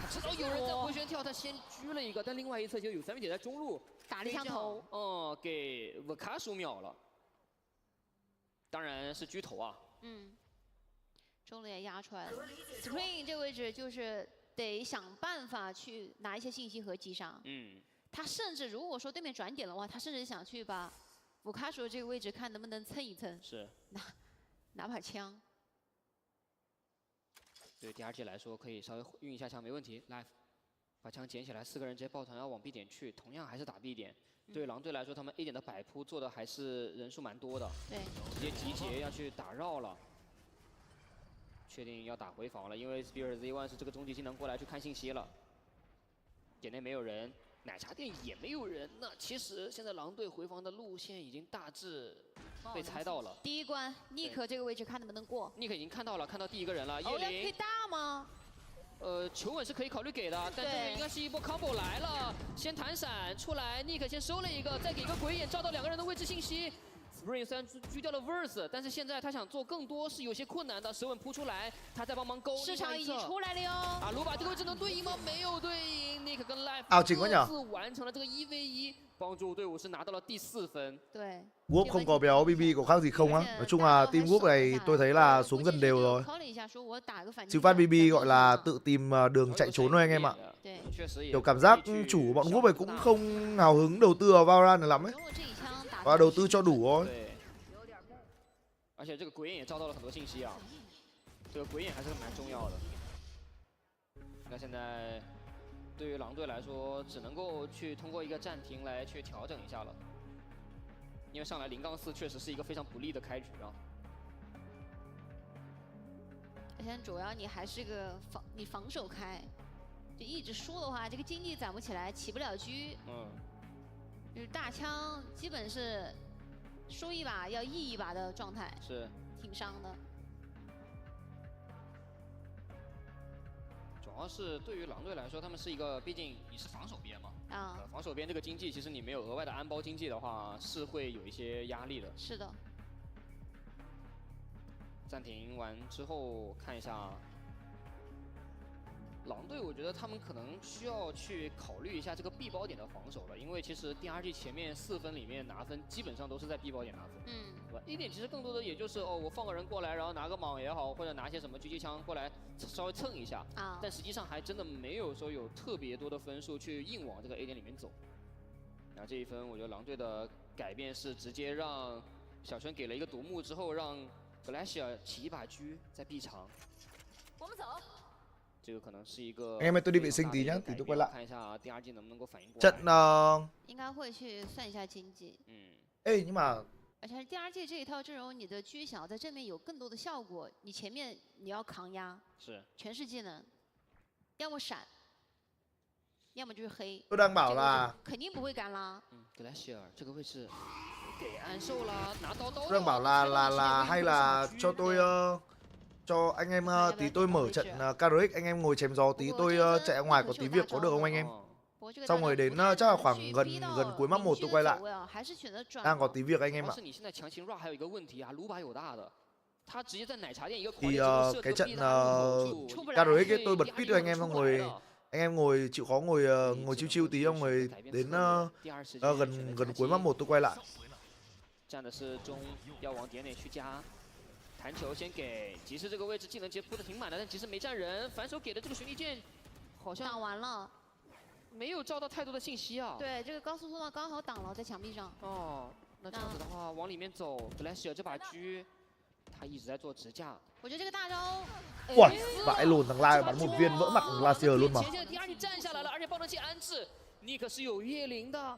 知道有人在回旋跳，他先狙了一个，但另外一侧就有3BT在中路打了一枪头，给维卡数秒了。当然是狙头啊。中路也压出来了。Spring 这个位置就是得想办法去拿一些信息和击杀。他甚至如果说对面转点的话，他甚至想去把武卡索这个位置看能不能蹭一蹭，是拿把枪。对第二季来说，可以稍微运一下枪没问题。Life 把枪捡起来，4个人直接抱团要往 B 点去，同样还是打 B 点。对于狼队来说，他们 A 点的摆铺做的还是人数蛮多的，对，直接集结要去打绕了。确定要打回防了，因为 Spirit Z1 是这个终极技能过来去看信息了。点内没有人。 奶茶店也没有人，那其实现在狼队回防的路线已经大致被猜到了。第一关，Nick 这个位置看能不能过。Nick 已经看到了，看到第一个人了。叶灵可以大吗？求稳是可以考虑给的，但这边应该是一波 combo 来了，先弹闪出来 ，Nick 先收了一个，再给个鬼眼照到2个人的位置信息。 Spring 虽然狙掉了 Verse， 但是现在他想做更多是有些困难的。手稳扑出来，他在帮忙勾。市场已经出来了哟。啊，罗巴这个位置能对赢吗？没有对赢 ，Nick 跟 Life 各自完成了这个1v1，帮助队伍是拿到了第4分。对。Group không có béo BB có khác gì không á. Nói chung là team Group này tôi thấy là xuống dần đều rồi. Chứ phát BB gọi là tự tìm đường chạy trốn thôi anh em ạ. Kiểu cảm giác chủ của bọn Group này cũng không hào hứng đầu tư vào Valorant này lắm ấy. Và đầu tư cho đủ thôi. 而且这个鬼眼也照到了很多信息啊，这个鬼眼还是蛮重要的。那现在对于狼队来说，只能够去通过一个暂停来去调整一下了，因为上来0-4确实是一个非常不利的开局啊。而且主要你还是个防守开，就一直输的话，这个经济攒不起来，起不了车。就是大枪基本是。 输一把要赢一把的状态，是挺伤的。主要是对于狼队来说，他们是一个，毕竟你是防守边嘛，防守边这个经济，其实你没有额外的安包经济的话，是会有一些压力的。是的。暂停完之后看一下。 狼队，我觉得他们可能需要去考虑一下这个 B 包点的防守了，因为其实第2季前面4分里面拿分基本上都是在 B 包点拿分。对吧？A点其实更多的也就是哦，我放个人过来，然后拿个铆也好，或者拿些什么狙击枪过来稍微蹭一下啊。但实际上还真的没有说有特别多的分数去硬往这个 A 点里面走。那这一分，我觉得狼队的改变是直接让小春给了一个独木之後，讓 Glacier 起一把狙在 B 場。我們走。這個可能是一個 Anh em ơi, tôi đi vệ sinh tí nhá, tí tôi quay lại. 看一下 DRG 能不能夠反應過來。Trận 應該會去算一下經濟。Ê, nhưng mà 而且 DRG 這一套陣容，你的狙想要在正面有更多的效果，你前面你要扛壓，是全是技能，要麼閃，要麼就是黑。 tôi đang bảo là 肯定不會幹啦。Glacier 這個位置給暗獸啦，拿刀刀。 tôi đang bảo là hay là cho tôi cho anh em tí tôi mở trận KRX, anh em ngồi chém gió tí, tôi chạy ra ngoài có tí việc có được không anh em? Xong rồi đến chắc là khoảng gần cuối map 1 tôi quay lại. Đang có tí việc anh em ạ. Thì cái trận KRX ấy tôi bật pit cho anh em xong rồi anh em ngồi chịu khó ngồi chill chill tí xong rồi đến gần cuối map 1 tôi quay lại. 站的是中，要往点内去加。弹球先给，其实这个位置技能其实铺的挺满的，但其实没站人。反手给的这个寻力剑，好像挡完了，没有照到太多的信息啊。对，这个高速通道刚好挡了在墙壁上。哦，那这样子的话，往里面走 ，Glacier 这把狙，他一直在做直架。我觉得这个大招， Ui, vãi lùn thằng Lai bắn một viên vỡ mặt thằng Glacier luôn mà. 前线的 DRG 站下来了，而且爆炸器安置，Nick 是有夜灵的。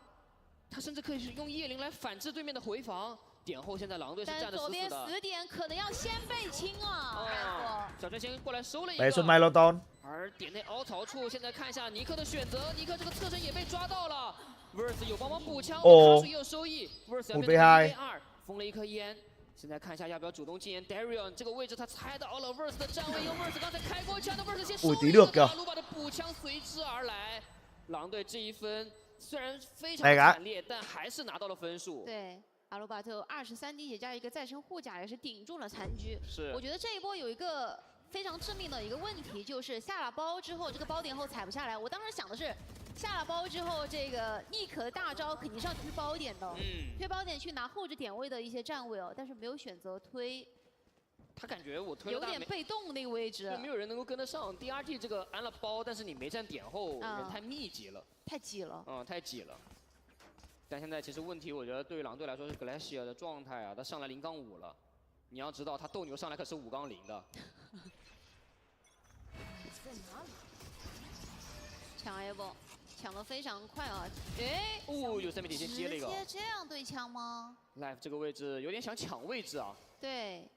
他甚至可以用夜灵来反制对面的回防。点后现在狼队是站得死死的。左边死点可能要先被清了。小陈先过来收了一个。Bé Xuân Mai lo ton。而点内凹槽处，现在看一下尼克的选择，尼克这个侧身也被抓到了。Verse 有帮忙补枪，卡水也有收益。Verse 要变成1v2，封了一颗烟。现在看一下要不要主动禁言 Darion 这个位置他猜到了 Verse 的站位，用 Verse 刚才开过枪的 Verse 先收了一个，鲁巴的补枪随之而来。狼队这一分。 虽然非常惨烈，但还是拿到了分数。对，阿鲁巴特23滴血加一个再生护甲，也是顶住了残局。是，我觉得这一波有一个非常致命的一个问题，就是下了包之后，这个包点后踩不下来。我当时想的是，下了包之后，这个Nick的大招肯定是要推包点的，推包点去拿后置点位的一些站位哦，但是没有选择推。 他感觉我推有点被动那个位置，就没有人能够跟得上。DRG 这个安了包，但是你没站点后，人太密集了，太挤了。太挤了。但现在其实问题，我觉得对于狼队来说是 Glacier 的状态啊，他上来0-5了。你要知道，他斗牛上来可是5-0的。抢 A 波，抢得非常快啊！哎，有3米底先接了一个。直接这样对枪吗 ？Life 这个位置有点想抢位置啊。对。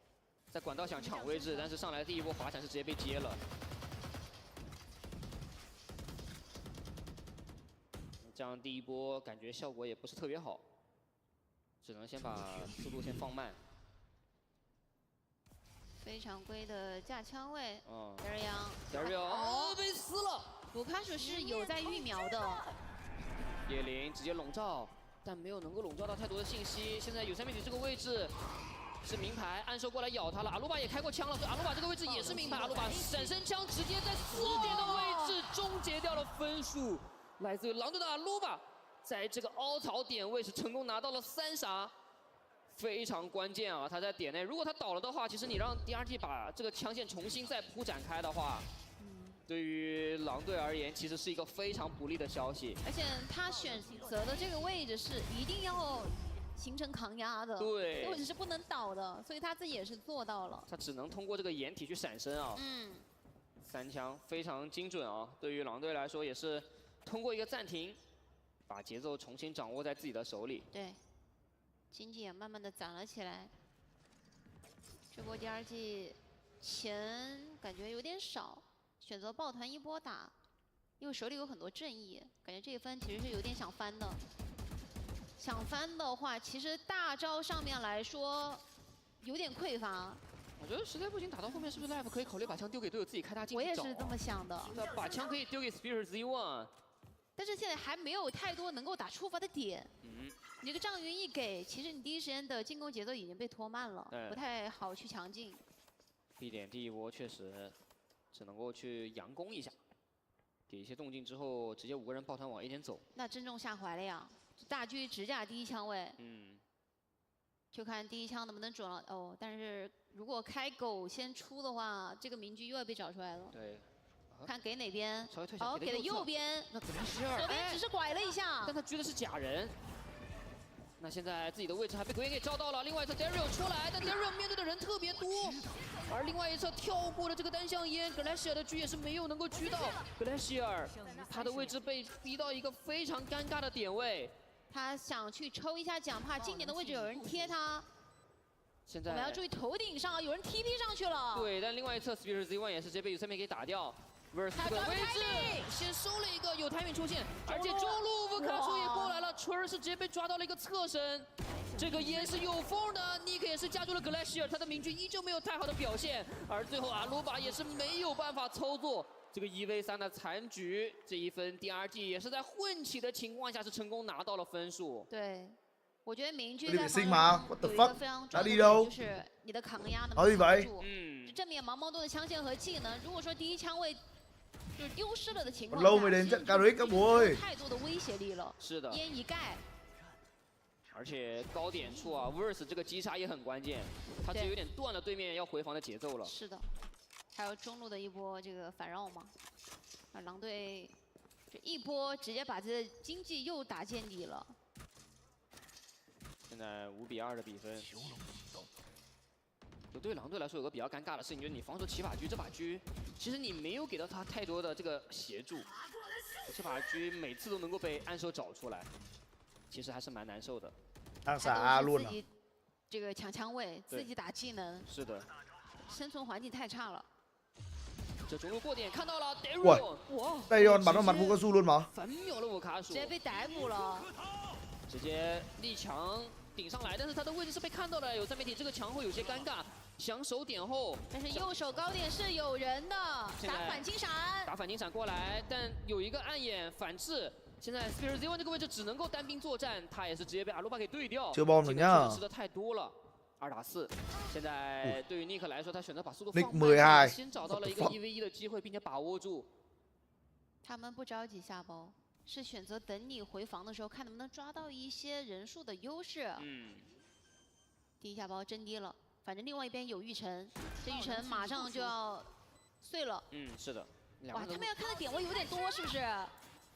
在管道想抢位置，但是上来第一波滑铲是直接被接了。这样第一波感觉效果也不是特别好，只能先把速度先放慢。非常规的架枪位，Darion，哦，被撕了。卢卡鼠是有在预瞄的。野灵直接笼罩，但没有能够笼罩到太多的信息。现在有3米底这个位置。 是名牌，暗兽过来咬他了。阿鲁巴也开过枪了，所以阿鲁巴这个位置也是名牌。阿鲁巴闪身枪直接在4点的位置终结掉了分数。来自于狼队的阿鲁巴，在这个凹槽点位是成功拿到了3杀，非常关键啊！他在点内，如果他倒了的话，其实你让 DRG 把这个枪线重新再铺展开的话，对于狼队而言，其实是一个非常不利的消息。而且他选择的这个位置是一定要。 形成扛压的，对，位置是不能倒的，所以他自己也是做到了。他只能通过这个掩体去闪身啊。3枪非常精准啊，对于狼队来说也是通过一个暂停，把节奏重新掌握在自己的手里。对，经济也慢慢的攒了起来。这波 DRG 钱感觉有点少，选择抱团一波打，因为手里有很多正义，感觉这一分其实是有点想翻的。 想翻的话，其实大招上面来说有点匮乏。我觉得实在不行，打到后面是不是 Life 可以考虑把枪丢给队友自己开大进去找？我也是这么想的。把枪可以丢给 Spirit Z1。但是现在还没有太多能够打触发的点。你这个障云一给，其实你第一时间的进攻节奏已经被拖慢了，不太好去强进。B 点第一波确实只能够去佯攻一下，给一些动静之后，直接5个人抱团往 A 点走。那正中下怀了呀！ 大狙直架第一枪位，就看第一枪能不能准了哦。但是如果开狗先出的话，这个明狙又要被找出来了。对。 看给哪边？稍微退下，给了右边。那可能是2，左边只是拐了一下，但他狙的是假人。那现在自己的位置还被鬼给照到了。另外一侧 THEO 出来，但 THEO 面对的人特别多，而另外一侧跳过了这个单向烟 ，Glacier 的狙也是没有能够狙到 Glacier， 他的位置被逼到一个非常尴尬的点位。他想去抽一下奖，怕经典的位置有人贴他。 现在我们要注意头顶上有人 TP 上去了。对，但另外一侧 Spirit Z1 也是直接被3面给打掉。Verse 这个位置先收了一个，有 timing 出现，而且中路乌卡苏也过来了，春儿是直接被抓到了一个侧身。这个烟是有风的 ，Nick 也是架住了 Glacier， 他的明狙依旧没有太好的表现，而最后阿鲁巴也是没有办法操作这个1v3的残局，这一分 DRG 也是在混起的情况下是成功拿到了分数。对。 我觉得明狙在方有一个非常重要的点就是你的扛压能不能扛住，正面毛毛多的枪线和技能。如果说第一枪位就是丢失了的情况下，太多的威胁力了。是的，烟一盖。而且高点处啊 ，Verse 这个击杀也很关键，他只有点断了对面要回防的节奏了。是的，还有中路的一波这个反绕嘛，啊，狼队这一波直接把这经济又打见底了。 现在5比2的比分。就对狼队来说有个比较尴尬的事情，就是你防守起把狙，这把狙其实你没有给到他太多的这个协助，这把狙每次都能够被暗手找出来，其实还是蛮难受的。当啥luôn啊？这个抢枪位，自己打技能。是的。生存环境太差了。这中路过点看到了 ，Daron， 哇 ，Daron bắn vào mặt Vukasu luôn mà？ 反秒了乌卡苏，直接被逮捕了。 直接力强顶上来，但是他的位置是被看到的，有3媒体这个墙会有些尴尬，想守点后，但是右手高点是有人的，打反金闪，打反金闪过来，但有一个暗眼反制，现在 Spirit Z1 这个位置只能够单兵作战，他也是直接被阿鲁巴给对掉，这波吃的太多了。2打4，现在对于 Nick 来说，他选择把速度放慢，先找到了一个1v1的机会，并且把握住。他们不着急下包。 是选择等你回防的时候，看能不能抓到一些人数的优势。第一下包真低了，反正另外一边有玉成，这玉成马上就要碎了。是的。哇，他们要看的点位有点多，是不是？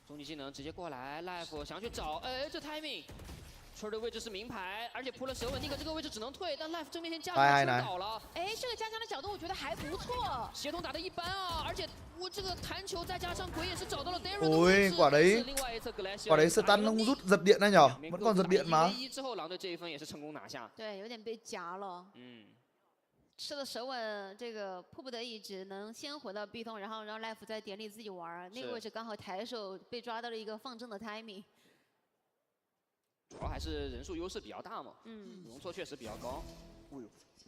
终极技能直接过来 ，Life 想要去找，这 timing， 春的位置是名牌，而且扑了蛇吻，Nick这个位置只能退，但 Life 正面先架住春倒了。这个加强的角度我觉得还不错，协同打得一般啊，而且。 我这个弹球再加上鬼也是找到了 Daron 的 Ôi, quả đấy stun không rút giật điện này nhở? Vẫn còn giật điện mà. 之后狼队这一分也是成功拿下。对，有点被夹了。吃了蛇吻，这个迫不得已只能先回到 B 通，然后让 Life 在点里自己玩。那个位置刚好抬手被抓到了一个放正的 timing。主要还是人数优势比较大嘛。容错确实比较高。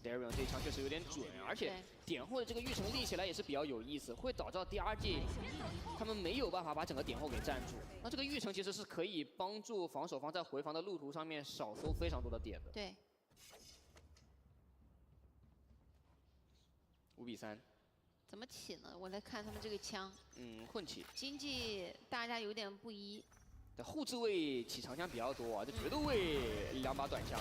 Daron 这一枪确实有点准，而且点后的这个玉成立起来也是比较有意思，会导致 DRG 他们没有办法把整个点后给占住。那这个玉成其实是可以帮助防守方在回防的路途上面少收非常多的点的。对。5比3。怎么起呢？我来看他们这个枪。混起。经济大家有点不一。后置位起长枪比较多啊，这决斗位2把短枪。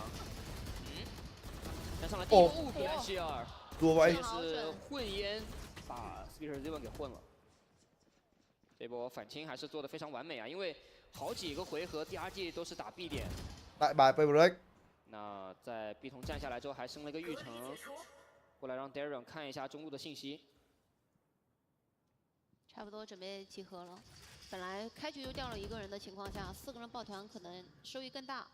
加上了第5比2，这是混烟把 Spirit Z1 给混了。这波反清还是做的非常完美啊，因为好几个回合 DRG 都是打 B 点。Đại bài break。那在 B 通站下来之后，还升了一个玉成，过来让 Daron 看一下中路的信息。差不多准备集合了。本来开局就掉了1个人的情况下，4个人抱团可能收益更大。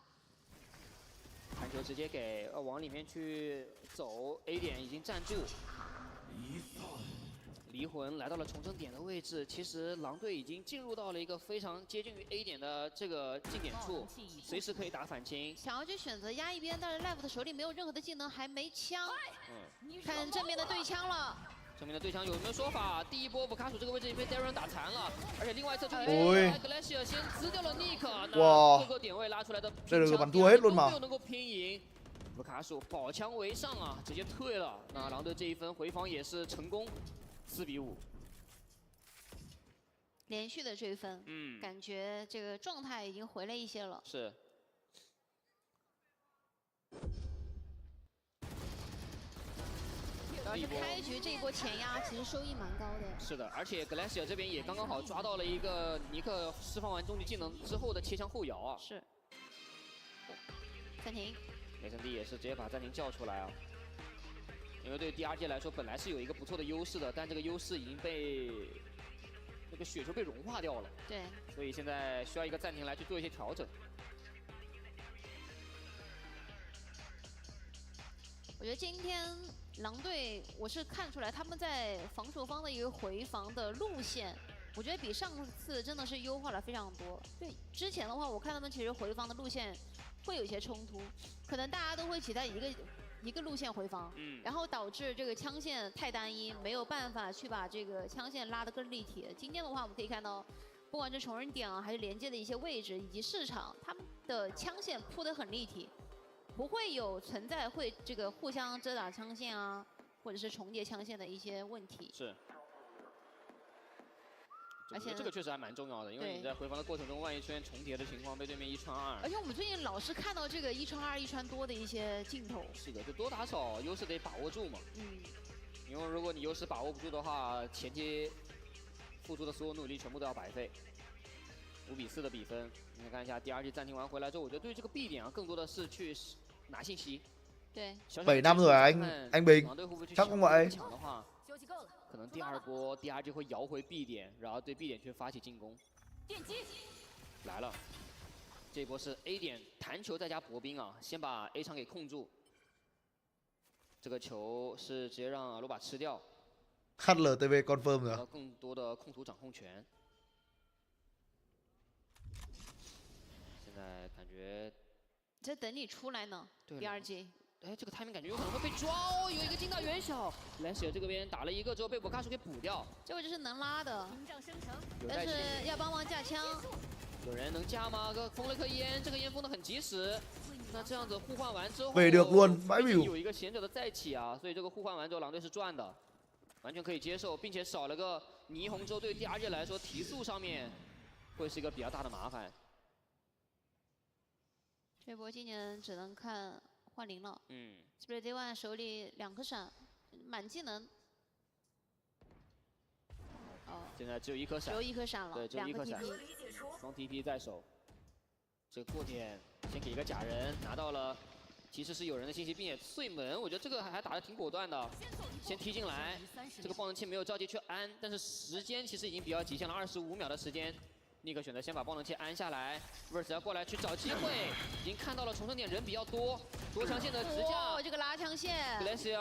弹球直接给往里面去走 ，A 点已经站住。离魂来到了重生点的位置，其实狼队已经进入到了一个非常接近于 A 点的这个近点处，随时可以打反清。想要去选择压一边，但是 Life 的手里没有任何的技能，还没枪。看正面的对枪了。 正面的对枪有没有说法？第一波布卡鼠这个位置被 Daron 打残了，而且另外一侧中间 Glacier 先吃掉了 Nick， 那各个点位拉出来的拼枪都没有能够拼赢。布卡鼠保枪为上啊，直接退了。那狼队这一分回防也是成功，4比5。连续的追分，感觉这个状态已经回来一些了。是。主要是开局这一波前压，其实收益蛮高的。是的，而且 Glacier 这边也刚刚好抓到了一个尼克释放完终极技能之后的切墙后摇啊。是。暂停。雷神 D 也是直接把暂停叫出来啊。因为对 DRG 来说，本来是有一个不错的优势的，但这个优势已经被那个雪球被融化掉了。对。所以现在需要一个暂停来去做一些调整。我觉得今天狼队，我是看出来他们在防守方的一个回防的路线，我觉得比上次真的是优化了非常多。对，之前的话，我看他们其实回防的路线会有一些冲突，可能大家都会期待一个路线回防，然后导致这个枪线太单一，没有办法去把这个枪线拉得更立体。今天的话，我们可以看到，不管是重人点啊，还是连接的一些位置以及市场，他们的枪线铺得很立体。不会有存在会这个互相遮挡枪线啊，或者是重叠枪线的一些问题。是。而且这个确实还蛮重要的，因为你在回防的过程中，万一出现重叠的情况，被对面1穿2。而且我们最近老是看到这个1穿2、1穿多的一些镜头。是的，就多打少，优势得把握住嘛。因为如果你优势把握不住的话，前期付出的所有努力全部都要白费。5比4的比分，你看一下第2季暂停完回来之后，我觉得对这个 B 点啊，更多的是去拿信息。对。 7 năm rồi anh Bình. Chắc không vậy. 可能第2波DRG 会摇回 B 点，然后对 B 点去发起进攻。电击来了，这波是 A 点弹球再加薄冰啊，先把 A 场给控住。这个球是直接让阿鲁巴吃掉。HLTV confirm 了。更多的控图掌控权。 现在感觉在等你出来呢。第2季。哎，这个 timing 感觉有可能会被抓哦，有一个近大远小。Glacier 这个边打了一个之后被博卡叔给补掉。这位置是能拉的，但是要帮忙架枪。有人能架吗？封了颗烟，这个烟封的很及时。那这样子互换完之后，有一个贤者的再起啊，所以这个互换完之后，狼队是赚的，完全可以接受，并且少了个霓虹之后，对第2届来说提速上面会是一个比较大的麻烦。 这波今年只能看幻灵了。Split Day1 手里2颗闪，满技能。哦。现在只有1颗闪。只有1颗闪了。对，只有1颗闪。双 TP 在手。这个过点先给一个假人，拿到了，其实是有人的信息，并且碎门，我觉得这个还打得挺果断的。先踢进来，这个爆能器没有着急去安，但是时间其实已经比较极限了，25秒的时间。 尼克选择先把爆能器安下来 ，Verse 要过来去找机会，已经看到了重生点人比较多，多枪线的直架，这个拉枪线，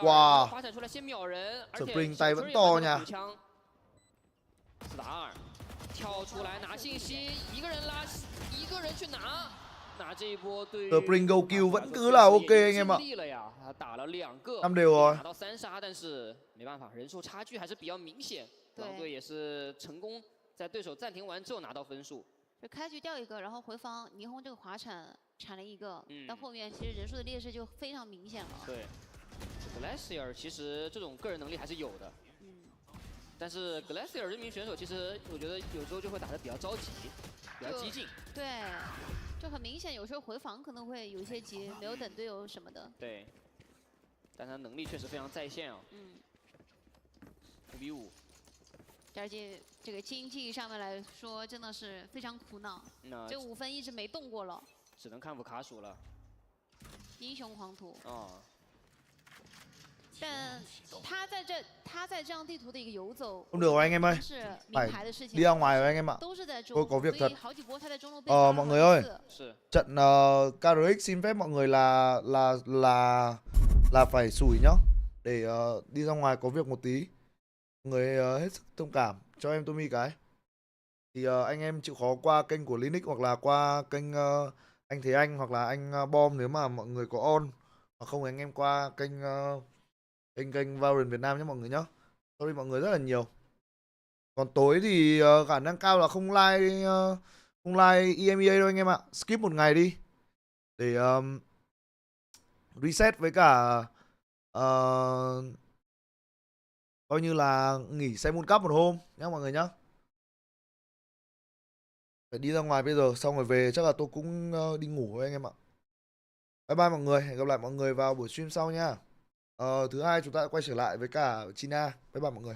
哇，发展出来先秒人，而且tay vẫn to nha。4打2，跳出来拿信息，一个人拉，一个人去拿，那这一波对于 Pringle kill vẫn cứ là ok anh em ạ。他打了2个，5 đều rồi，拿到3杀，但是没办法，人数差距还是比较明显，狼队也是成功。 在对手暂停完之后拿到分数，就开局掉一个，然后回防霓虹这个滑铲铲了一个，到后面其实人数的劣势就非常明显了。对 ，Glacier 其实这种个人能力还是有的，但是 Glacier 这名选手其实我觉得有时候就会打得比较着急，比较激进。对，就很明显，有时候回防可能会有一些急，没有等队友什么的。对，但他能力确实非常在线啊。5比5。 第2季这个经济上面来说，真的是非常苦恼。这5分一直没动过了，只能看副卡数了。英雄狂徒。哦。但他在这样地圖的一個遊走， Không được rồi anh em ơi. Phải đi ra ngoài rồi anh em ạ. Tôi có việc thật. Mọi người ơi, trận KRX xin phép mọi người là phải sủi nhá, để đi ra ngoài có việc một tí. Mọi người hết sức thông cảm cho em Tumi cái. Thì anh em chịu khó qua kênh của Linux hoặc là qua kênh anh Thế Anh hoặc là anh Bom nếu mà mọi người có on, hoặc không anh em qua kênh VIE-ENG Việt Nam nhé mọi người nhé. Sorry mọi người rất là nhiều. Còn tối thì khả năng cao là không live EMEA đâu anh em ạ. Skip một ngày đi để reset với cả coi như là nghỉ xem World Cup một hôm nhé mọi người nhé. Phải đi ra ngoài bây giờ xong rồi về chắc là tôi cũng đi ngủ với anh em ạ. Bye bye mọi người, hẹn gặp lại mọi người vào buổi stream sau nha. Thứ hai chúng ta quay trở lại với cả China. Bye bye mọi người.